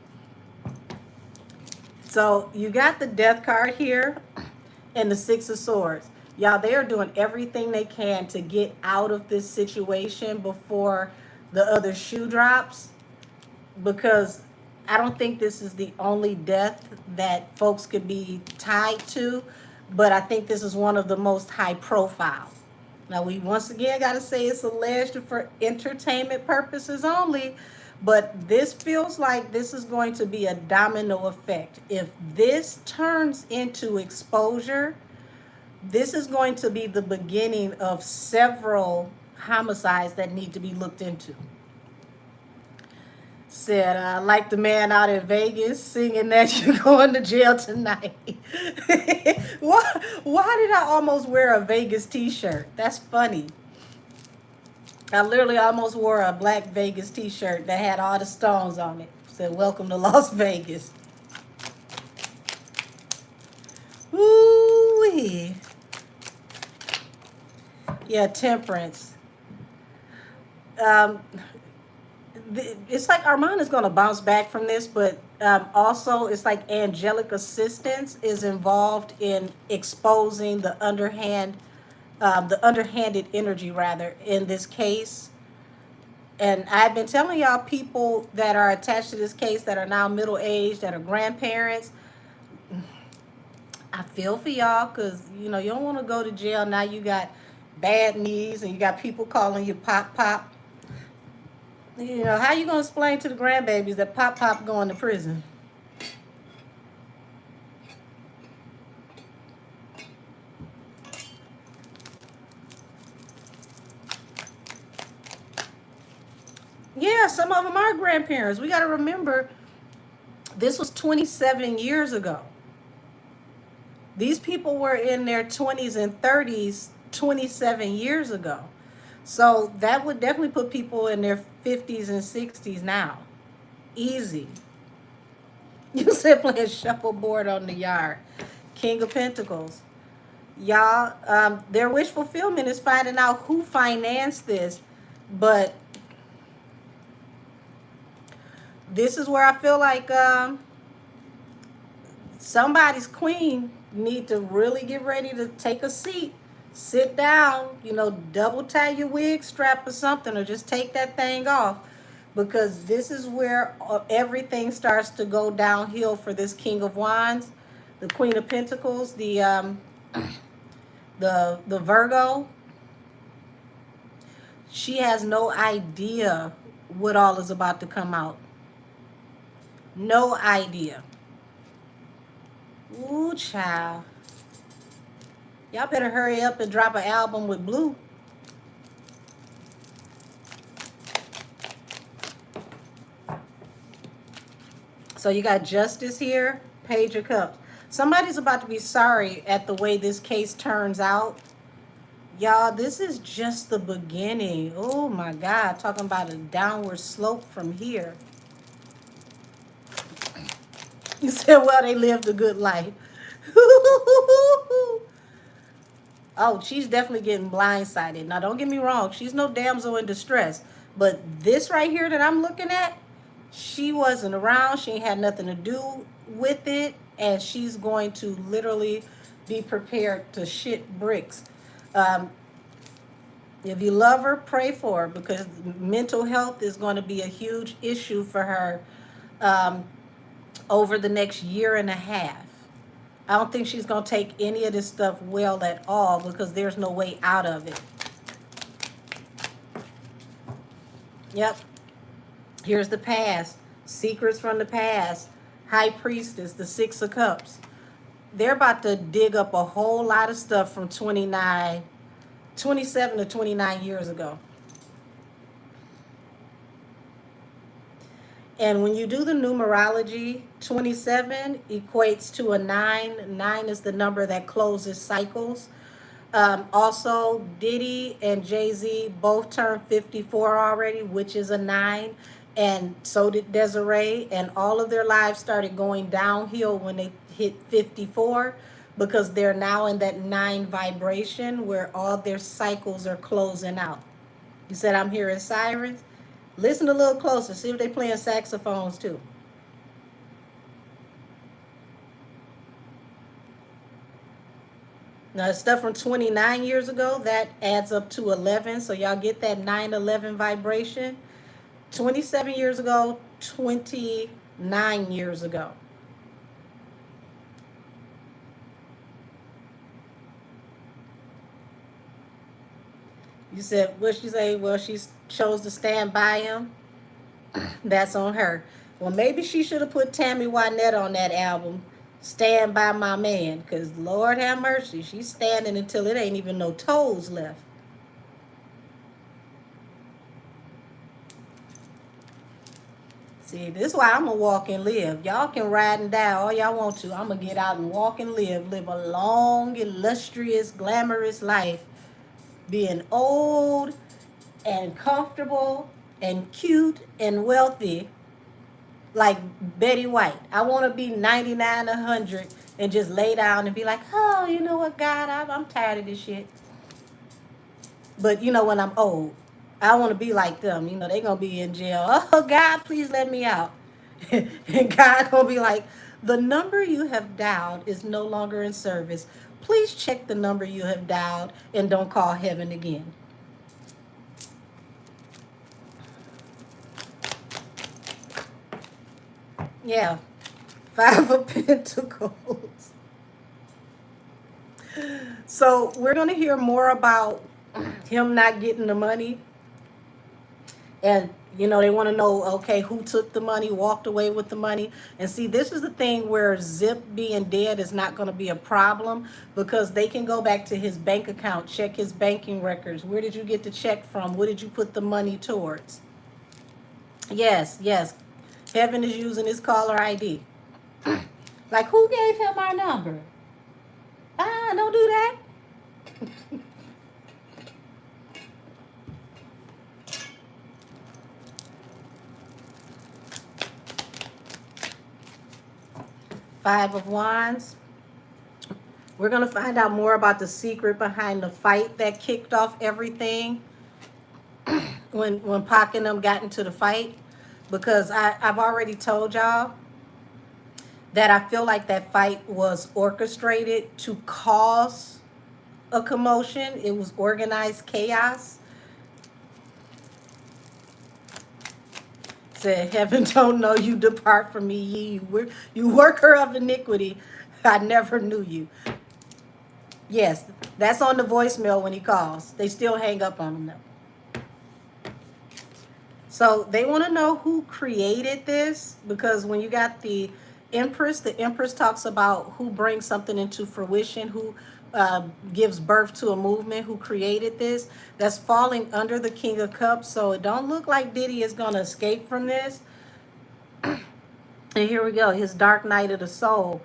So you got the death card here and the Six of Swords. Y'all, they are doing everything they can to get out of this situation before the other shoe drops, because I don't think this is the only death that folks could be tied to, but I think this is one of the most high profile. Now, we once again got to say it's alleged for entertainment purposes only, but this feels like this is going to be a domino effect. If this turns into exposure, this is going to be the beginning of several homicides that need to be looked into. Said, like the man out in Vegas singing that you're going to jail tonight. Why did I almost wear a Vegas t-shirt? That's funny. I literally almost wore a black Vegas t-shirt that had all the stones on it. Said, welcome to Las Vegas. Ooh-wee. Yeah, temperance. It's like Armand is going to bounce back from this, but also it's like angelic assistance is involved in exposing the underhanded energy rather in this case. And I've been telling y'all, people that are attached to this case that are now middle aged, that are grandparents, I feel for y'all, because you don't want to go to jail. Now you got bad knees and you got people calling you Pop Pop. How you gonna explain to the grandbabies that Pop Pop going to prison? Yeah, some of them are grandparents. We got to remember, this was 27 years ago. These people were in their 20s and 30s 27 years ago. So that would definitely put people in their 50s and 60s now. Easy. You said playing shuffleboard on the yard. King of Pentacles. Y'all, their wish fulfillment is finding out who financed this. But this is where I feel like somebody's queen need to really get ready to take a seat, sit down, double tie your wig strap or something, or just take that thing off, because this is where everything starts to go downhill for this King of Wands, the Queen of Pentacles, the Virgo. She has no idea what all is about to come out. No idea. Ooh, child. Y'all better hurry up and drop an album with Blue. So you got Justice here, Page of Cups. Somebody's about to be sorry at the way this case turns out. Y'all, this is just the beginning. Oh my God, talking about a downward slope from here. You said, well, they lived a good life. Oh, she's definitely getting blindsided. Now, don't get me wrong. She's no damsel in distress. But this right here that I'm looking at, she wasn't around. She ain't had nothing to do with it. And she's going to literally be prepared to shit bricks. If you love her, pray for her, because mental health is going to be a huge issue for her over the next year and a half. I don't think she's going to take any of this stuff well at all, because there's no way out of it. Yep. Here's the past. Secrets from the past. High Priestess, the Six of Cups. They're about to dig up a whole lot of stuff from 27 to 29 years ago. And when you do the numerology, 27 equates to a 9. 9 is the number that closes cycles. Also, Diddy and Jay-Z both turned 54 already, which is a 9. And so did Desiree. And all of their lives started going downhill when they hit 54, because they're now in that 9 vibration where all their cycles are closing out. You said I'm hearing sirens? Listen a little closer. See if they're playing saxophones too. Now, stuff from 29 years ago, that adds up to 11. So y'all get that 9-11 vibration. 27 years ago, 29 years ago. You said, what she say? Well, she chose to stand by him. That's on her. Well, maybe she should have put Tammy Wynette on that album, Stand By My Man, because Lord have mercy, she's standing until it ain't even no toes left. See, this is why I'm going to walk and live. Y'all can ride and die all y'all want to. I'm going to get out and walk and live a long, illustrious, glamorous life, being old and comfortable and cute and wealthy, like Betty White. I want to be 99, 100 and just lay down and be like, oh, you know what, God, I'm tired of this shit. But, when I'm old, I want to be like them. They're going to be in jail. Oh, God, please let me out. And God going to be like, the number you have dialed is no longer in service. Please check the number you have dialed and don't call heaven again. Yeah. 5 of Pentacles. So we're going to hear more about him not getting the money. And, they want to know, okay, who took the money, walked away with the money. And see, this is the thing where Zip being dead is not going to be a problem, because they can go back to his bank account, check his banking records. Where did you get the check from? What did you put the money towards? Yes. Heaven is using his caller ID. Like, who gave him our number? Don't do that. Five of Wands. We're going to find out more about the secret behind the fight that kicked off everything when Pac and them got into the fight. Because I've already told y'all that I feel like that fight was orchestrated to cause a commotion. It was organized chaos. Said, heaven don't know you, depart from me, you worker of iniquity. I never knew you. Yes, that's on the voicemail when he calls. They still hang up on him though. So they want to know who created this, because when you got the Empress talks about who brings something into fruition, who gives birth to a movement, who created this. That's falling under the King of Cups. So it don't look like Diddy is going to escape from this. And here we go, his dark night of the soul.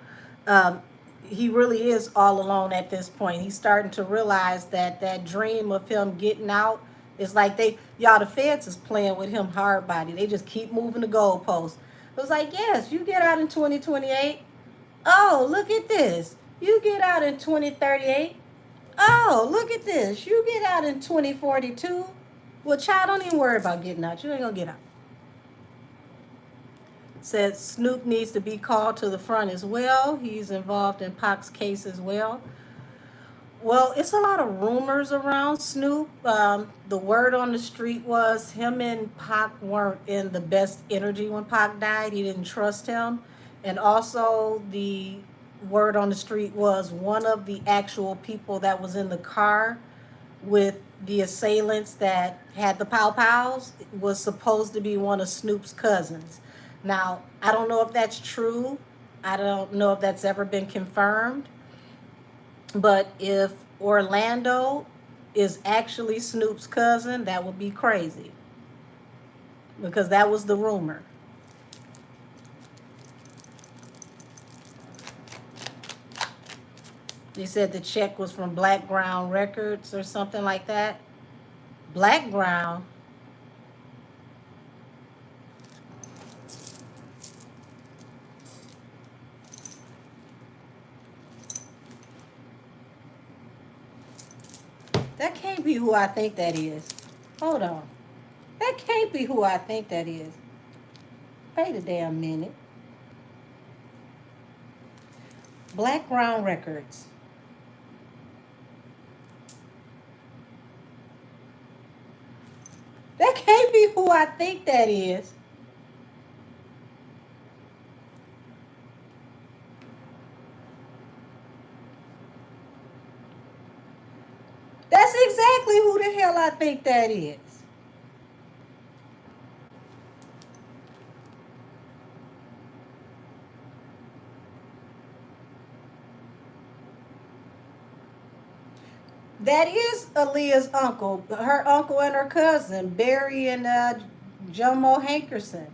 Um, he really is all alone at this point. He's starting to realize that that dream of him getting out is like y'all, the feds is playing with him hard body. They just keep moving the goalposts. It was like, yes, you get out in 2028. Oh, look at this. You get out in 2038. Oh, look at this. You get out in 2042. Well, child, don't even worry about getting out. You ain't gonna get out. Said Snoop needs to be called to the front as well. He's involved in Pac's case as well. Well, it's a lot of rumors around Snoop. The word on the street was him and Pac weren't in the best energy when Pac died. He didn't trust him. And also, the word on the street was one of the actual people that was in the car with the assailants that had the pow pows was supposed to be one of Snoop's cousins. Now, I don't know if that's true. I don't know if that's ever been confirmed. But if Orlando is actually Snoop's cousin, that would be crazy. Because that was the rumor. They said the check was from Black Ground Records or something like that. Black Ground. That can't be who I think that is. Hold on. That can't be who I think that is. Wait a damn minute. Black Ground Records. That can't be who I think that is. That's exactly who the hell I think that is. That is Aaliyah's uncle, her uncle and her cousin, Barry and Jomo Hankerson.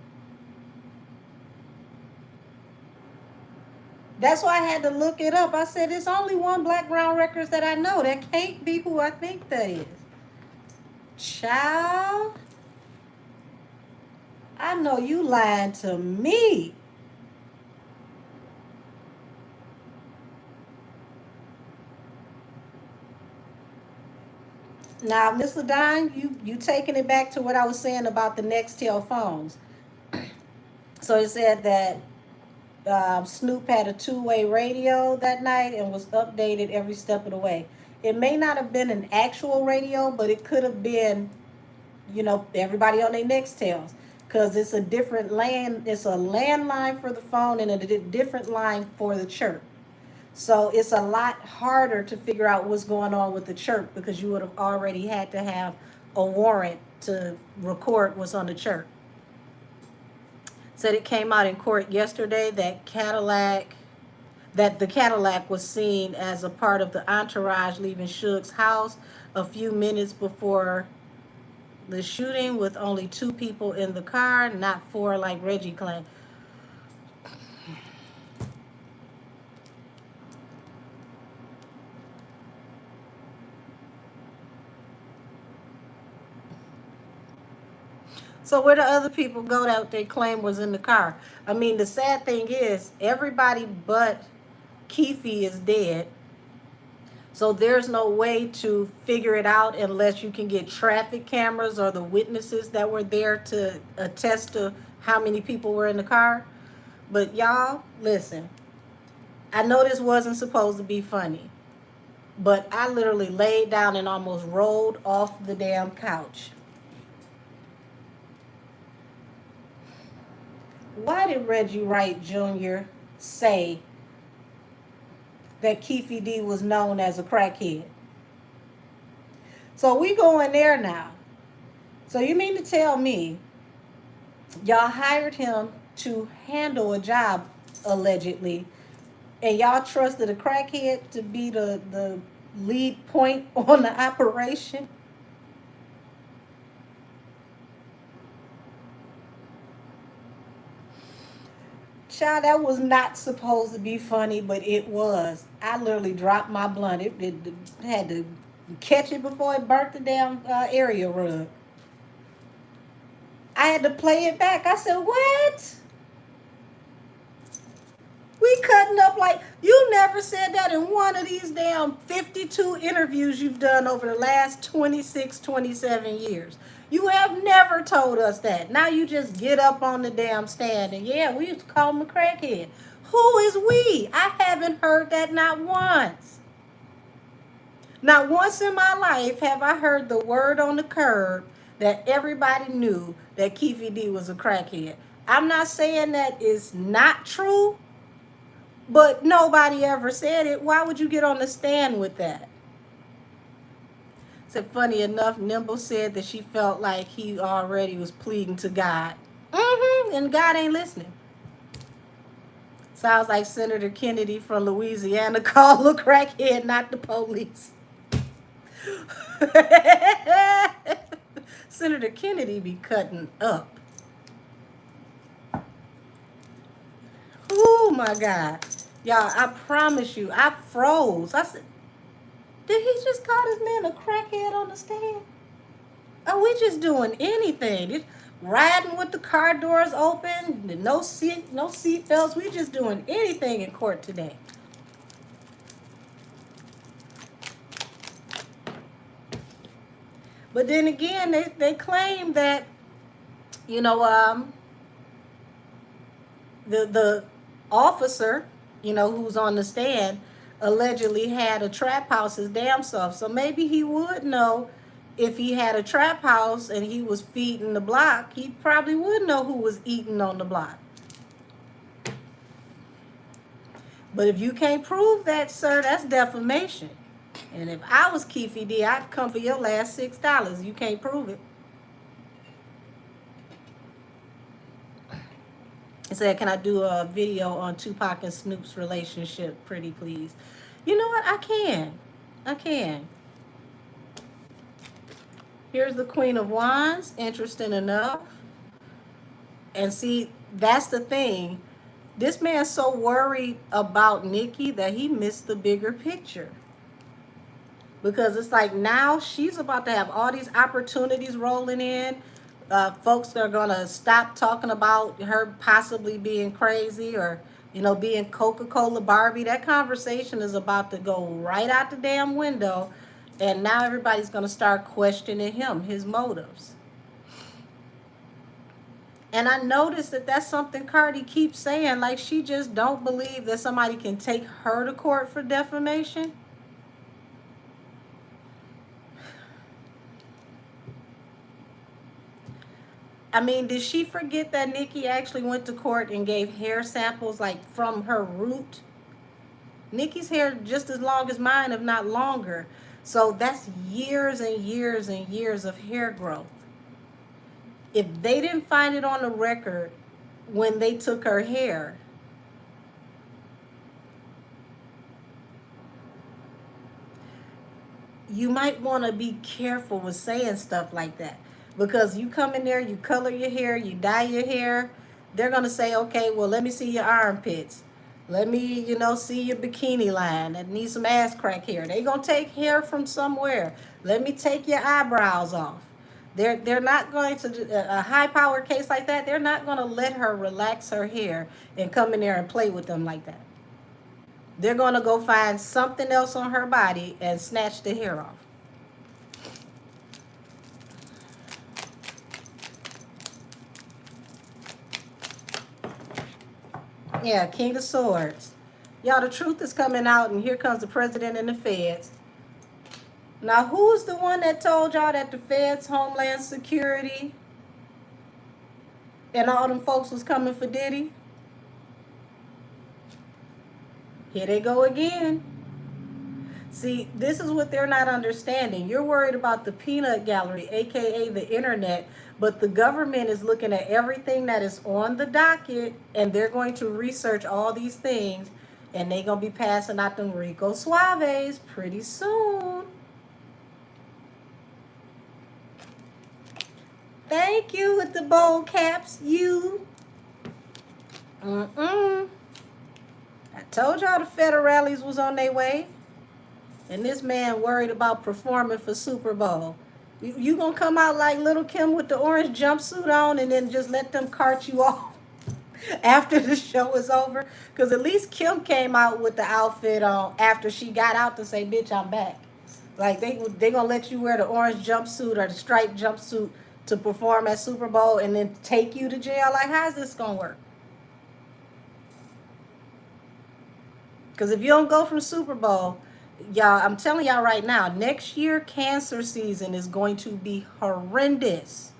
That's why I had to look it up. I said, it's only one Black Ground Records that I know. That can't be who I think that is. Child, I know you lying to me. Now, Miss Ladine, you taking it back to what I was saying about the Nextel phones. So it said that Snoop had a two-way radio that night and was updated every step of the way. It may not have been an actual radio, but it could have been, everybody on their Nextels, because it's a different land. It's a landline for the phone and a different line for the chirp. So it's a lot harder to figure out what's going on with the chirp because you would have already had to have a warrant to record what's on the chirp. Said it came out in court yesterday that the Cadillac was seen as a part of the entourage leaving Suge's house a few minutes before the shooting, with only two people in the car, not four like Reggie claimed. So where the other people go that they claim was in the car? I mean, the sad thing is everybody but Keefe is dead. So there's no way to figure it out unless you can get traffic cameras or the witnesses that were there to attest to how many people were in the car. But y'all, listen, I know this wasn't supposed to be funny, but I literally laid down and almost rolled off the damn couch. Why did Reggie Wright Jr. say that Keefe D was known as a crackhead? So we go in there now. So you mean to tell me y'all hired him to handle a job, allegedly, and y'all trusted a crackhead to be the lead point on the operation? Child, that was not supposed to be funny, but it was. I literally dropped my blunt. It had to catch it before it burnt the damn area rug. I had to play it back. I said, what? We cutting up like you never said that in one of these damn 52 interviews you've done over the last 26, 27 years. You have never told us that. Now you just get up on the damn stand and yeah, we used to call him a crackhead. Who is we? I haven't heard that not once. Not once in my life have I heard the word on the curb that everybody knew that Keefe D was a crackhead. I'm not saying that is not true, but nobody ever said it. Why would you get on the stand with that? So funny enough, Nimble said that she felt like he already was pleading to God. And God ain't listening. Sounds like Senator Kennedy from Louisiana called a crackhead, not the police. Senator Kennedy be cutting up. Oh my God. Y'all, I promise you, I froze. I said, did he just call this man a crackhead on the stand? Are we just doing anything? Just riding with the car doors open, no seat belts. We just doing anything in court today. But then again, they claim that, you know, the officer, you know, who's on the stand, allegedly had a trap house his damn self. So maybe he would know if he had a trap house and he was feeding the block, he probably would know who was eating on the block. But if you can't prove that, sir, that's defamation. And if I was Keefe D, I'd come for your last $6. You can't prove it. He said, can I do a video on Tupac and Snoop's relationship, pretty please? You know what? I can. I can. Here's the Queen of Wands. Interesting enough. And see, that's the thing. This man's so worried about Nikki that he missed the bigger picture. Because it's like now she's about to have all these opportunities rolling in. Folks are going to stop talking about her possibly being crazy or, you know, being Coca-Cola Barbie. That conversation is about to go right out the damn window. And now everybody's going to start questioning him, his motives. And I noticed that that's something Cardi keeps saying, like she just don't believe that somebody can take her to court for defamation. I mean, did she forget that Nikki actually went to court and gave hair samples like from her root? Nikki's hair just as long as mine, if not longer. So that's years and years and years of hair growth. If they didn't find it on the record when they took her hair, you might want to be careful with saying stuff like that. Because you come in there, you color your hair, you dye your hair, they're going to say, okay, well, let me see your armpits. Let me, you know, see your bikini line that needs some ass crack hair. They're going to take hair from somewhere. Let me take your eyebrows off. They're not going to a high power case like that. They're not going to let her relax her hair and come in there and play with them like that. They're going to go find something else on her body and snatch the hair off. Yeah, King of Swords. Y'all, the truth is coming out, and here comes the president and the feds. Now, who's the one that told y'all that the feds, Homeland Security, and all them folks was coming for Diddy? Here they go again. See, this is what they're not understanding. You're worried about the peanut gallery, aka the internet, but the government is looking at everything that is on the docket, and they're going to research all these things, and they're going to be passing out them Rico Suaves pretty soon. Thank you with the bold caps, you. I told y'all the federales was on their way. And this man worried about performing for Super Bowl. You gonna come out like Little Kim with the orange jumpsuit on and then just let them cart you off after the show is over? Because at least Kim came out with the outfit on after she got out to say, bitch, I'm back. Like they gonna let you wear the orange jumpsuit or the striped jumpsuit to perform at Super Bowl and then take you to jail? Like, how's this gonna work? Because if you don't go from Super Bowl, y'all, I'm telling y'all right now, next year cancer season is going to be horrendous.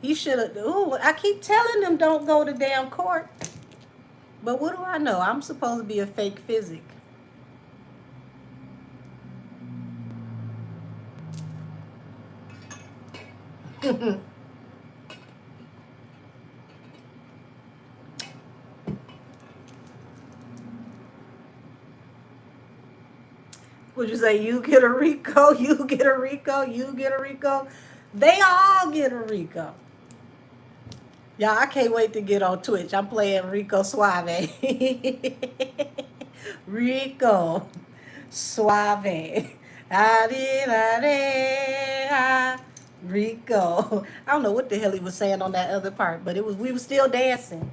He should have. Ooh, I keep telling them don't go to damn court. But what do I know? I'm supposed to be a fake physic. Would you say you get a Rico, you get a Rico, you get a Rico? They all get a Rico. Y'all, I can't wait to get on Twitch. I'm playing Rico Suave. Rico Suave. Rico. I don't know what the hell he was saying on that other part, but we were still dancing.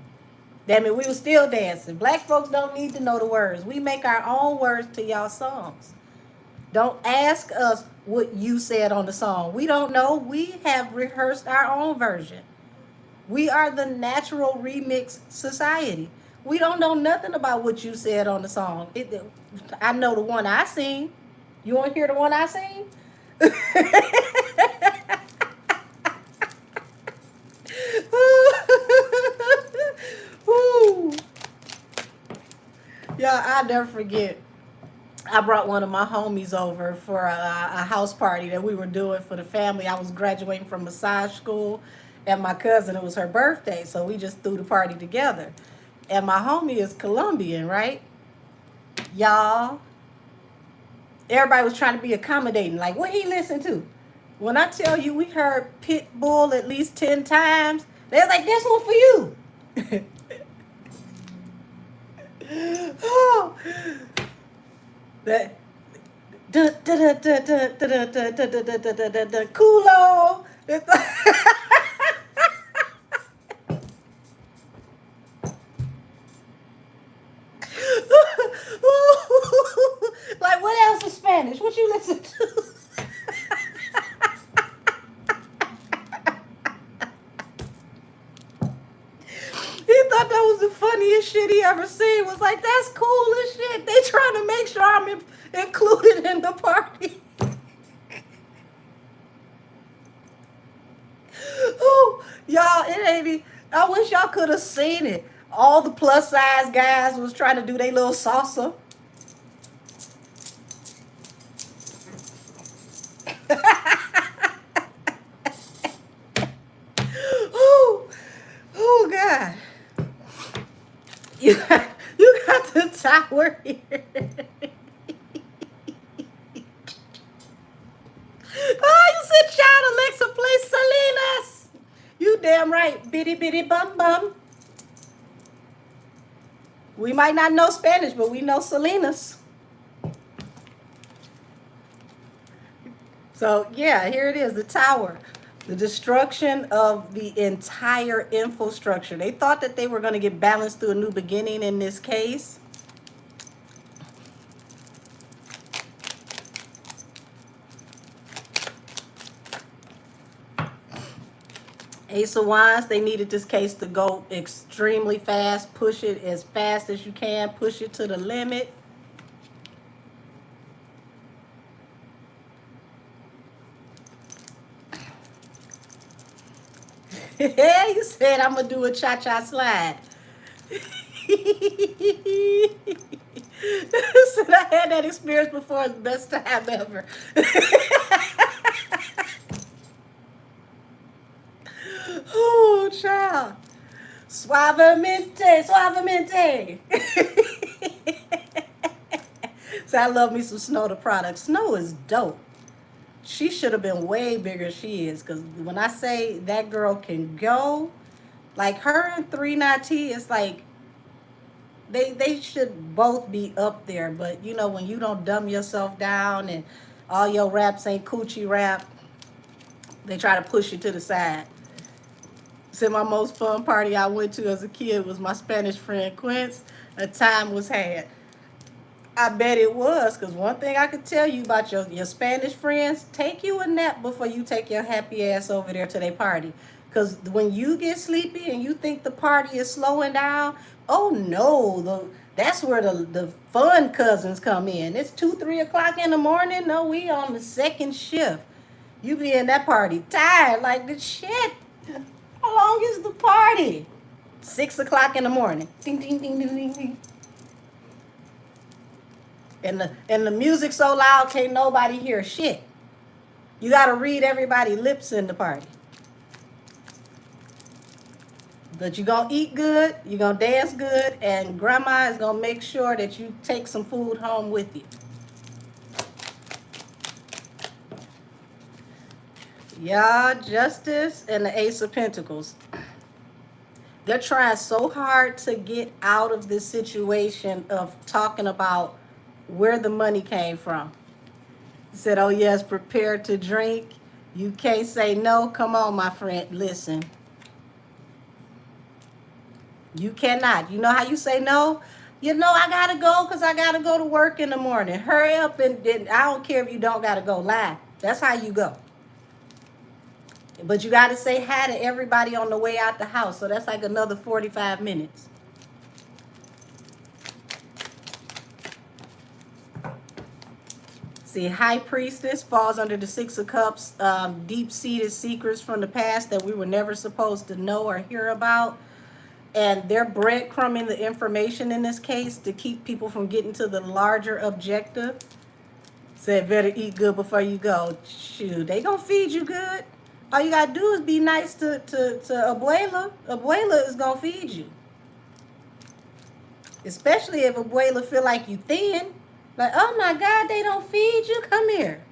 Damn it, we were still dancing. Black folks don't need to know the words. We make our own words to y'all songs. Don't ask us what you said on the song. We don't know. We have rehearsed our own version. We are the natural remix society. We don't know nothing about what you said on the song. I know the one I sing. You want to hear the one I sing? Yeah, I'll never forget. I brought one of my homies over for a house party that we were doing for the family. I was graduating from massage school, and my cousin, it was her birthday, so we just threw the party together. And my homie is Colombian, right? Y'all, everybody was trying to be accommodating. Like, what he listened to? When I tell you we heard Pitbull at least 10 times, they was like, this one for you. Oh, that Kulo. Like, what else is Spanish? What you listen to? He thought that was the funniest shit he ever seen. Was like, that's cool as shit. They trying to make sure I'm included in the party. Ooh, y'all, it ain't even. I wish y'all could have seen it. All the plus size guys was trying to do their little salsa. Oh God. You got the tower here. Oh, you said child Alexa play Salinas. You damn right, bitty bitty bum bum. We might not know Spanish, but we know Salinas. So yeah, here it is, the tower. The destruction of the entire infrastructure. They thought that they were going to get balanced through a new beginning in this case. Ace of Wands, they needed this case to go extremely fast. Push it as fast as you can. Push it to the limit. You said I'm going to do a cha-cha slide. Said I had that experience before. It's the best time ever. Oh, child. Suavemente, suavemente. So I love me some Snow the product. Snow is dope. She should have been way bigger than she is. Because when I say that girl can go, like her and 3 T, it's like they should both be up there. But you know, when you don't dumb yourself down and all your raps ain't coochie rap, they try to push you to the side. So my most fun party I went to as a kid was my Spanish friend Quince. A time was had. I bet it was, because one thing I could tell you about your Spanish friends, take you a nap before you take your happy ass over there to their party. Because when you get sleepy and you think the party is slowing down, oh no, that's where the fun cousins come in. It's 2, 3 o'clock in the morning. No, we on the second shift. You be in that party tired like the shit. How long is the party? 6 o'clock in the morning. Ding, ding, ding, ding, ding, ding. And the music so loud, can't nobody hear shit. You got to read everybody's lips in the party. But you're going to eat good, you're going to dance good, and grandma is going to make sure that you take some food home with you. Yeah, Justice and the Ace of Pentacles. They're trying so hard to get out of this situation of talking about where the money came from. Said, oh yes, prepare to drink. You can't say no. Come on, my friend. Listen. You cannot. You know how you say no? You know, I got to go because I got to go to work in the morning. Hurry up and I don't care if you don't got to go. Lie. That's how you go. But you got to say hi to everybody on the way out the house. So that's like another 45 minutes. See, High Priestess falls under the 6 of Cups, deep-seated secrets from the past that we were never supposed to know or hear about. And they're breadcrumbing the information in this case to keep people from getting to the larger objective. Said, better eat good before you go. Shoot, they gonna feed you good. All you gotta do is be nice to Abuela. Abuela is gonna feed you. Especially if Abuela feel like you thin. Like, oh my God, they don't feed you? Come here.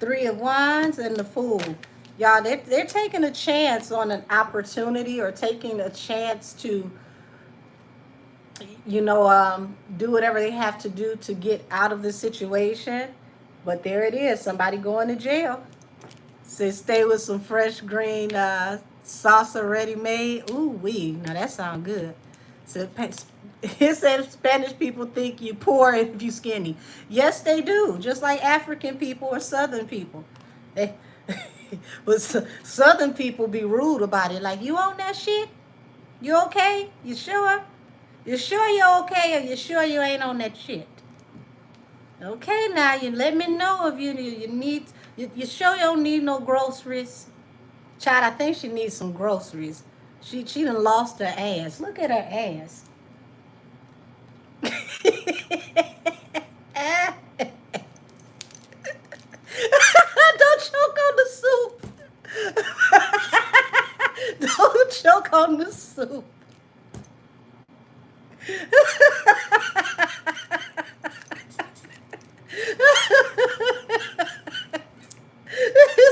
Three of Wands and the Fool. Y'all, they're taking a chance on an opportunity or taking a chance to, you know, do whatever they have to do to get out of the situation. But there it is. Somebody going to jail. Says stay with some fresh green salsa ready made. Ooh wee. Now that sounds good. So it said Spanish people think you poor if you skinny. Yes, they do. Just like African people or Southern people. They, but Southern people be rude about it. Like, you on that shit? You okay? You sure? You sure you're okay, or you sure you ain't on that shit? Okay, now you let me know if you need. You sure you don't need no groceries? Child, I think she needs some groceries. She done lost her ass. Look at her ass. Don't choke on the soup. Don't choke on the soup.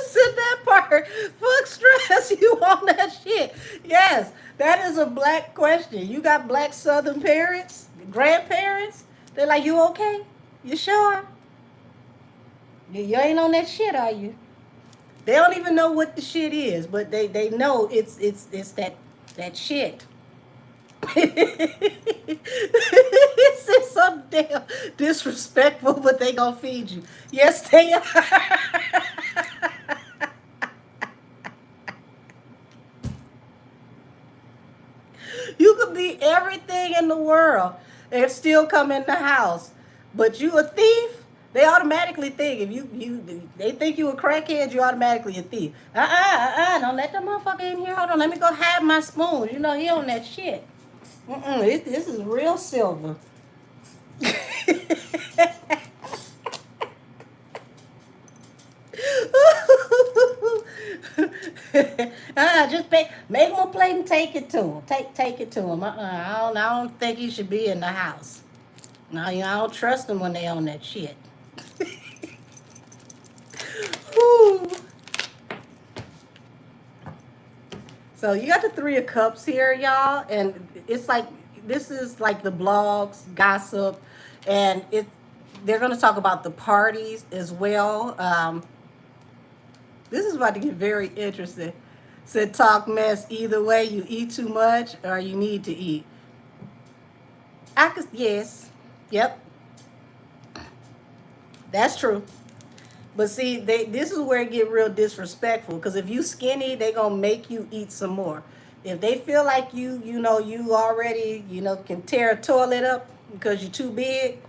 Said that part. Fuck stress, you on that shit. Yes, That is a black question. You got black Southern parents, grandparents. They're like, you okay? You sure? You ain't on that shit, are you? They don't even know what the shit is, but they know it's that shit. It's so damn disrespectful, but they gonna feed you. Yes, they are. You could be everything in the world and still come in the house, but you a thief. They automatically think if they think you a crackhead, you automatically a thief. Don't let the motherfucker in here. Hold on, let me go hide my spoon. You know he on that shit. This is real silver. Just make him a plate and take it to him. Take it to him. I don't think he should be in the house. No, I don't trust them when they own that shit. Whew. So you got the Three of Cups here, y'all, and it's like this is like the blogs, gossip, and they're gonna talk about the parties as well. This is about to get very interesting. Said talk mess either way. You eat too much or you need to eat. I could yes, yep, that's true. But see, this is where it get real disrespectful. Because if you skinny, they gonna make you eat some more. If they feel like you already can tear a toilet up because you're too big,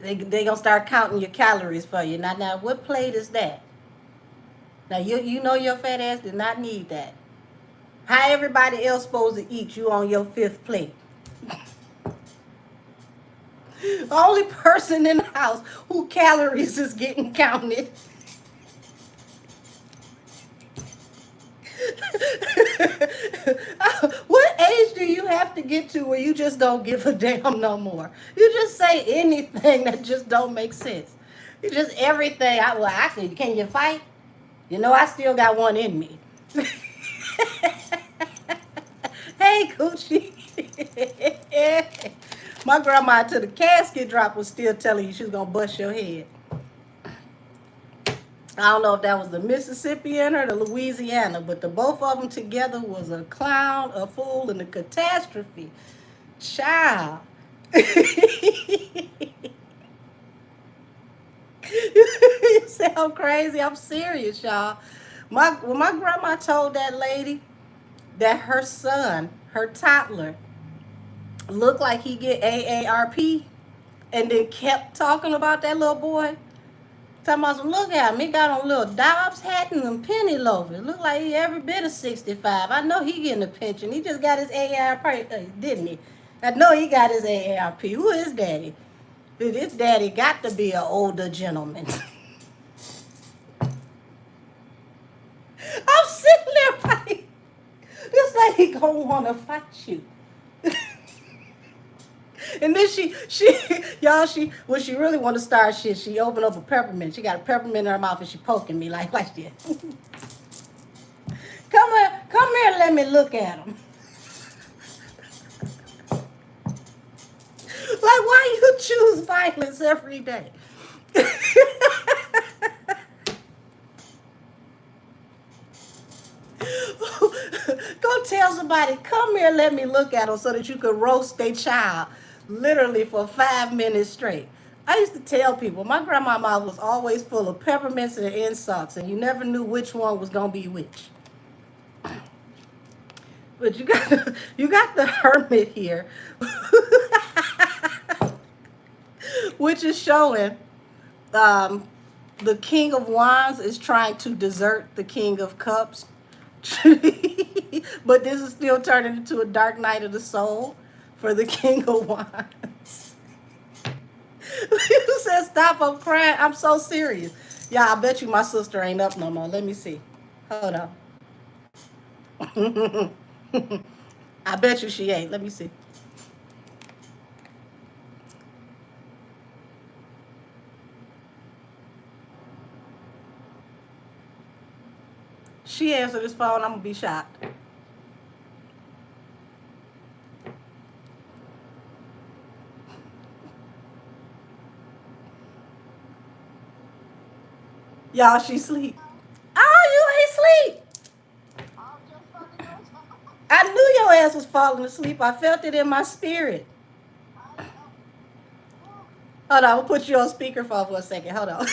they gonna start counting your calories for you. Now, what plate is that? Now you know your fat ass did not need that. How everybody else supposed to eat? You on your fifth plate. The only person in the house who calories is getting counted. What age do you have to get to where you just don't give a damn no more? You just say anything that just don't make sense. You just everything. Can you fight? You know I still got one in me. Hey, Coochie. My grandma to the casket drop was still telling you she was gonna bust your head. I don't know if that was the Mississippian or the Louisiana, but the both of them together was a clown, a fool, and a catastrophe. Child. You sound crazy. I'm serious, y'all. When my grandma told that lady that her son, her toddler, looked like he get AARP, and then kept talking about that little boy. Talking about some, look at him. He got on little Dobbs hat and some penny loafers. Look like he every bit of 65. I know he getting a pension. He just got his AARP, didn't he? I know he got his AARP. Who is daddy? His daddy got to be an older gentleman. I'm sitting there like, this lady gonna wanna fight you. And then y'all, when she really want to start shit, she opened up a peppermint. She got a peppermint in her mouth and she poking me like this. Come here, let me look at him. Like, why you choose violence every day? Go tell somebody, come here, let me look at them so that you could roast their child literally for 5 minutes straight. I used to tell people my grandma's mouth was always full of peppermints and insults, and you never knew which one was gonna be which. But you got the hermit here, which is showing the King of Wands is trying to desert the King of Cups. But this is still turning into a dark night of the soul for the King of Wands. You said stop, I'm crying. I'm so serious. Yeah, I bet you my sister ain't up no more. Let me see. Hold on. I bet you she ain't. Let me see. She answered this phone, I'm gonna be shocked. Y'all, she sleep. Oh, you ain't sleep. I knew your ass was falling asleep. I felt it in my spirit. Hold on, I'm gonna put you on speakerphone for a second. Hold on.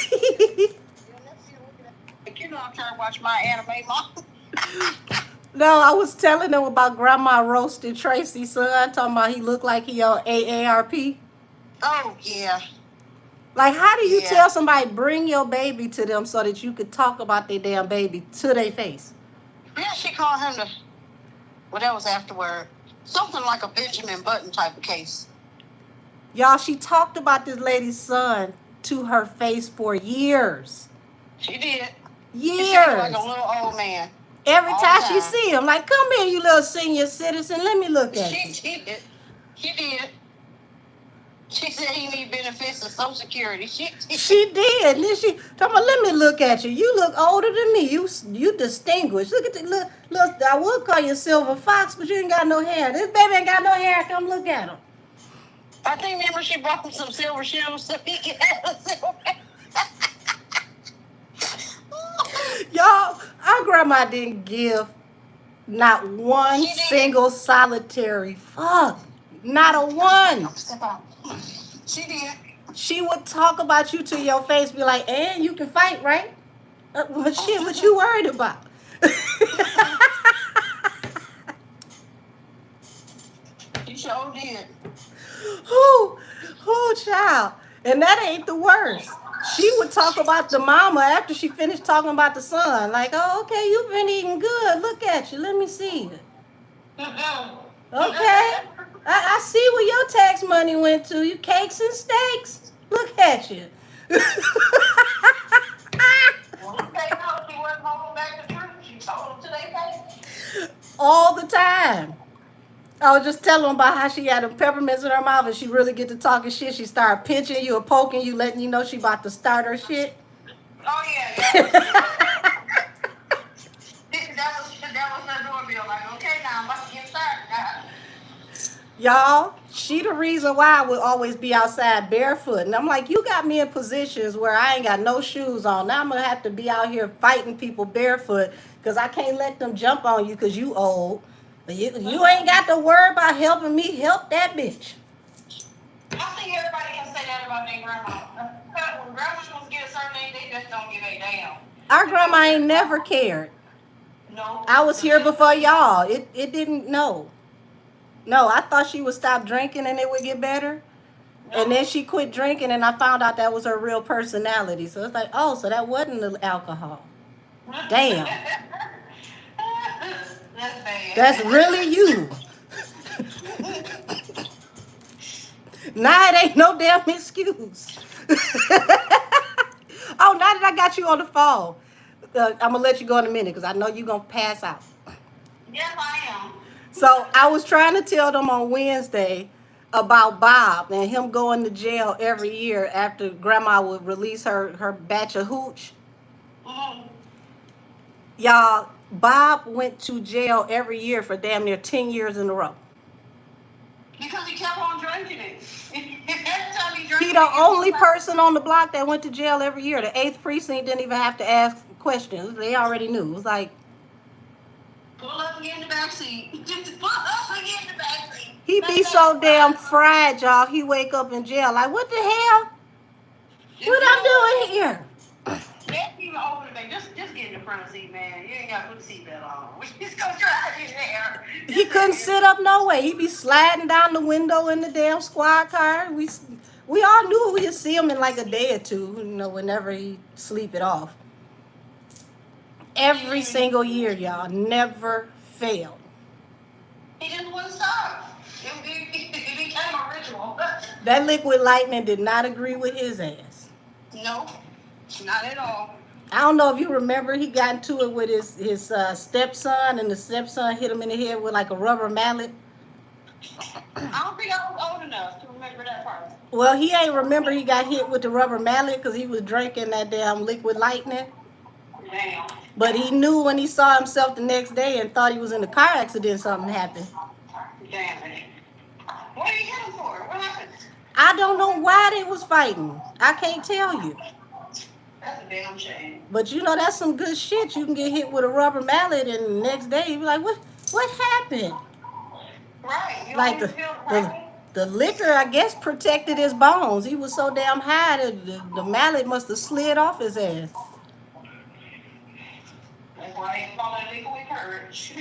I'm trying to watch my anime mom. No, I was telling them about Grandma roasted Tracy's son, talking about he looked like he on AARP. Oh yeah, Like, how do you yeah. tell somebody bring your baby to them so that you could talk about their damn baby to their face? Yeah, she called him the. Well, that was afterward. Something like a Benjamin Button type of case. Y'all, she talked about this lady's son to her face for years. She did. She said he like Years. a little old man. Every All time the she time. see him, like, come here, you little senior citizen. Let me look at you. She did. She did. She said he need benefits of Social Security. She did. And then she talking about, let me look at you. You look older than me. You distinguished. Look at the look. I would call you Silver Fox, but you ain't got no hair. This baby ain't got no hair. Come look at him. I think remember she brought him some silver shoes so he could have a silver. Y'all, our grandma didn't give not one single solitary fuck. Not a one. She did. She would talk about you to your face, be like, and you can fight, right? What shit, what you worried about? She sure did. Who, child? And that ain't the worst. She would talk about the mama after she finished talking about the son. Like, oh, okay, you've been eating good. Look at you. Let me see. Okay. I see where your tax money went to. You cakes and steaks. Look at you. All the time. I was just telling them about how she had the peppermints in her mouth and she really get to talking shit. She started pinching you or poking you, letting you know she about to start her shit. Oh yeah. that was her doorbell. Like, okay, now I'm about to get started now. Y'all, she the reason why I would always be outside barefoot. And I'm like, you got me in positions where I ain't got no shoes on. Now I'm going to have to be out here fighting people barefoot because I can't let them jump on you because you old. But you ain't got to worry about helping me help that bitch. I think everybody can say that about their grandma. When grandma's supposed to get a certain age, they just don't give a damn. Our grandma ain't never cared. No. I was here before y'all. It didn't know. No, I thought she would stop drinking and it would get better. No. And then she quit drinking and I found out that was her real personality. So it's like, oh, so that wasn't the alcohol. Damn. That's bad. That's really you. Nah, it ain't no damn excuse. Oh, now that I got you on the phone, I'm going to let you go in a minute because I know you're going to pass out. Yes, I am. So I was trying to tell them on Wednesday about Bob and him going to jail every year after Grandma would release her batch of hooch. Mm-hmm. Y'all, Bob went to jail every year for damn near 10 years in a row. Because he kept on drinking it. He the only person on the block that went to jail every year. The 8th precinct didn't even have to ask questions. They already knew. It was like, pull up and get in the backseat. Just pull up and get in the backseat. He be so damn fried, y'all. He wake up in jail like, what the hell? What I'm doing here? Even over today. Just get in the front seat, man. You ain't got to put the seatbelt on. We just gonna drive you there. He couldn't sit up no way. He be sliding down the window in the damn squad car. We all knew we'd see him in like a day or two, whenever he sleep it off. Every single year, y'all. Never failed. He just wouldn't stop. It became a ritual. That Liquid Lightning did not agree with his ass. No, not at all. I don't know if you remember, he got into it with his stepson, and the stepson hit him in the head with like a rubber mallet. I don't think I was old enough to remember that part. Well, he ain't remember he got hit with the rubber mallet because he was drinking that damn Liquid Lightning. Damn. But he knew when he saw himself the next day and thought he was in a car accident, something happened. Damn it. What did he hit him for? What happened? I don't know why they was fighting. I can't tell you. That's a damn shame. But you know that's some good shit. You can get hit with a rubber mallet, and the next day you be like, what happened? Right. You don't Like even feel the the cracking. the liquor, I guess, protected his bones. He was so damn high that the mallet must have slid off his ass. That's why they call it liquid courage.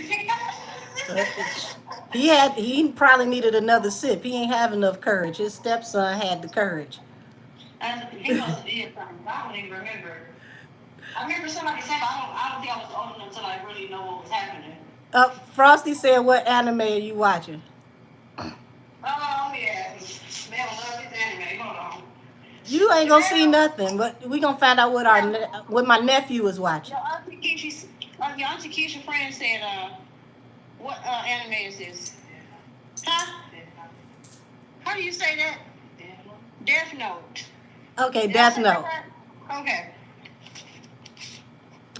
Uh, he probably needed another sip. He ain't have enough courage. His stepson had the courage. And he must have did something. I don't even remember. I remember somebody saying, I don't think I was old enough to like really know what was happening. Frosty said, "What anime are you watching?" Oh yeah, man, I love this anime. Hold on. You ain't gonna see nothing, but we gonna find out what my nephew is watching. Your Auntie Keisha friend said, what anime is this? Huh? How do you say that? Death Note. Okay, Death Note. Okay.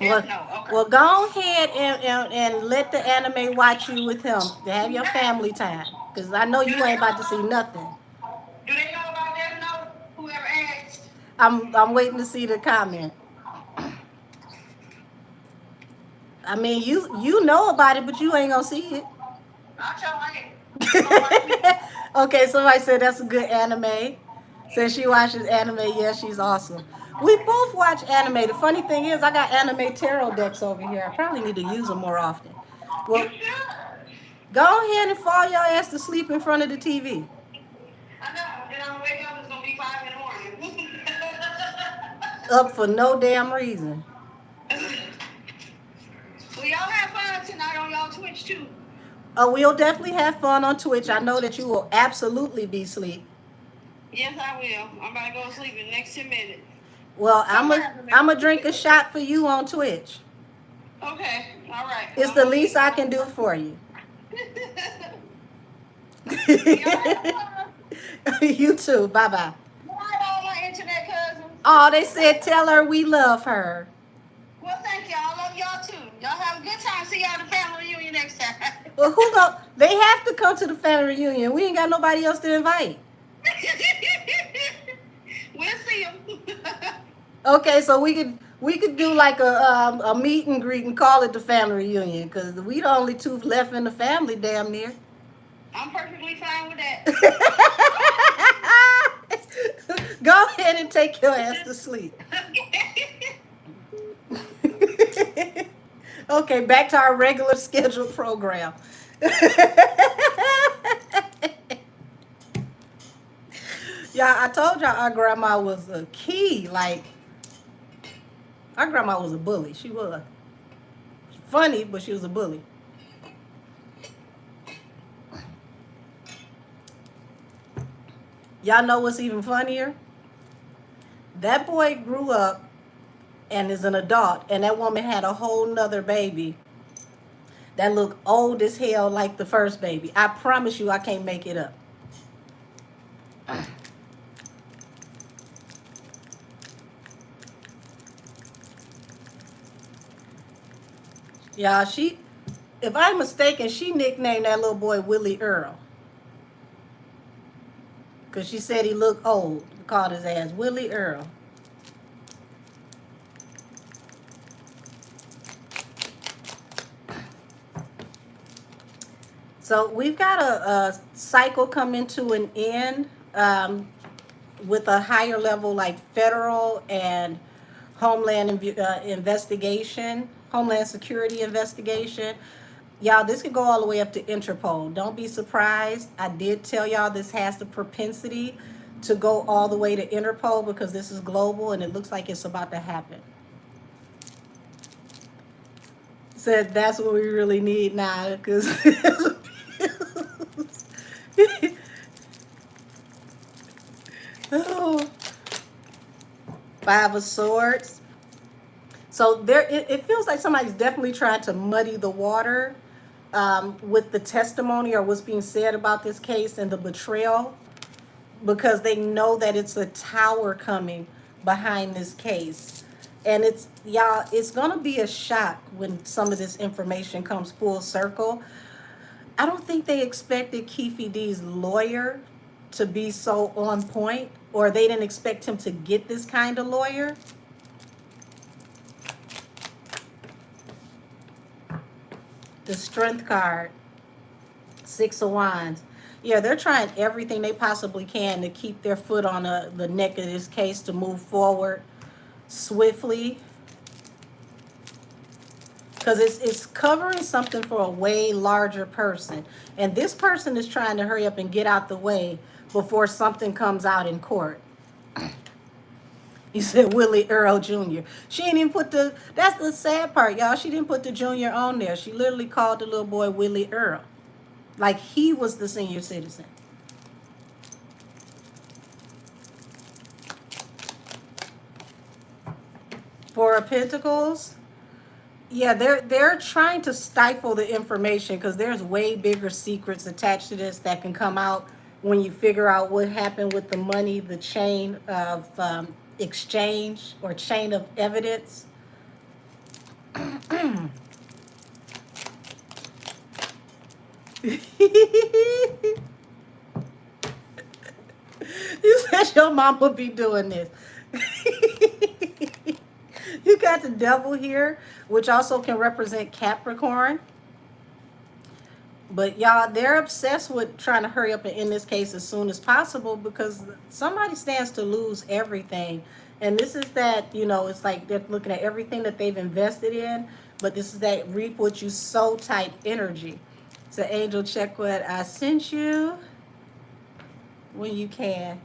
Well, Death Note. Okay. well, go ahead and let the anime watch you with him. Have your family time, cause I know you ain't about to see nothing. Do they know about Death Note? Whoever asked. I'm waiting to see the comment. I mean, you know about it, but you ain't gonna see it. I'll tell you. Okay, somebody said that's a good anime. Says she watches anime. Yeah, she's awesome. We both watch anime. The funny thing is, I got anime tarot decks over here. I probably need to use them more often. You Well, should. go ahead and fall your ass to sleep in front of the TV. I know. Then I'm gonna wake up. It's gonna be 5 in the morning. Up for no damn reason. Well, y'all have fun tonight on y'all Twitch too. We'll definitely have fun on Twitch. I know that you will absolutely be asleep. Yes, I will. I'm about to go to sleep in the next 10 minutes. Well, I'm a drink a shot for you on Twitch. Okay. All right. It's the least I can do for you. You too. Bye bye. All my internet cousins. Oh, they said tell her we love her. Well, thank y'all. I love y'all too. Y'all have a good time. See y'all at the family reunion next time. Well, they have to come to the family reunion. We ain't got nobody else to invite. We'll see them. Okay, so we could do like a meet and greet and call it the family reunion, because we the only two left in the family, damn near. I'm perfectly fine with that. Go ahead and take your ass to sleep. Okay, back to our regular scheduled program. Yeah, I told y'all our grandma was a key. Like, our grandma was a bully. She was funny, but she was a bully. Y'all know what's even funnier? That boy grew up and is an adult, and that woman had a whole nother baby that looked old as hell like the first baby. I promise you I can't make it up. Y'all, if I'm mistaken, she nicknamed that little boy Willie Earl. Because she said he looked old. Called his ass Willie Earl. So we've got a cycle coming to an end with a higher level like federal and Homeland investigation, Homeland Security investigation. Y'all, this could go all the way up to Interpol. Don't be surprised. I did tell y'all this has the propensity to go all the way to Interpol because this is global and it looks like it's about to happen. Said that's what we really need now because oh. Five of Swords. So it feels like somebody's definitely trying to muddy the water with the testimony or what's being said about this case and the betrayal, because they know that it's a tower coming behind this case. And it's gonna be a shock when some of this information comes full circle. I don't think they expected Keefe D's lawyer to be so on point, or they didn't expect him to get this kind of lawyer. The Strength card. Six of Wands. Yeah, they're trying everything they possibly can to keep their foot on the neck of this case to move forward swiftly. Because it's covering something for a way larger person. And this person is trying to hurry up and get out the way before something comes out in court. You said Willie Earl Jr. She didn't even put that's the sad part, y'all. She didn't put the junior on there. She literally called the little boy Willie Earl. Like he was the senior citizen. Four of Pentacles. Yeah, they're trying to stifle the information because there's way bigger secrets attached to this that can come out when you figure out what happened with the money, the chain of exchange or chain of evidence. You said your mom would be doing this. You got the devil here, which also can represent Capricorn. But y'all, they're obsessed with trying to hurry up and end this case as soon as possible because somebody stands to lose everything. And this is that, you know, it's like they're looking at everything that they've invested in, but this is that reap what you sow type energy. So angel, check what I sent you when you can.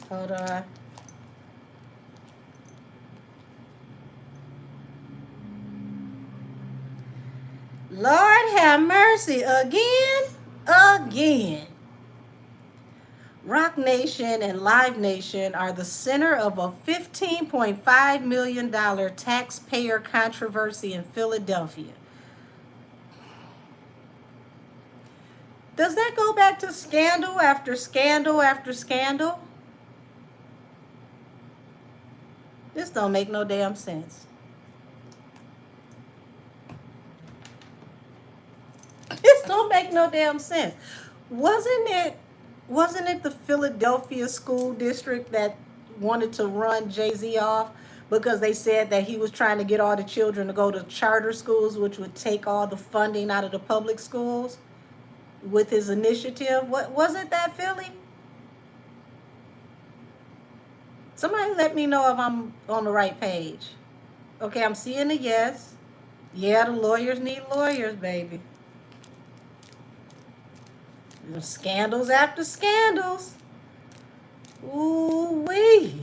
Hold on. Lord have mercy again. Rock Nation and Live Nation are the center of a $15.5 million taxpayer controversy in Philadelphia. Does that go back to scandal after scandal after scandal? This don't make no damn sense. This don't make no damn sense. Wasn't it the Philadelphia school district that wanted to run Jay-Z off because they said that he was trying to get all the children to go to charter schools, which would take all the funding out of the public schools with his initiative? What wasn't that Philly? Somebody let me know if I'm on the right page. Okay, I'm seeing a yes. Yeah, the lawyers need lawyers, baby. Scandals after scandals. Ooh-wee.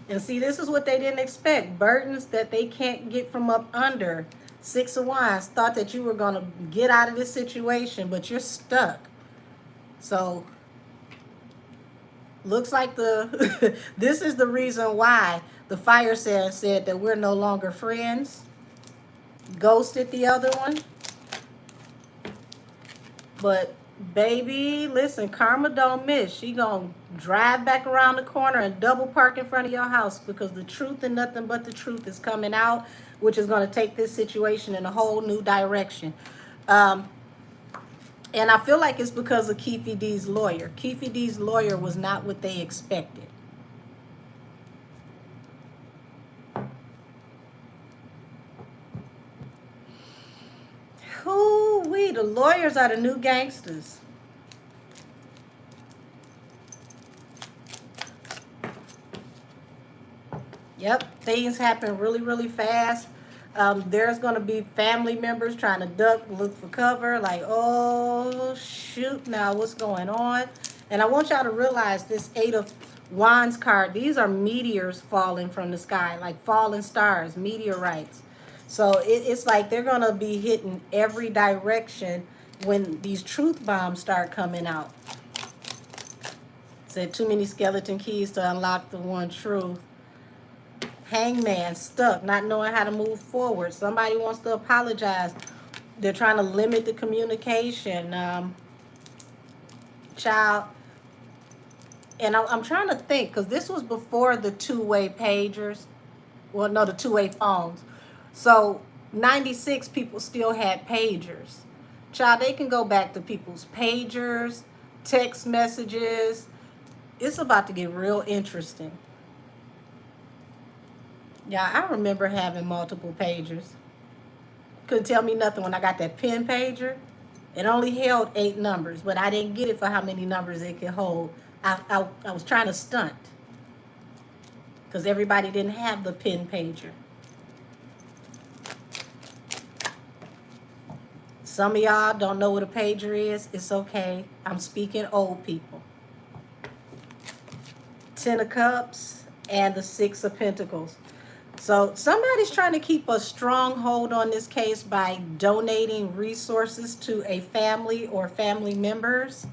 And see, this is what they didn't expect. Burdens that they can't get from up under. Six of Wands. Thought that you were going to get out of this situation, but you're stuck. So, looks like this is the reason why the fire sign said that we're no longer friends. Ghosted the other one. But baby, listen, karma don't miss. She gonna drive back around the corner and double park in front of your house because the truth and nothing but the truth is coming out, which is going to take this situation in a whole new direction. And I feel like it's because of Keefe D's lawyer. Keefe D's lawyer was not what they expected. Ooh-wee, the lawyers are the new gangsters. Yep, things happen really, really fast. There's going to be family members trying to look for cover, like, oh, shoot, now what's going on? And I want y'all to realize this Eight of Wands card, these are meteors falling from the sky, like falling stars, meteorites. So it's like they're going to be hitting every direction when these truth bombs start coming out. Said too many skeleton keys to unlock the one truth. Hangman, stuck, not knowing how to move forward. Somebody wants to apologize. They're trying to limit the communication. Child. And I'm trying to think, because this was before the two-way pagers. Well, no, the two-way phones. So 96 people still had pagers. Child, they can go back to people's pagers, text messages, It's about to get real interesting. Yeah, I remember having multiple pagers. Couldn't tell me nothing when I got that pen pager. It only held 8 numbers, but I didn't get it for how many numbers it could hold. I was trying to stunt because everybody didn't have the pen pager. Some of y'all don't know what a pager is. It's okay. I'm speaking old people. 10 of Cups and the 6 of Pentacles. So somebody's trying to keep a strong hold on this case by donating resources to a family or family members.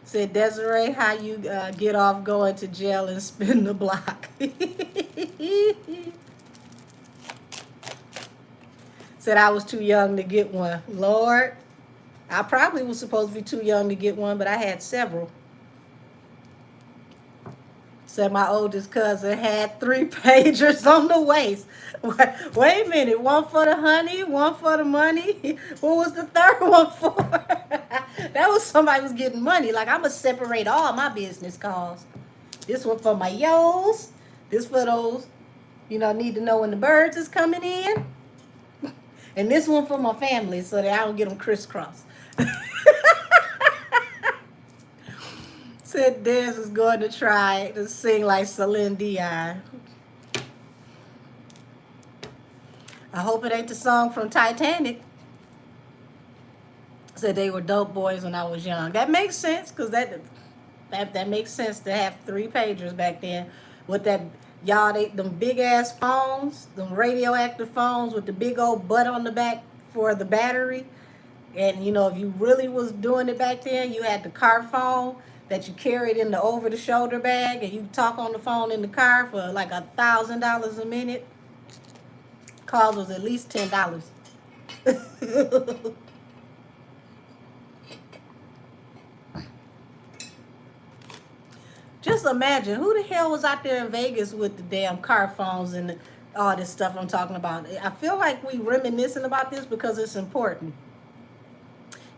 Said, Desiree, how you get off going to jail and spin the block? Said I was too young to get one. Lord, I probably was supposed to be too young to get one, but I had several. Said my oldest cousin had 3 pagers on the waist. Wait a minute, one for the honey, one for the money. What was the third one for? That was somebody was getting money. Like, I'm going to separate all my business calls. This one for my yos. This for those, need to know when the birds is coming in. And this one for my family so that I don't get them crisscross. Said Dez is going to try to sing like Celine Dion. I hope it ain't the song from Titanic. Said they were dope boys when I was young. That makes sense, because that makes sense to have 3 pagers back then. With that, y'all, them big ass phones, them radioactive phones with the big old butt on the back for the battery. And if you really was doing it back then, you had the car phone that you carried in the over the shoulder bag, and you talk on the phone in the car for like $1,000 a minute. Calls was at least $10. Just imagine, who the hell was out there in Vegas with the damn car phones and all this stuff I'm talking about? I feel like we reminiscing about this because it's important.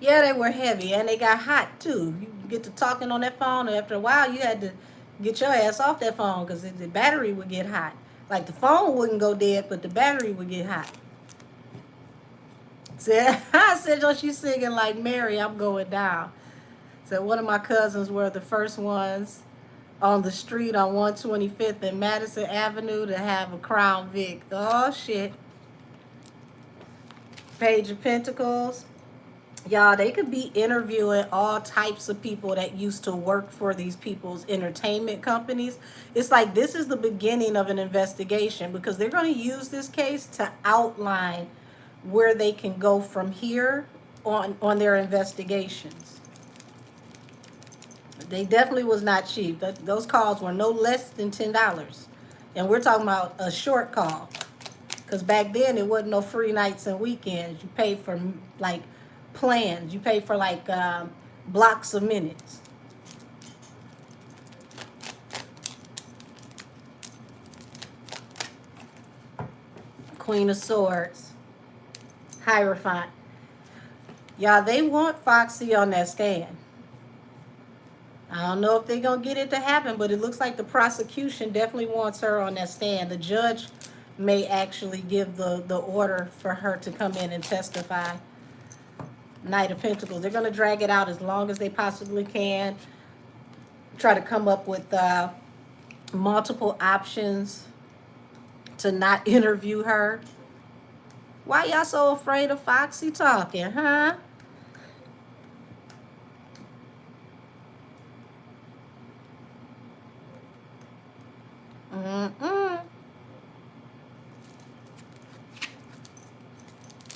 Yeah, they were heavy, and they got hot too. You get to talking on that phone, and after a while, you had to get your ass off that phone because the battery would get hot. Like, the phone wouldn't go dead, but the battery would get hot. I said, oh, she's singing like Mary, I'm going down. So one of my cousins were the first ones on the street on 125th and Madison Avenue to have a Crown Vic. Oh, shit. Page of Pentacles. Y'all, they could be interviewing all types of people that used to work for these people's entertainment companies. It's like this is the beginning of an investigation, because they're going to use this case to outline where they can go from here on their investigations. They definitely was not cheap. Those calls were no less than $10. And we're talking about a short call. Because back then, it wasn't no free nights and weekends. You paid for, like, plans. You pay for like blocks of minutes. Queen of Swords. Hierophant. Y'all, they want Foxy on that stand. I don't know if they're going to get it to happen, but it looks like the prosecution definitely wants her on that stand. The judge may actually give the order for her to come in and testify. Knight of Pentacles. They're going to drag it out as long as they possibly can. Try to come up with multiple options to not interview her. Why y'all so afraid of Foxy talking, huh?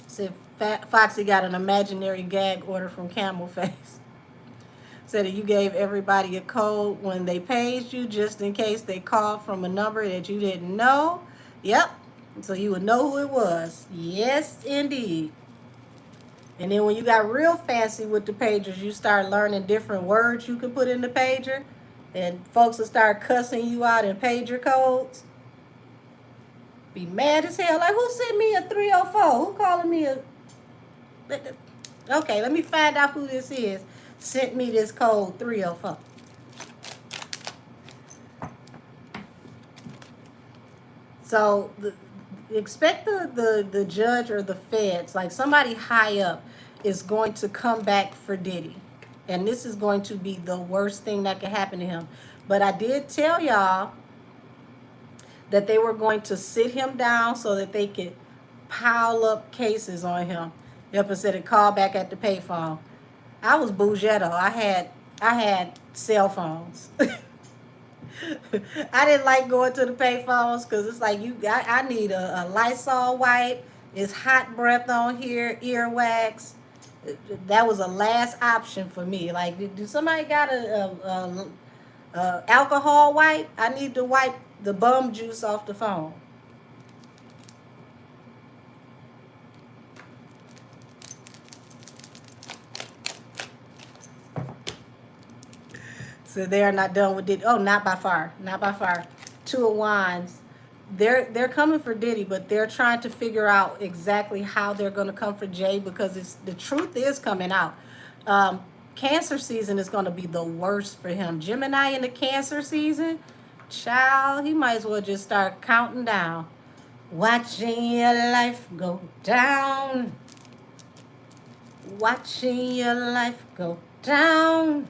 Said Foxy got an imaginary gag order from Camel Face. Said that you gave everybody a code when they paged you just in case they called from a number that you didn't know. Yep. So you would know who it was. Yes, indeed. And then when you got real fancy with the pagers, you start learning different words you can put in the pager. And folks will start cussing you out in pager codes. Be mad as hell. Like, who sent me a 304? Who calling me a... Okay, let me find out who this is. Sent me this code 304. So expect the judge or the feds, like somebody high up, is going to come back for Diddy. And this is going to be the worst thing that could happen to him. But I did tell y'all that they were going to sit him down so that they could pile up cases on him. Yep, instead of call back at the payphone. I was bougetto. I had cell phones. I didn't like going to the payphones because it's like I need a Lysol wipe. It's hot breath on here, earwax. That was a last option for me. Like, do somebody got a alcohol wipe? I need to wipe the bum juice off the phone. So they are not done with Diddy. Oh, not by far, not by far. Two of Wands. They're coming for Diddy, but they're trying to figure out exactly how they're going to come for Jay because the truth is coming out. Cancer season is going to be the worst for him. Gemini in the Cancer season, child, he might as well just start counting down. Watching your life go down. Watching your life go down.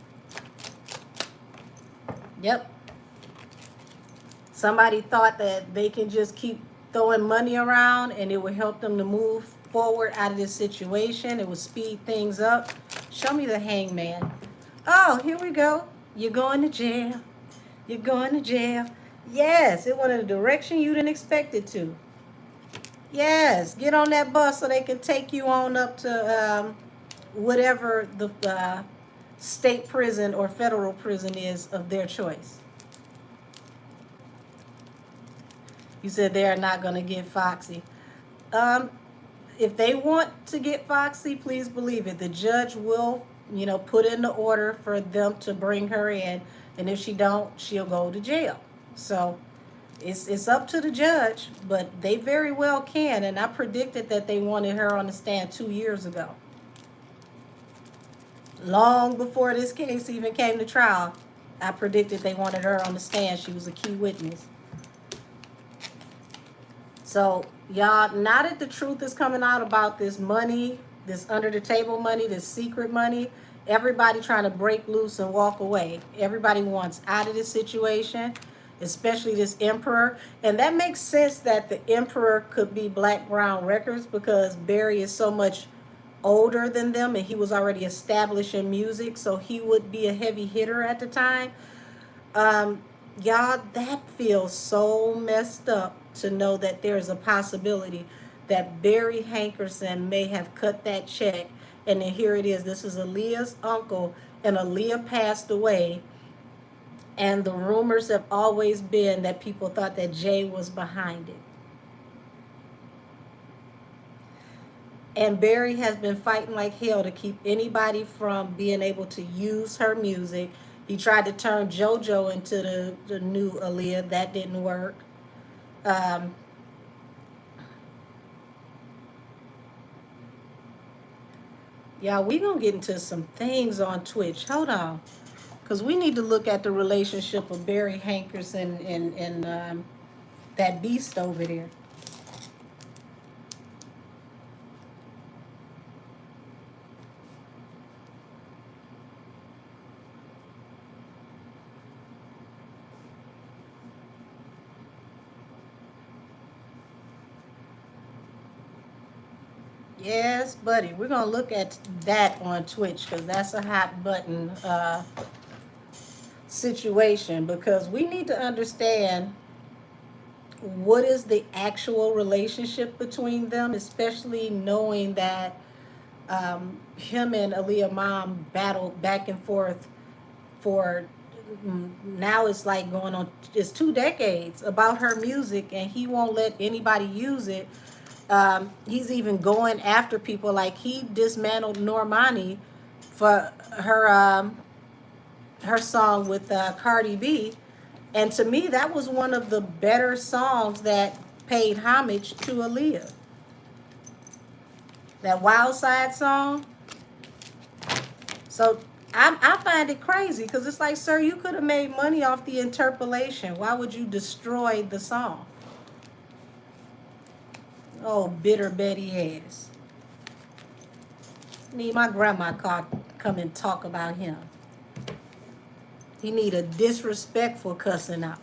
Yep. Somebody thought that they can just keep throwing money around and it would help them to move forward out of this situation. It would speed things up. Show me the Hangman. Oh, here we go. You're going to jail. You're going to jail. Yes, it went in a direction you didn't expect it to. Yes, get on that bus so they can take you on up to whatever the state prison or federal prison is of their choice. You said they are not going to get Foxy. If they want to get Foxy, please believe it. The judge will, put in the order for them to bring her in. And if she don't, she'll go to jail. So it's up to the judge, but they very well can. And I predicted that they wanted her on the stand 2 years ago. Long before this case even came to trial, I predicted they wanted her on the stand. She was a key witness. So, y'all, now that the truth is coming out about this money, this under the table money, this secret money, everybody trying to break loose and walk away. Everybody wants out of this situation, especially this emperor. And that makes sense that the emperor could be Black Brown Records because Barry is so much older than them and he was already established in music, so he would be a heavy hitter at the time. Y'all, that feels so messed up to know that there's a possibility that Barry Hankerson may have cut that check, and then here it is. This is Aaliyah's uncle, and Aaliyah passed away, and the rumors have always been that people thought that Jay was behind it. And Barry has been fighting like hell to keep anybody from being able to use her music. He tried to turn JoJo into the new Aaliyah. That didn't work. Yeah, we're going to get into some things on Twitch. Hold on. Because we need to look at the relationship of Barry Hankerson and that beast over there. Yes, buddy. We're going to look at that on Twitch because that's a hot button situation, because we need to understand what is the actual relationship between them, especially knowing that him and Aaliyah mom battled back and forth for now it's like going on, it's 2 decades about her music, and he won't let anybody use it. He's even going after people, like he dismantled Normani for her song with Cardi B, and to me that was one of the better songs that paid homage to Aaliyah. That Wild Side song, So I find it crazy because it's like, sir, you could have made money off the interpolation. Why would you destroy the song? Oh, bitter Betty ass. Need my grandma come and talk about him. He need a disrespectful cussing out.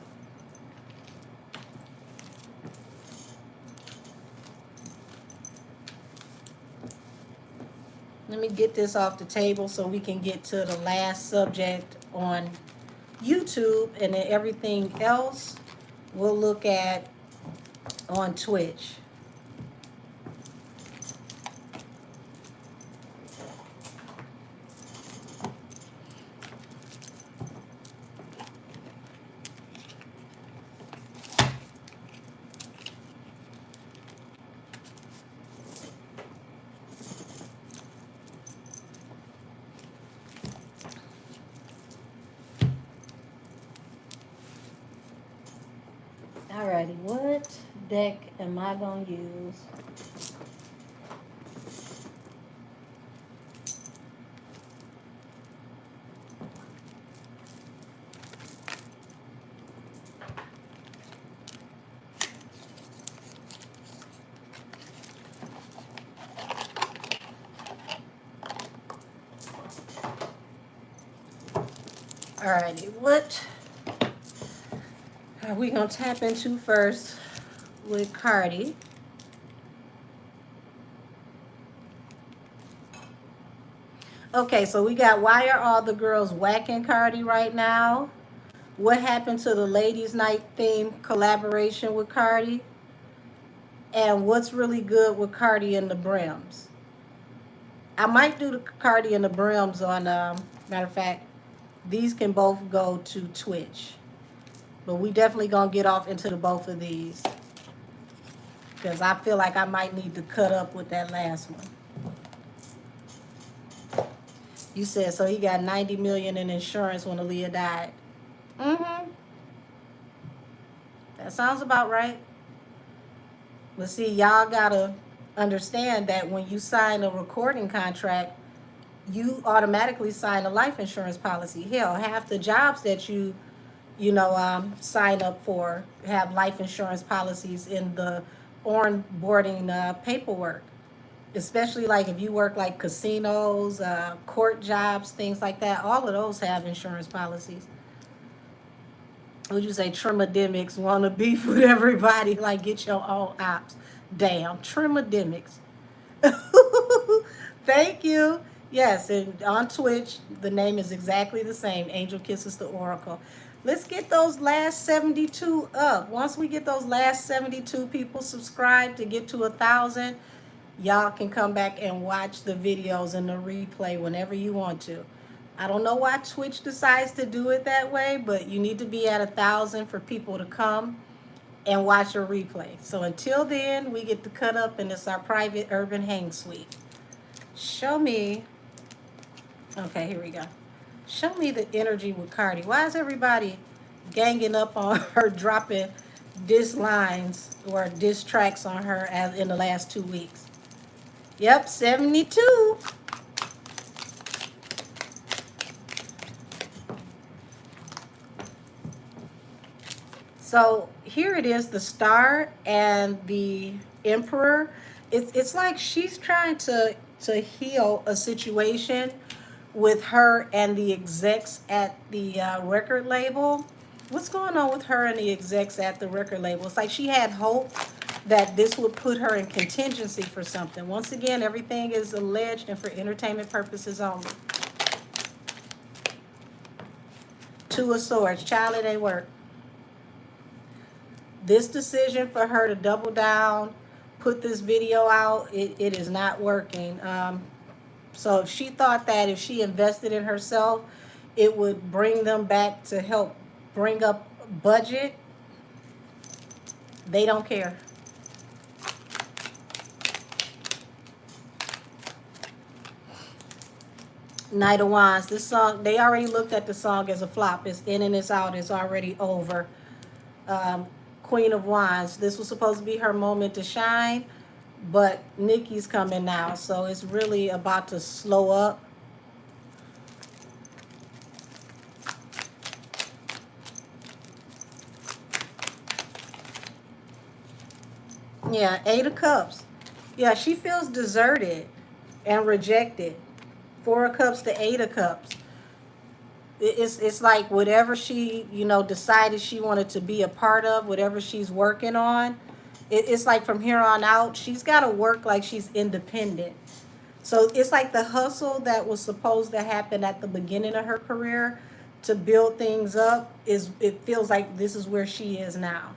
Let me get this off the table so we can get to the last subject on YouTube, and then everything else we'll look at on Twitch. Alrighty, what deck am I gonna use? Alrighty, what are we gonna tap into first with Cardi? Okay, so we got, why are all the girls whacking Cardi right now? What happened to the ladies' night theme collaboration with Cardi? And what's really good with Cardi and the Brims? I might do the Cardi and the Brims on, matter of fact, these can both go to Twitch. But we definitely gonna get off into the both of these, because I feel like I might need to cut up with that last one. You said, so he got 90 million in insurance when Aaliyah died. Mm-hmm. That sounds about right. But see, y'all gotta understand that when you sign a recording contract, you automatically sign a life insurance policy. Hell, half the jobs that you sign up for have life insurance policies in the onboarding paperwork. Especially like if you work like casinos, court jobs, things like that. All of those have insurance policies. Would you say Trimodemics want to beef with everybody? Like, get your own ops. Damn, Trimodemics. Thank you. Yes, and on Twitch, the name is exactly the same. Angel Kisses the Oracle. Let's get those last 72 up. Once we get those last 72 people subscribed to get to 1,000, y'all can come back and watch the videos and the replay whenever you want to. I don't know why Twitch decides to do it that way, but you need to be at 1,000 for people to come and watch a replay. So until then, we get to cut up, and it's our private urban hang suite. Show me. Okay, here we go. Show me the energy with Cardi. Why is everybody ganging up on her, dropping diss lines or diss tracks on her as in the last 2 weeks? Yep, 72. So here it is, the Star and the Emperor. It's like she's trying to heal a situation with her and the execs at the record label. What's going on with her and the execs at the record label? It's like she had hope that this would put her in contingency for something. Once again, everything is alleged and for entertainment purposes only. Two of Swords, child, it ain't work. This decision for her to double down, put this video out, it is not working. So if she thought that if she invested in herself, it would bring them back to help bring up budget, they don't care. Knight of Wands, this song, they already looked at the song as a flop. It's in and it's out, it's already over. Queen of Wands, this was supposed to be her moment to shine, but Nicki's coming now, so it's really about to slow up. Yeah, 8 of Cups. Yeah, she feels deserted and rejected. 4 of Cups to 8 of Cups. It's like whatever she, decided she wanted to be a part of, whatever she's working on, it's like from here on out, she's got to work like she's independent. So it's like the hustle that was supposed to happen at the beginning of her career to build things up, it feels like this is where she is now.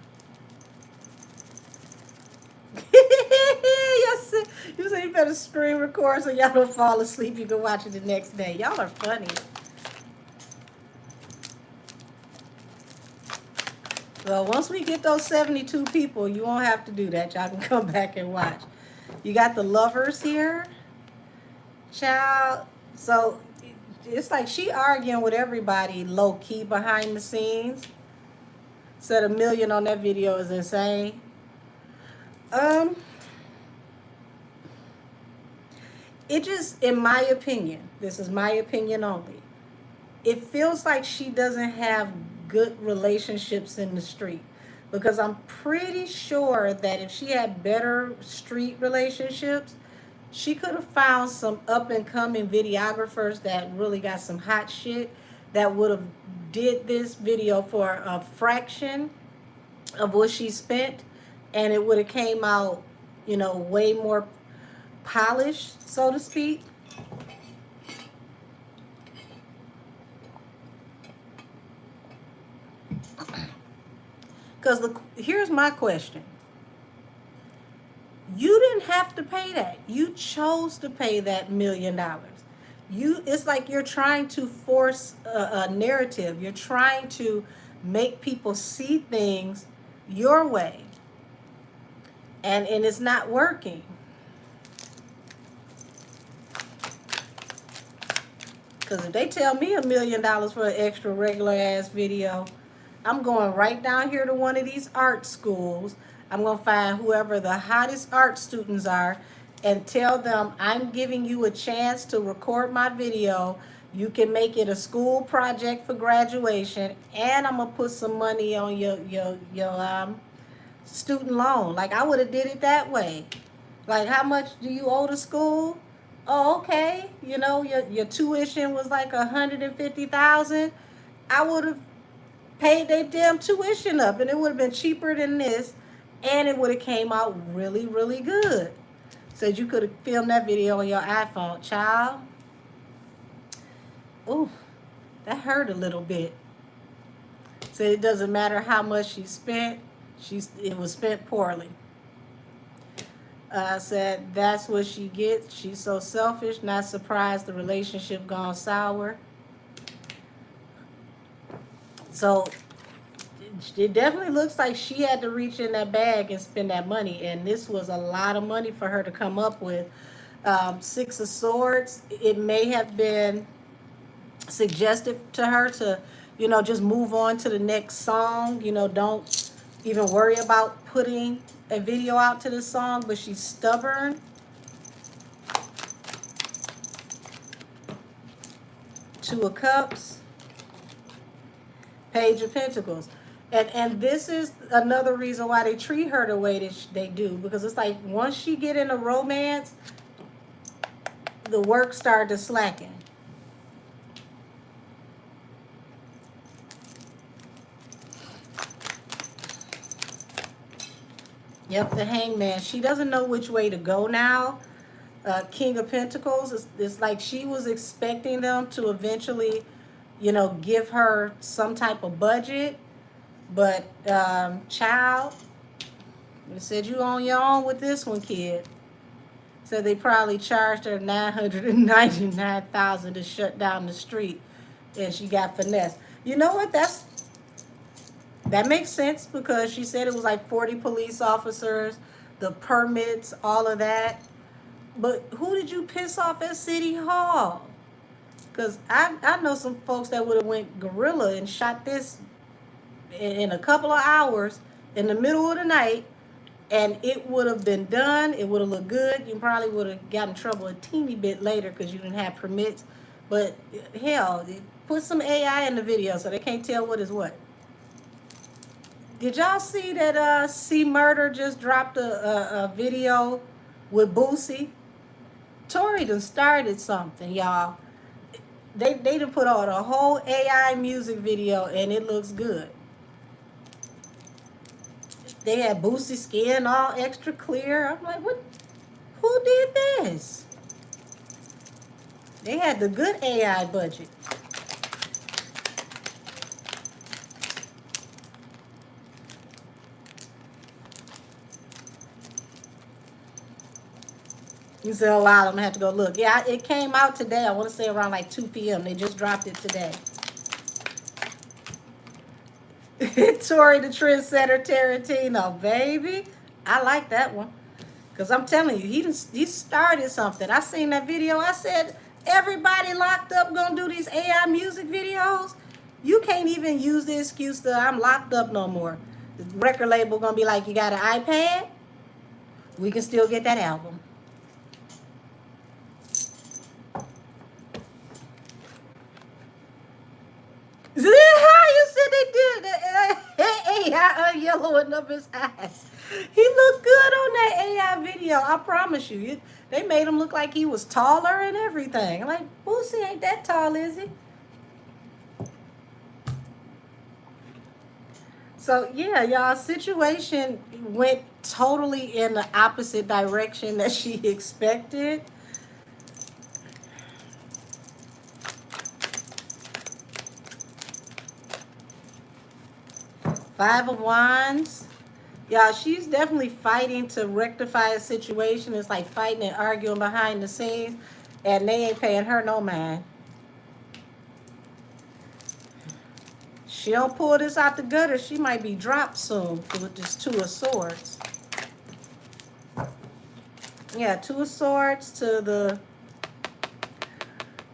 Yes, you say you better screen record so y'all don't fall asleep. You can watch it the next day. Y'all are funny. Well, once we get those 72 people, you won't have to do that. Y'all can come back and watch. You got the Lovers here, child. So it's like she arguing with everybody low key behind the scenes. Said 1 million on that video is insane. Um, it just, in my opinion, this is my opinion only, it feels like she doesn't have good relationships in the street. Because I'm pretty sure that if she had better street relationships, she could have found some up and coming videographers that really got some hot shit that would have did this video for a fraction of what she spent, and it would have came out, way more polished, so to speak. Because here's my question. You didn't have to pay that. You chose to pay that $1 million. It's like you're trying to force a narrative. You're trying to make people see things your way. And it's not working. Because if they tell me $1 million for an extra regular ass video, I'm going right down here to one of these art schools. I'm going to find whoever the hottest art students are and tell them I'm giving you a chance to record my video. You can make it a school project for graduation, and I'm going to put some money on your student loan. Like, I would have did it that way. Like, how much do you owe the school? Oh, okay. Your tuition was like 150,000. I would have paid their damn tuition up, and it would have been cheaper than this, and it would have came out really, really good. Said you could have filmed that video on your iPhone, child. Ooh, that hurt a little bit. Said it doesn't matter how much she spent, it was spent poorly. Said that's what she gets. She's so selfish. Not surprised the relationship gone sour. So it definitely looks like she had to reach in that bag and spend that money, and this was a lot of money for her to come up with. 6 of Swords. It may have been suggested to her to, just move on to the next song. Don't even worry about putting a video out to the song, but she's stubborn. 2 of Cups. Page of Pentacles. And this is another reason why they treat her the way that they do. Because it's like once she get in a romance, the work started to slacken. Yep, the Hangman. She doesn't know which way to go now. King of Pentacles. It's like she was expecting them to eventually, give her some type of budget. But, child, they said you on your own with this one, kid. So they probably charged her $999,000 to shut down the street, and she got finessed. You know what? That makes sense, because she said it was like 40 police officers, the permits, all of that. But who did you piss off at City Hall? Because I know some folks that would have went guerrilla and shot this in a couple of hours in the middle of the night, and it would have been done. It would have looked good. You probably would have gotten in trouble a teeny bit later because you didn't have permits. But hell, put some AI in the video so they can't tell what is what. Did y'all see that C Murder just dropped a video with Boosie? Tory done started something, y'all. They done put out a whole AI music video and it looks good. They had Boosie skin all extra clear. I'm like, what? Who did this? They had the good AI budget. You said a lot. I'm gonna have to go look. Yeah, it came out today. I want to say around like 2 p.m. They just dropped it today. Tory the Trendsetter Tarantino, baby. I like that one. Because I'm telling you, he started something. I seen that video. I said, everybody locked up gonna do these AI music videos. You can't even use the excuse that I'm locked up no more. The record label gonna be like, you got an iPad? We can still get that album. You said they did AI yellowing up his eyes. He looked good on that AI video. I promise you. They made him look like he was taller and everything. Like, Boosie ain't that tall, is he? So, yeah, y'all, situation went totally in the opposite direction that she expected. Five of Wands. Yeah, she's definitely fighting to rectify a situation. It's like fighting and arguing behind the scenes, and they ain't paying her no mind. She don't pull this out the gutter, she might be dropped soon with this Two of Swords. Yeah, Two of Swords to the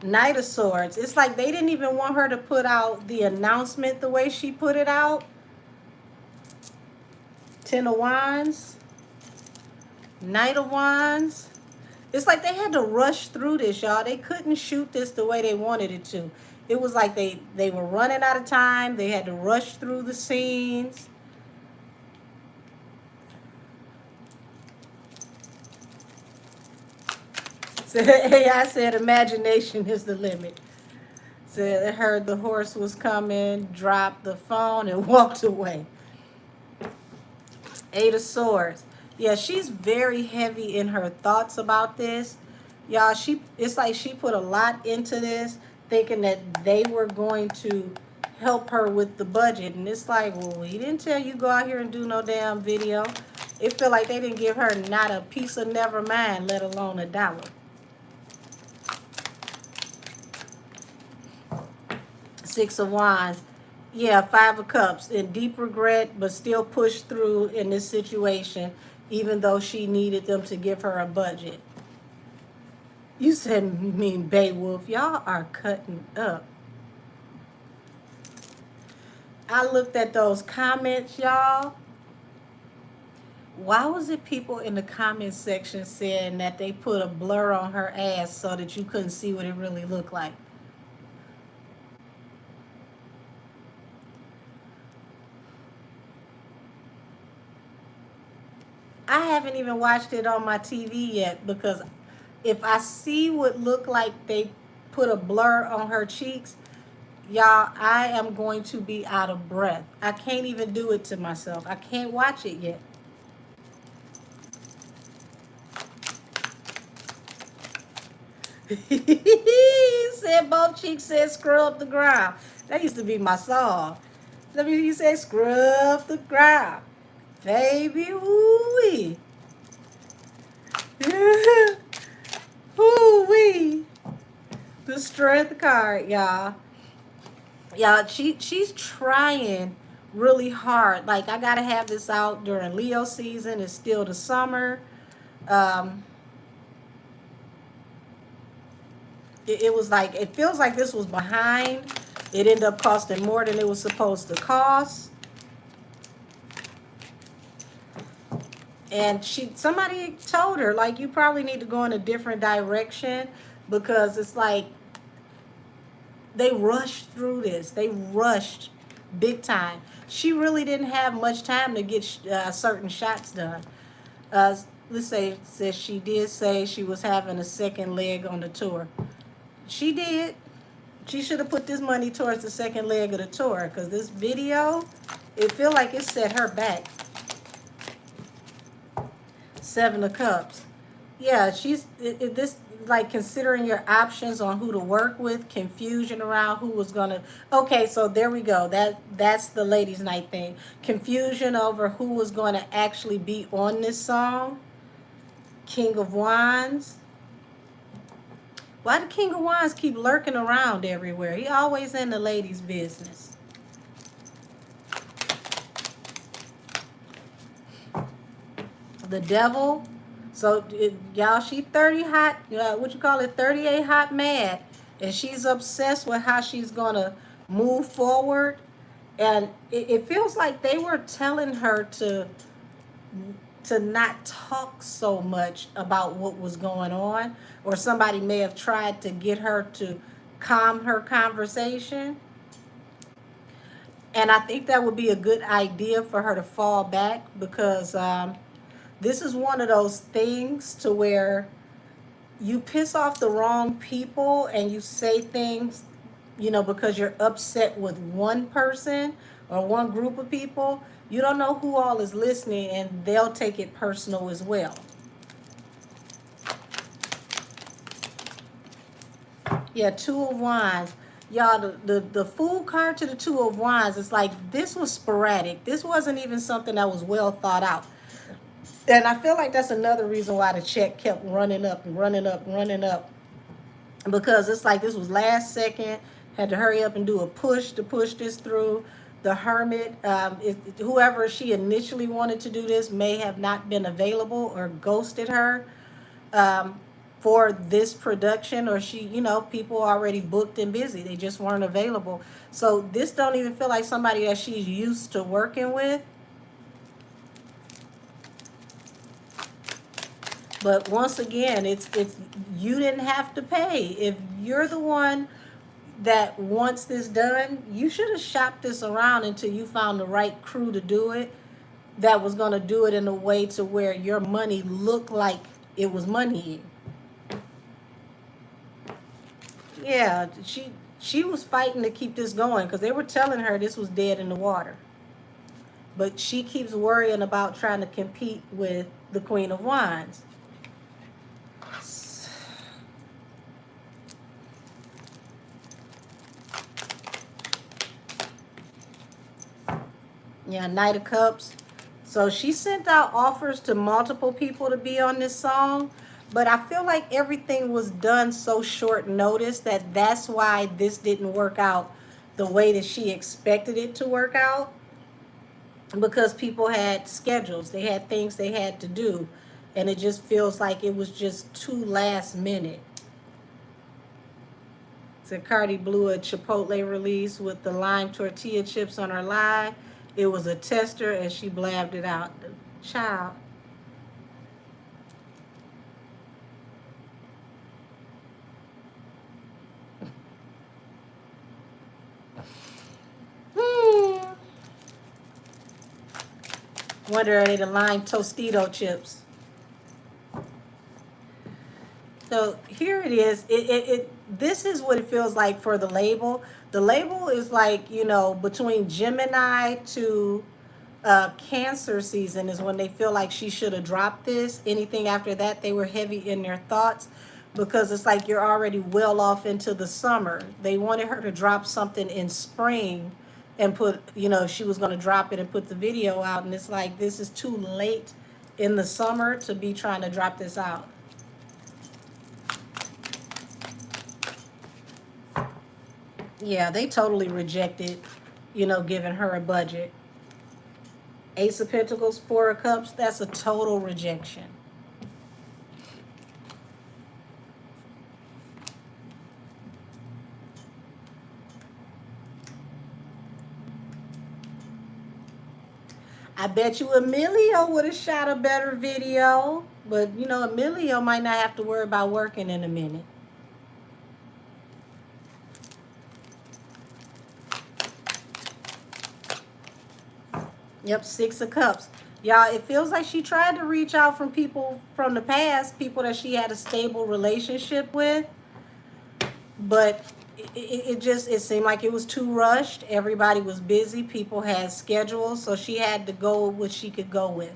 Knight of Swords. It's like they didn't even want her to put out the announcement the way she put it out. Ten of Wands. Knight of Wands. It's like they had to rush through this, y'all. They couldn't shoot this the way they wanted it to. It was like they were running out of time. They had to rush through the scenes. So, I said imagination is the limit. Said I heard the horse was coming, dropped the phone, and walked away. Eight of Swords. Yeah, she's very heavy in her thoughts about this. Y'all, it's like she put a lot into this, thinking that they were going to help her with the budget. And it's like, well, we didn't tell you go out here and do no damn video. It feel like they didn't give her not a piece of never mind, let alone $1. Six of Wands. Yeah, Five of Cups. In deep regret, but still pushed through in this situation, even though she needed them to give her a budget. You said, mean Beowulf. Y'all are cutting up. I looked at those comments, y'all. Why was it people in the comment section saying that they put a blur on her ass so that you couldn't see what it really looked like? I haven't even watched it on my TV yet, because if I see what look like they put a blur on her cheeks, y'all, I am going to be out of breath. I can't even do it to myself. I can't watch it yet. He said both cheeks said scrub the ground. That used to be my song. Let me, you say scrub the ground. Baby, woo-wee. Woo-wee. The strength card, y'all. Y'all, she's trying really hard. Like, I gotta have this out during Leo season. It's still the summer. It was like, it feels like this was behind. It ended up costing more than it was supposed to cost. And somebody told her, like, you probably need to go in a different direction, because it's like they rushed through this. They rushed big time. She really didn't have much time to get certain shots done. Let's say says she did say she was having a second leg on the tour. She did. She should have put this money towards the second leg of the tour, because this video, it feel like it set her back. Seven of Cups. Yeah, this, like, considering your options on who to work with, confusion around who was gonna. Okay, so there we go. That's the ladies' night thing. Confusion over who was going to actually be on this song. King of Wands. Why the King of Wands keep lurking around everywhere? He always in the ladies' business. The Devil. So y'all, she 30 hot, what you call it, 38 hot mad, and she's obsessed with how she's gonna move forward. And it feels like they were telling her to not talk so much about what was going on, or somebody may have tried to get her to calm her conversation. And I think that would be a good idea for her to fall back, because this is one of those things to where you piss off the wrong people and you say things, because you're upset with one person or one group of people. You don't know who all is listening, and they'll take it personal as well. Yeah, Two of Wands. Y'all, the Fool card to the Two of Wands, it's like this was sporadic. This wasn't even something that was well thought out. And I feel like that's another reason why the check kept running up and running up and running up. Because it's like this was last second, had to hurry up and do a push to push this through. The Hermit, whoever she initially wanted to do this may have not been available or ghosted her for this production, or she, people already booked and busy. They just weren't available. So this don't even feel like somebody that she's used to working with. But once again, it's you didn't have to pay. If you're the one that wants this done, you should have shopped this around until you found the right crew to do it, that was going to do it in a way to where your money looked like it was money. Yeah, she was fighting to keep this going, because they were telling her this was dead in the water. But she keeps worrying about trying to compete with the Queen of Wands. Yeah, Knight of Cups. So she sent out offers to multiple people to be on this song, but I feel like everything was done so short notice that that's why this didn't work out the way that she expected it to work out, because people had schedules, they had things they had to do, and it just feels like it was just too last minute. So Cardi blew a Chipotle release with the lime tortilla chips on her live. It was a tester, and she blabbed it out. Child. Wonder are they the lime Tostito chips? So here it is. This is what it feels like for the label. The label is like, between Gemini to Cancer season is when they feel like she should have dropped this. Anything after that, they were heavy in their thoughts, because it's like you're already well off into the summer. They wanted her to drop something in spring and put, she was going to drop it and put the video out. And it's like, this is too late in the summer to be trying to drop this out. Yeah, they totally rejected, giving her a budget. Ace of Pentacles, Four of Cups, that's a total rejection. I bet you Emilio would have shot a better video, but Emilio might not have to worry about working in a minute. Yep, Six of Cups. Y'all, it feels like she tried to reach out from people from the past, people that she had a stable relationship with, but it seemed like it was too rushed. Everybody was busy. People had schedules, so she had to go with what she could go with.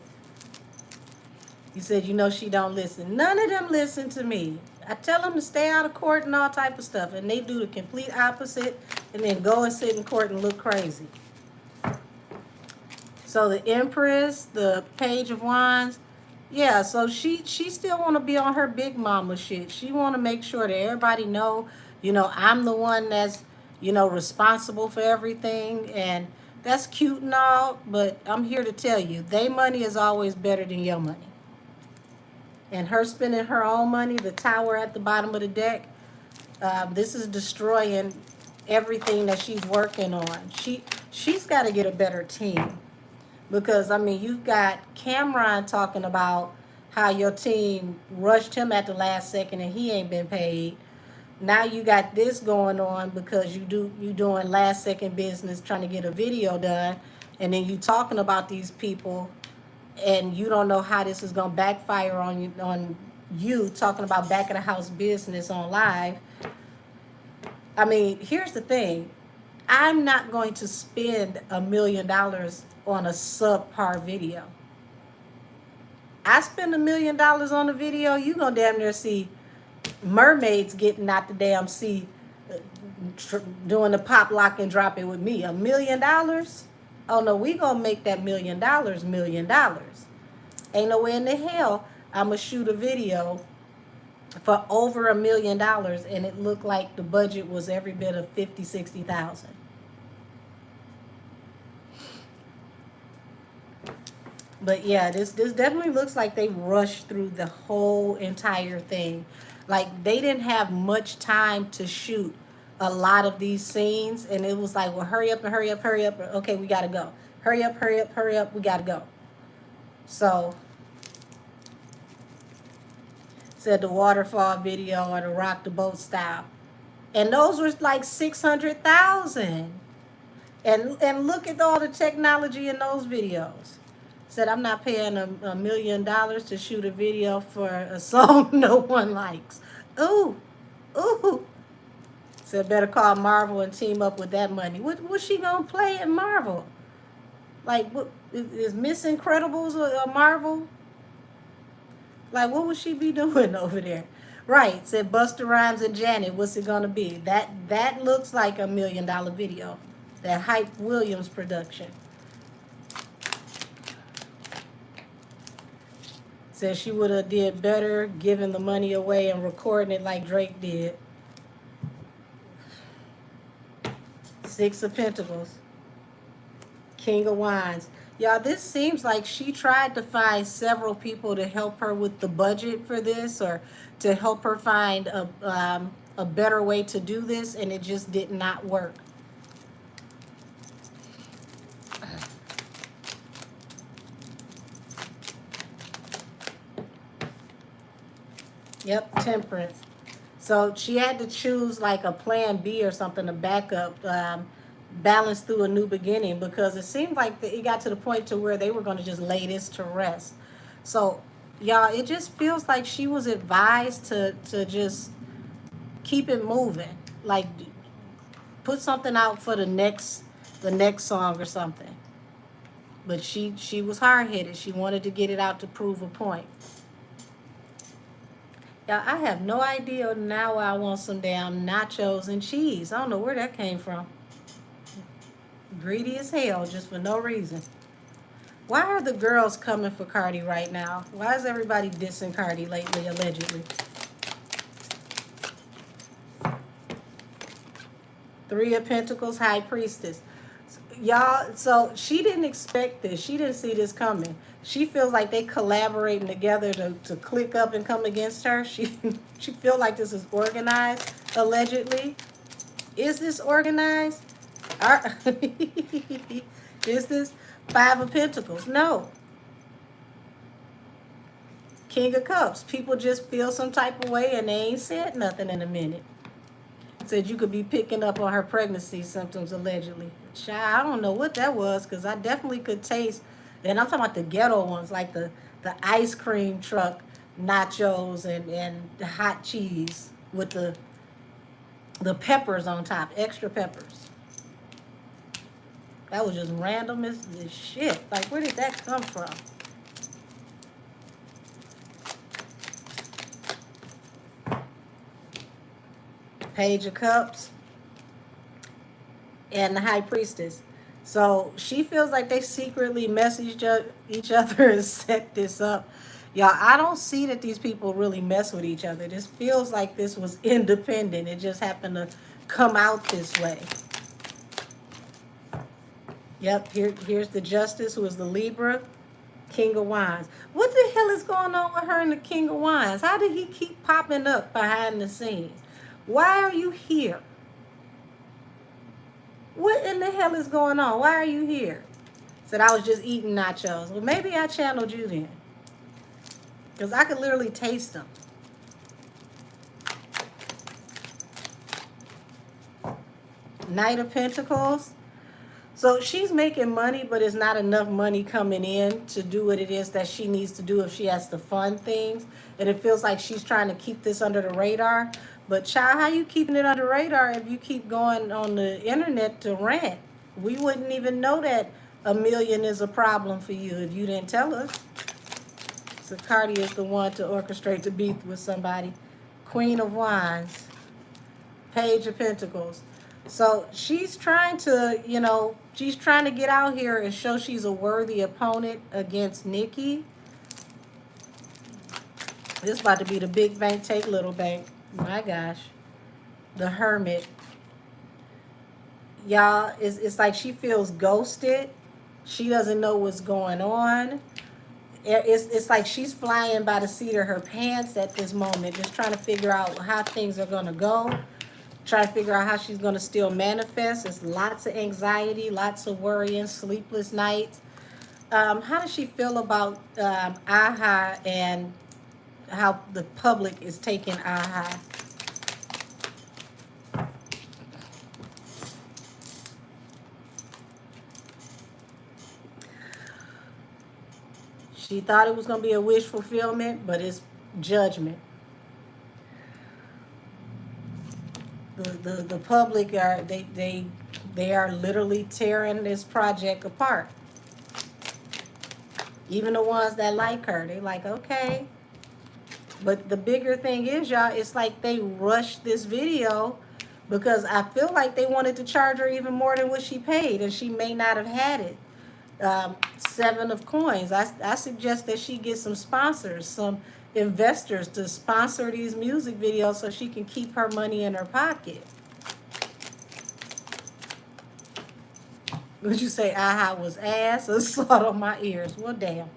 You said, she don't listen. None of them listen to me. I tell them to stay out of court and all type of stuff, and they do the complete opposite, and then go and sit in court and look crazy. So the Empress, the Page of Wands, yeah. So she still want to be on her big mama shit. She want to make sure that everybody know, I'm the one that's, responsible for everything, and that's cute and all. But I'm here to tell you, they money is always better than your money. And her spending her own money, the tower at the bottom of the deck, this is destroying everything that she's working on. She's got to get a better team. Because, you've got Cameron talking about how your team rushed him at the last second and he ain't been paid. Now you got this going on because you doing last second business trying to get a video done, and then you talking about these people, and you don't know how this is gonna backfire on you talking about back of the house business on live. Here's the thing. I'm not going to spend $1 million on a subpar video. I spend $1 million on a video, you gonna damn near see mermaids getting out the damn sea, doing the pop, lock, and drop it with me. $1 million? Oh no, we gonna make that $1 million $1 million. Ain't no way in the hell I'ma shoot a video for over $1 million and it looked like the budget was every bit of 50,000-60,000. But yeah, this definitely looks like they rushed through the whole entire thing. Like they didn't have much time to shoot a lot of these scenes, and it was like, well, hurry up and hurry up, hurry up. Okay, we gotta go. Hurry up, hurry up, hurry up. We gotta go. So said the waterfall video or the rock the boat style, and those were like 600,000. And look at all the technology in those videos. Said I'm not paying $1 million to shoot a video for a song no one likes. Ooh, ooh. Said better call Marvel and team up with that money. What's she gonna play at Marvel? Like, what is Miss Incredibles a Marvel? Like, what would she be doing over there? Right. Said Busta Rhymes and Janet. What's it gonna be? That looks like $1 million video. That Hype Williams production. Said she would have did better giving the money away and recording it like Drake did. Six of Pentacles. King of Wands. Y'all, this seems like she tried to find several people to help her with the budget for this, or to help her find a better way to do this, and it just did not work. Yep, Temperance. So she had to choose like a plan B or something to back up, balance through a new beginning, because it seemed like it got to the point to where they were going to just lay this to rest. So, y'all, it just feels like she was advised to just keep it moving, like put something out for the next song or something. But she was hard headed. She wanted to get it out to prove a point. Yeah, I have no idea now why I want some damn nachos and cheese. I don't know where that came from. Greedy as hell, just for no reason. Why are the girls coming for Cardi right now? Why is everybody dissing Cardi lately, allegedly? Three of Pentacles, High Priestess. Y'all, so she didn't expect this. She didn't see this coming. She feels like they collaborating together to click up and come against her. She feel like this is organized, allegedly. Is this organized? Is this Five of Pentacles? No. King of Cups. People just feel some type of way and they ain't said nothing in a minute. Said you could be picking up on her pregnancy symptoms allegedly. Child, I don't know what that was because I definitely could taste, and I'm talking about the ghetto ones, like the ice cream truck nachos and the hot cheese with the peppers on top, extra peppers. That was just random as shit. Like, where did that come from? Page of Cups and the High Priestess. So she feels like they secretly messaged each other and set this up. Y'all, I don't see that these people really mess with each other. This feels like this was independent. It just happened to come out this way. Yep, here's the Justice, who is the Libra, King of Wands. What the hell is going on with her and the King of Wands? How did he keep popping up behind the scenes? Why are you here? What in the hell is going on? Why are you here? Said I was just eating nachos. Well, maybe I channeled you then. Because I could literally taste them. Knight of Pentacles. So she's making money, but it's not enough money coming in to do what it is that she needs to do if she has to fund things. And it feels like she's trying to keep this under the radar. But child, how you keeping it under radar if you keep going on the internet to rant? We wouldn't even know that $1 million is a problem for you if you didn't tell us. So Cardi is the one to orchestrate the beef with somebody. Queen of Wands. Page of Pentacles. So she's trying to, she's trying to get out here and show she's a worthy opponent against Nikki. This is about to be the big bank take little bank. My gosh. The Hermit. Y'all, it's like she feels ghosted. She doesn't know what's going on. It's like she's flying by the seat of her pants at this moment, just trying to figure out how things are going to go. Trying to figure out how she's going to still manifest. It's lots of anxiety, lots of worrying, sleepless nights. How does she feel about AHA and how the public is taking AHA? She thought it was going to be a wish fulfillment, but it's judgment. The public are they are literally tearing this project apart. Even the ones that like her, they like, okay. But the bigger thing is, y'all, it's like they rushed this video because I feel like they wanted to charge her even more than what she paid, and she may not have had it. 7 of coins. I suggest that she get some sponsors, some investors to sponsor these music videos so she can keep her money in her pocket. Would you say AHA was ass or salt on my ears? Well, damn.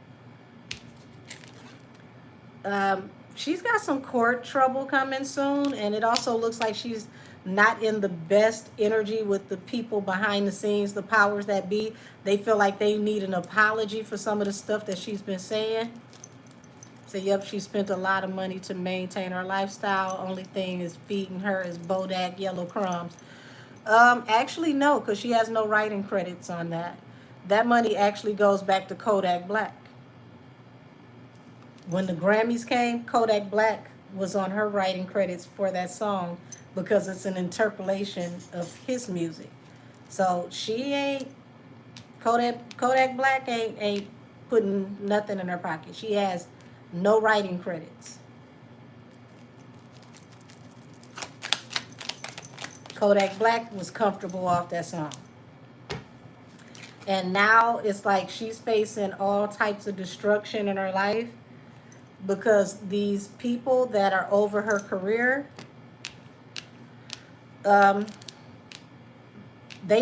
She's got some court trouble coming soon, and it also looks like she's not in the best energy with the people behind the scenes, the powers that be. They feel like they need an apology for some of the stuff that she's been saying. So, yep, she spent a lot of money to maintain her lifestyle. Only thing is feeding her is Bodak yellow crumbs. Actually, no, because she has no writing credits on that. That money actually goes back to Kodak Black. When the Grammys came, Kodak Black was on her writing credits for that song because it's an interpolation of his music. So she ain't, Kodak Black ain't putting nothing in her pocket. She has no writing credits. Kodak Black was comfortable off that song. And now it's like she's facing all types of destruction in her life because these people that are over her career, they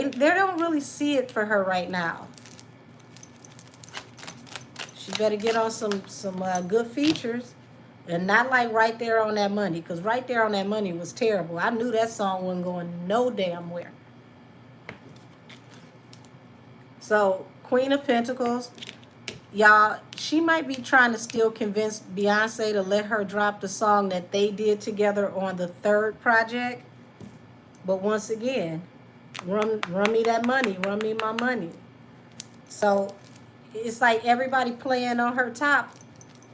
don't really see it for her right now. She better get on some good features, and not like Right There on That Money, because Right There on That Money was terrible. I knew that song wasn't going no damn where. So Queen of Pentacles, y'all, she might be trying to still convince Beyonce to let her drop the song that they did together on the 3rd project. But once again, run me that money, run me my money. So it's like everybody playing on her top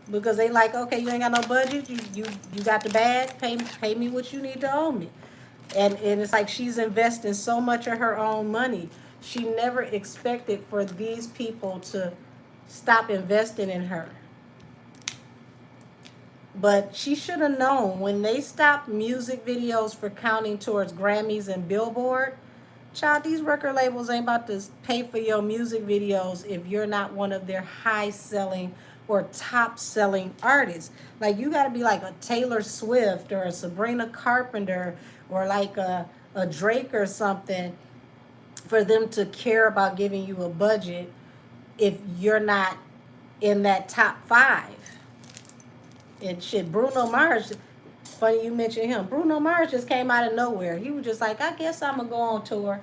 because they like, okay, you ain't got no budget, you got the bag, pay me what you need to owe me. And it's like she's investing so much of her own money. She never expected for these people to stop investing in her. But she should have known when they stopped music videos for counting towards Grammys and Billboard. Child, these record labels ain't about to pay for your music videos if you're not one of their high selling or top selling artists. Like, you got to be like a Taylor Swift or a Sabrina Carpenter or like a Drake or something for them to care about giving you a budget if you're not in that top five. And shit, Bruno Mars, funny you mentioned him. Bruno Mars just came out of nowhere. He was just like, I guess I'm going to go on tour.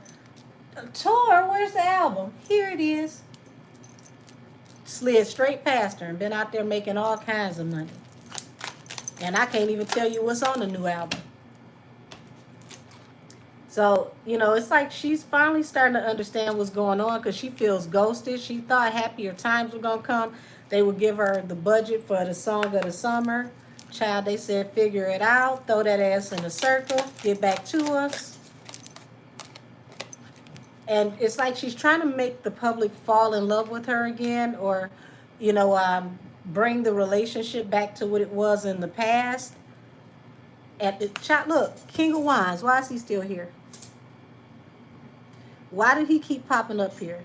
Tour? Where's the album? Here it is. Slid straight past her and been out there making all kinds of money. And I can't even tell you what's on the new album. So, it's like she's finally starting to understand what's going on because she feels ghosted. She thought happier times were going to come. They would give her the budget for the song of the summer. Child, they said, figure it out, throw that ass in a circle, get back to us. And it's like she's trying to make the public fall in love with her again or, bring the relationship back to what it was in the past. At the child, look, King of Wands, why is he still here? Why did he keep popping up here?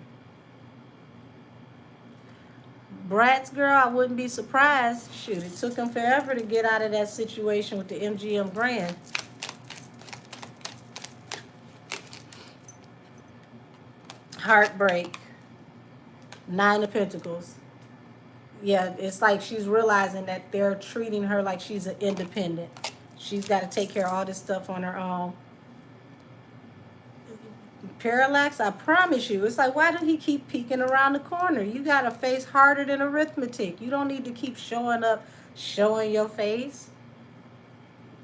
Bratz girl, I wouldn't be surprised. Shoot, it took him forever to get out of that situation with the MGM Grand. Heartbreak. 9 of Pentacles. Yeah, it's like she's realizing that they're treating her like she's an independent. She's got to take care of all this stuff on her own. Parallax, I promise you. It's like, why do he keep peeking around the corner? You got a face harder than arithmetic. You don't need to keep showing up, showing your face.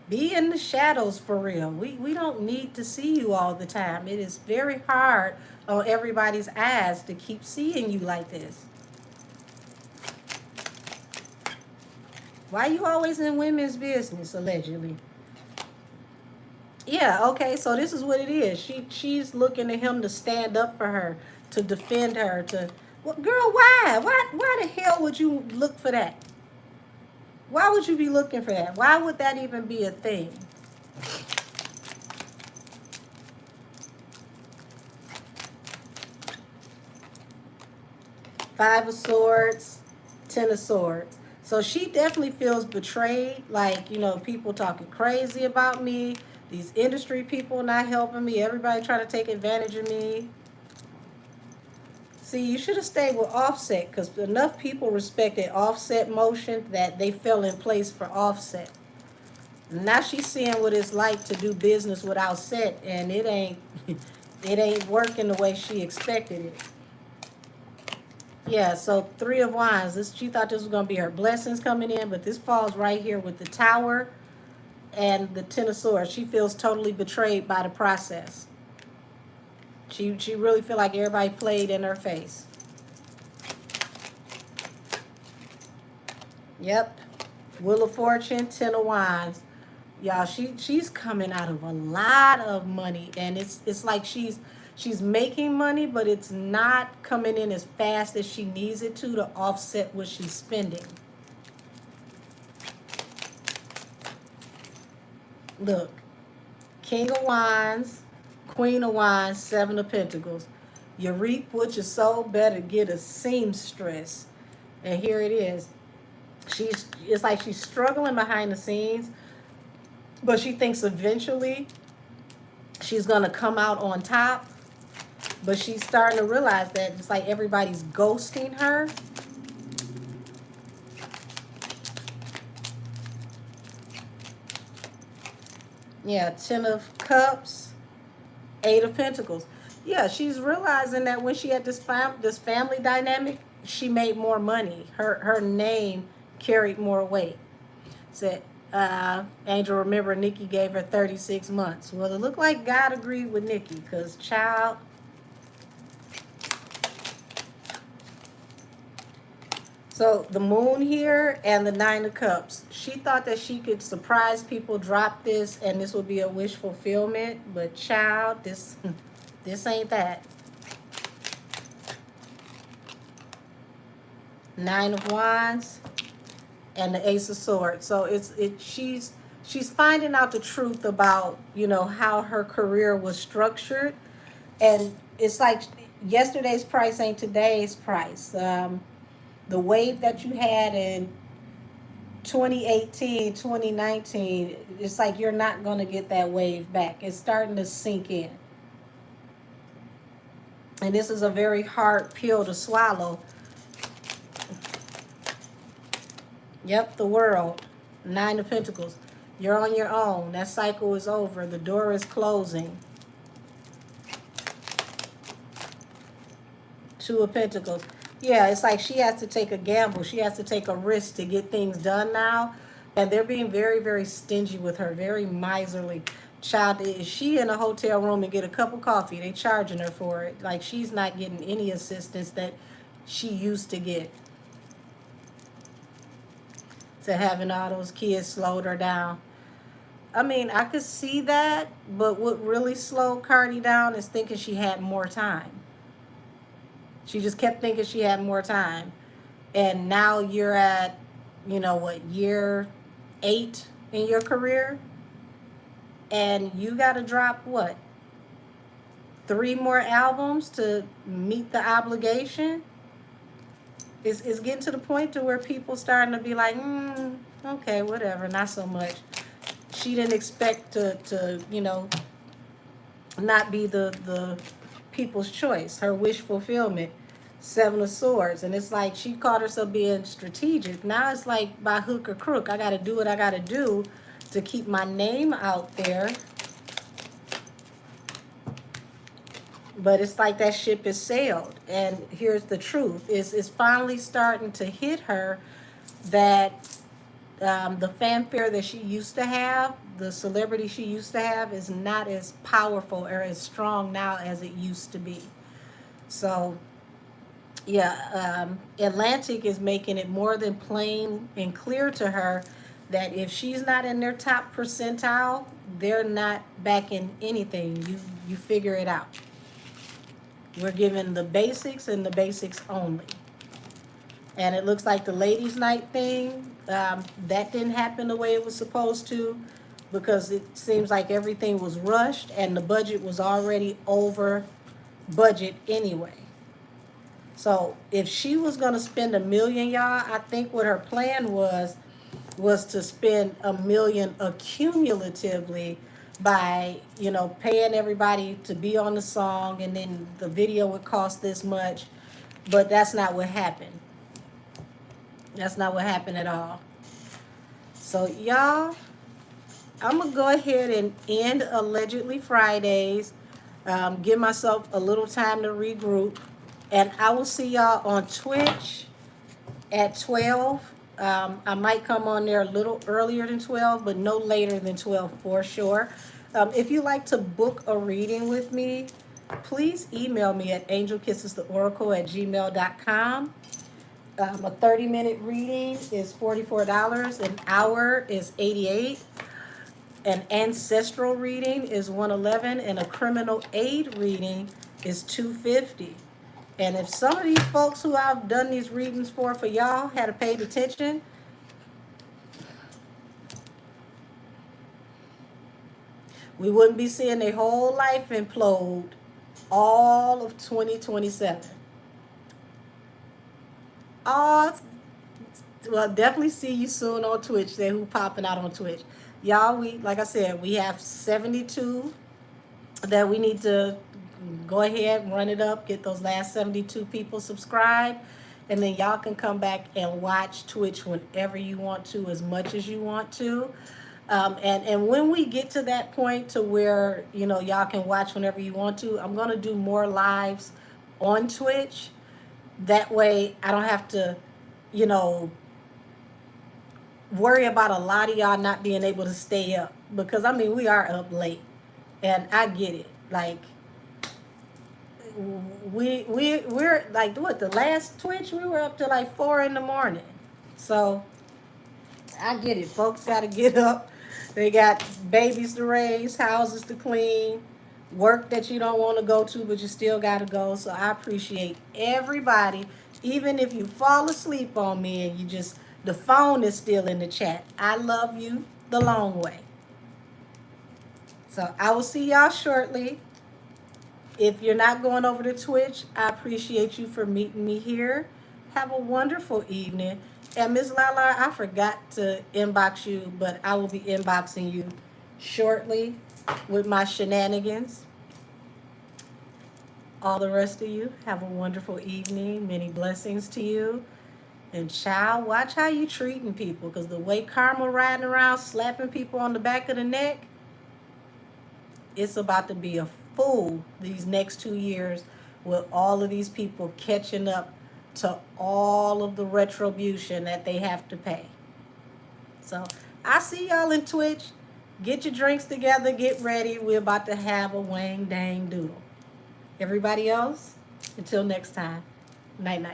Be in the shadows for real. We don't need to see you all the time. It is very hard on everybody's eyes to keep seeing you like this. Why you always in women's business, allegedly? Yeah, okay, so this is what it is. She's looking at him to stand up for her, to defend her, to... Well, girl, why? Why the hell would you look for that? Why would you be looking for that? Why would that even be a thing? Five of Swords, 10 of Swords. So she definitely feels betrayed, like, people talking crazy about me, these industry people not helping me, everybody trying to take advantage of me. See, you should have stayed with Offset because enough people respected Offset motion that they fell in place for Offset. Now she's seeing what it's like to do business with Offset, and it ain't working the way she expected it. Yeah, so 3 of Wands. She thought this was going to be her blessings coming in, but this falls right here with the Tower and the 10 of Swords. She feels totally betrayed by the process. She really feel like everybody played in her face. Yep. Wheel of Fortune, 10 of Wands. Y'all, she's coming out of a lot of money, and it's like she's making money, but it's not coming in as fast as she needs it to offset what she's spending. Look, King of Wands, Queen of Wands, 7 of Pentacles. You reap what you sow, better get a seamstress. And here it is. It's like she's struggling behind the scenes, but she thinks eventually she's going to come out on top. But she's starting to realize that it's like everybody's ghosting her. Yeah, 10 of Cups, 8 of Pentacles. Yeah, she's realizing that when she had this family dynamic, she made more money. Her name carried more weight. Said, Angel, remember Nikki gave her 36 months. Well, it looked like God agreed with Nikki because, child, so the moon here and the nine of cups. She thought that she could surprise people, drop this, and this would be a wish fulfillment. But child, this ain't that. Nine of wands and the ace of swords. So she's finding out the truth about, how her career was structured. And it's like yesterday's price ain't today's price. The wave that you had in 2018, 2019, it's like you're not going to get that wave back. It's starting to sink in. And this is a very hard pill to swallow. Yep, the world. Nine of Pentacles. You're on your own. That cycle is over. The door is closing. Two of Pentacles. Yeah, it's like she has to take a gamble. She has to take a risk to get things done now. And they're being very, very stingy with her. Very miserly. Child, is she in a hotel room and get a cup of coffee, they charging her for it. Like she's not getting any assistance that she used to get. To having all those kids slowed her down. I mean, I could see that, but what really slowed Cardi down is thinking she had more time. She just kept thinking she had more time. And now you're at, year 8 in your career? And you got to drop what? 3 more albums to meet the obligation? It's getting to the point to where people starting to be like, okay, whatever, not so much. She didn't expect to not be the people's choice, her wish fulfillment. 7 of Swords. And it's like she caught herself being strategic. Now it's like by hook or crook. I got to do what I got to do to keep my name out there. But it's like that ship has sailed. And here's the truth. It's finally starting to hit her that the fanfare that she used to have, the celebrity she used to have, is not as powerful or as strong now as it used to be. So, yeah, Atlantic is making it more than plain and clear to her that if she's not in their top percentile, they're not backing anything. You figure it out. We're given the basics and the basics only. And it looks like the ladies' night thing, that didn't happen the way it was supposed to, because it seems like everything was rushed and the budget was already over budget anyway. So if she was going to spend $1 million, y'all, I think what her plan was to spend $1 million accumulatively by, paying everybody to be on the song, and then the video would cost this much. But that's not what happened. That's not what happened at all. So y'all, I'm going to go ahead and end Allegedly Fridays. Give myself a little time to regroup. And I will see y'all on Twitch at 12. I might come on there a little earlier than 12, but no later than 12 for sure. If you'd like to book a reading with me, please email me at angelkissestheoracle@gmail.com. A 30-minute reading is $44. An hour is $88. An ancestral reading is $111, and a criminal aid reading is $250. And if some of these folks who I've done these readings for y'all had paid attention, we wouldn't be seeing their whole life implode all of 2027. Well, definitely see you soon on Twitch. Say who popping out on Twitch. Y'all, like I said, we have 72 that we need to go ahead and run it up, get those last 72 people subscribed, and then y'all can come back and watch Twitch whenever you want to, as much as you want to. And when we get to that point to where, y'all can watch whenever you want to, I'm going to do more lives on Twitch. That way I don't have to, worry about a lot of y'all not being able to stay up, because I mean we are up late, and I get it. Like we're like, what, the last Twitch we were up to like 4 in the morning. So I get it. Folks got to get up. They got babies to raise, houses to clean, work that you don't want to go to, but you still got to go. So I appreciate everybody, even if you fall asleep on me and you just, the phone is still in the chat. I love you the long way. So I will see y'all shortly. If you're not going over to Twitch, I appreciate you for meeting me here. Have a wonderful evening. And Ms. Lala, I forgot to inbox you, but I will be inboxing you shortly with my shenanigans. All the rest of you, have a wonderful evening. Many blessings to you. And child, watch how you treating people, because the way Karma riding around slapping people on the back of the neck, it's about to be a fool these next 2 years, with all of these people catching up to all of the retribution that they have to pay. So I see y'all in Twitch. Get your drinks together, get ready. We're about to have a wang dang doodle. Everybody else, until next time, night night.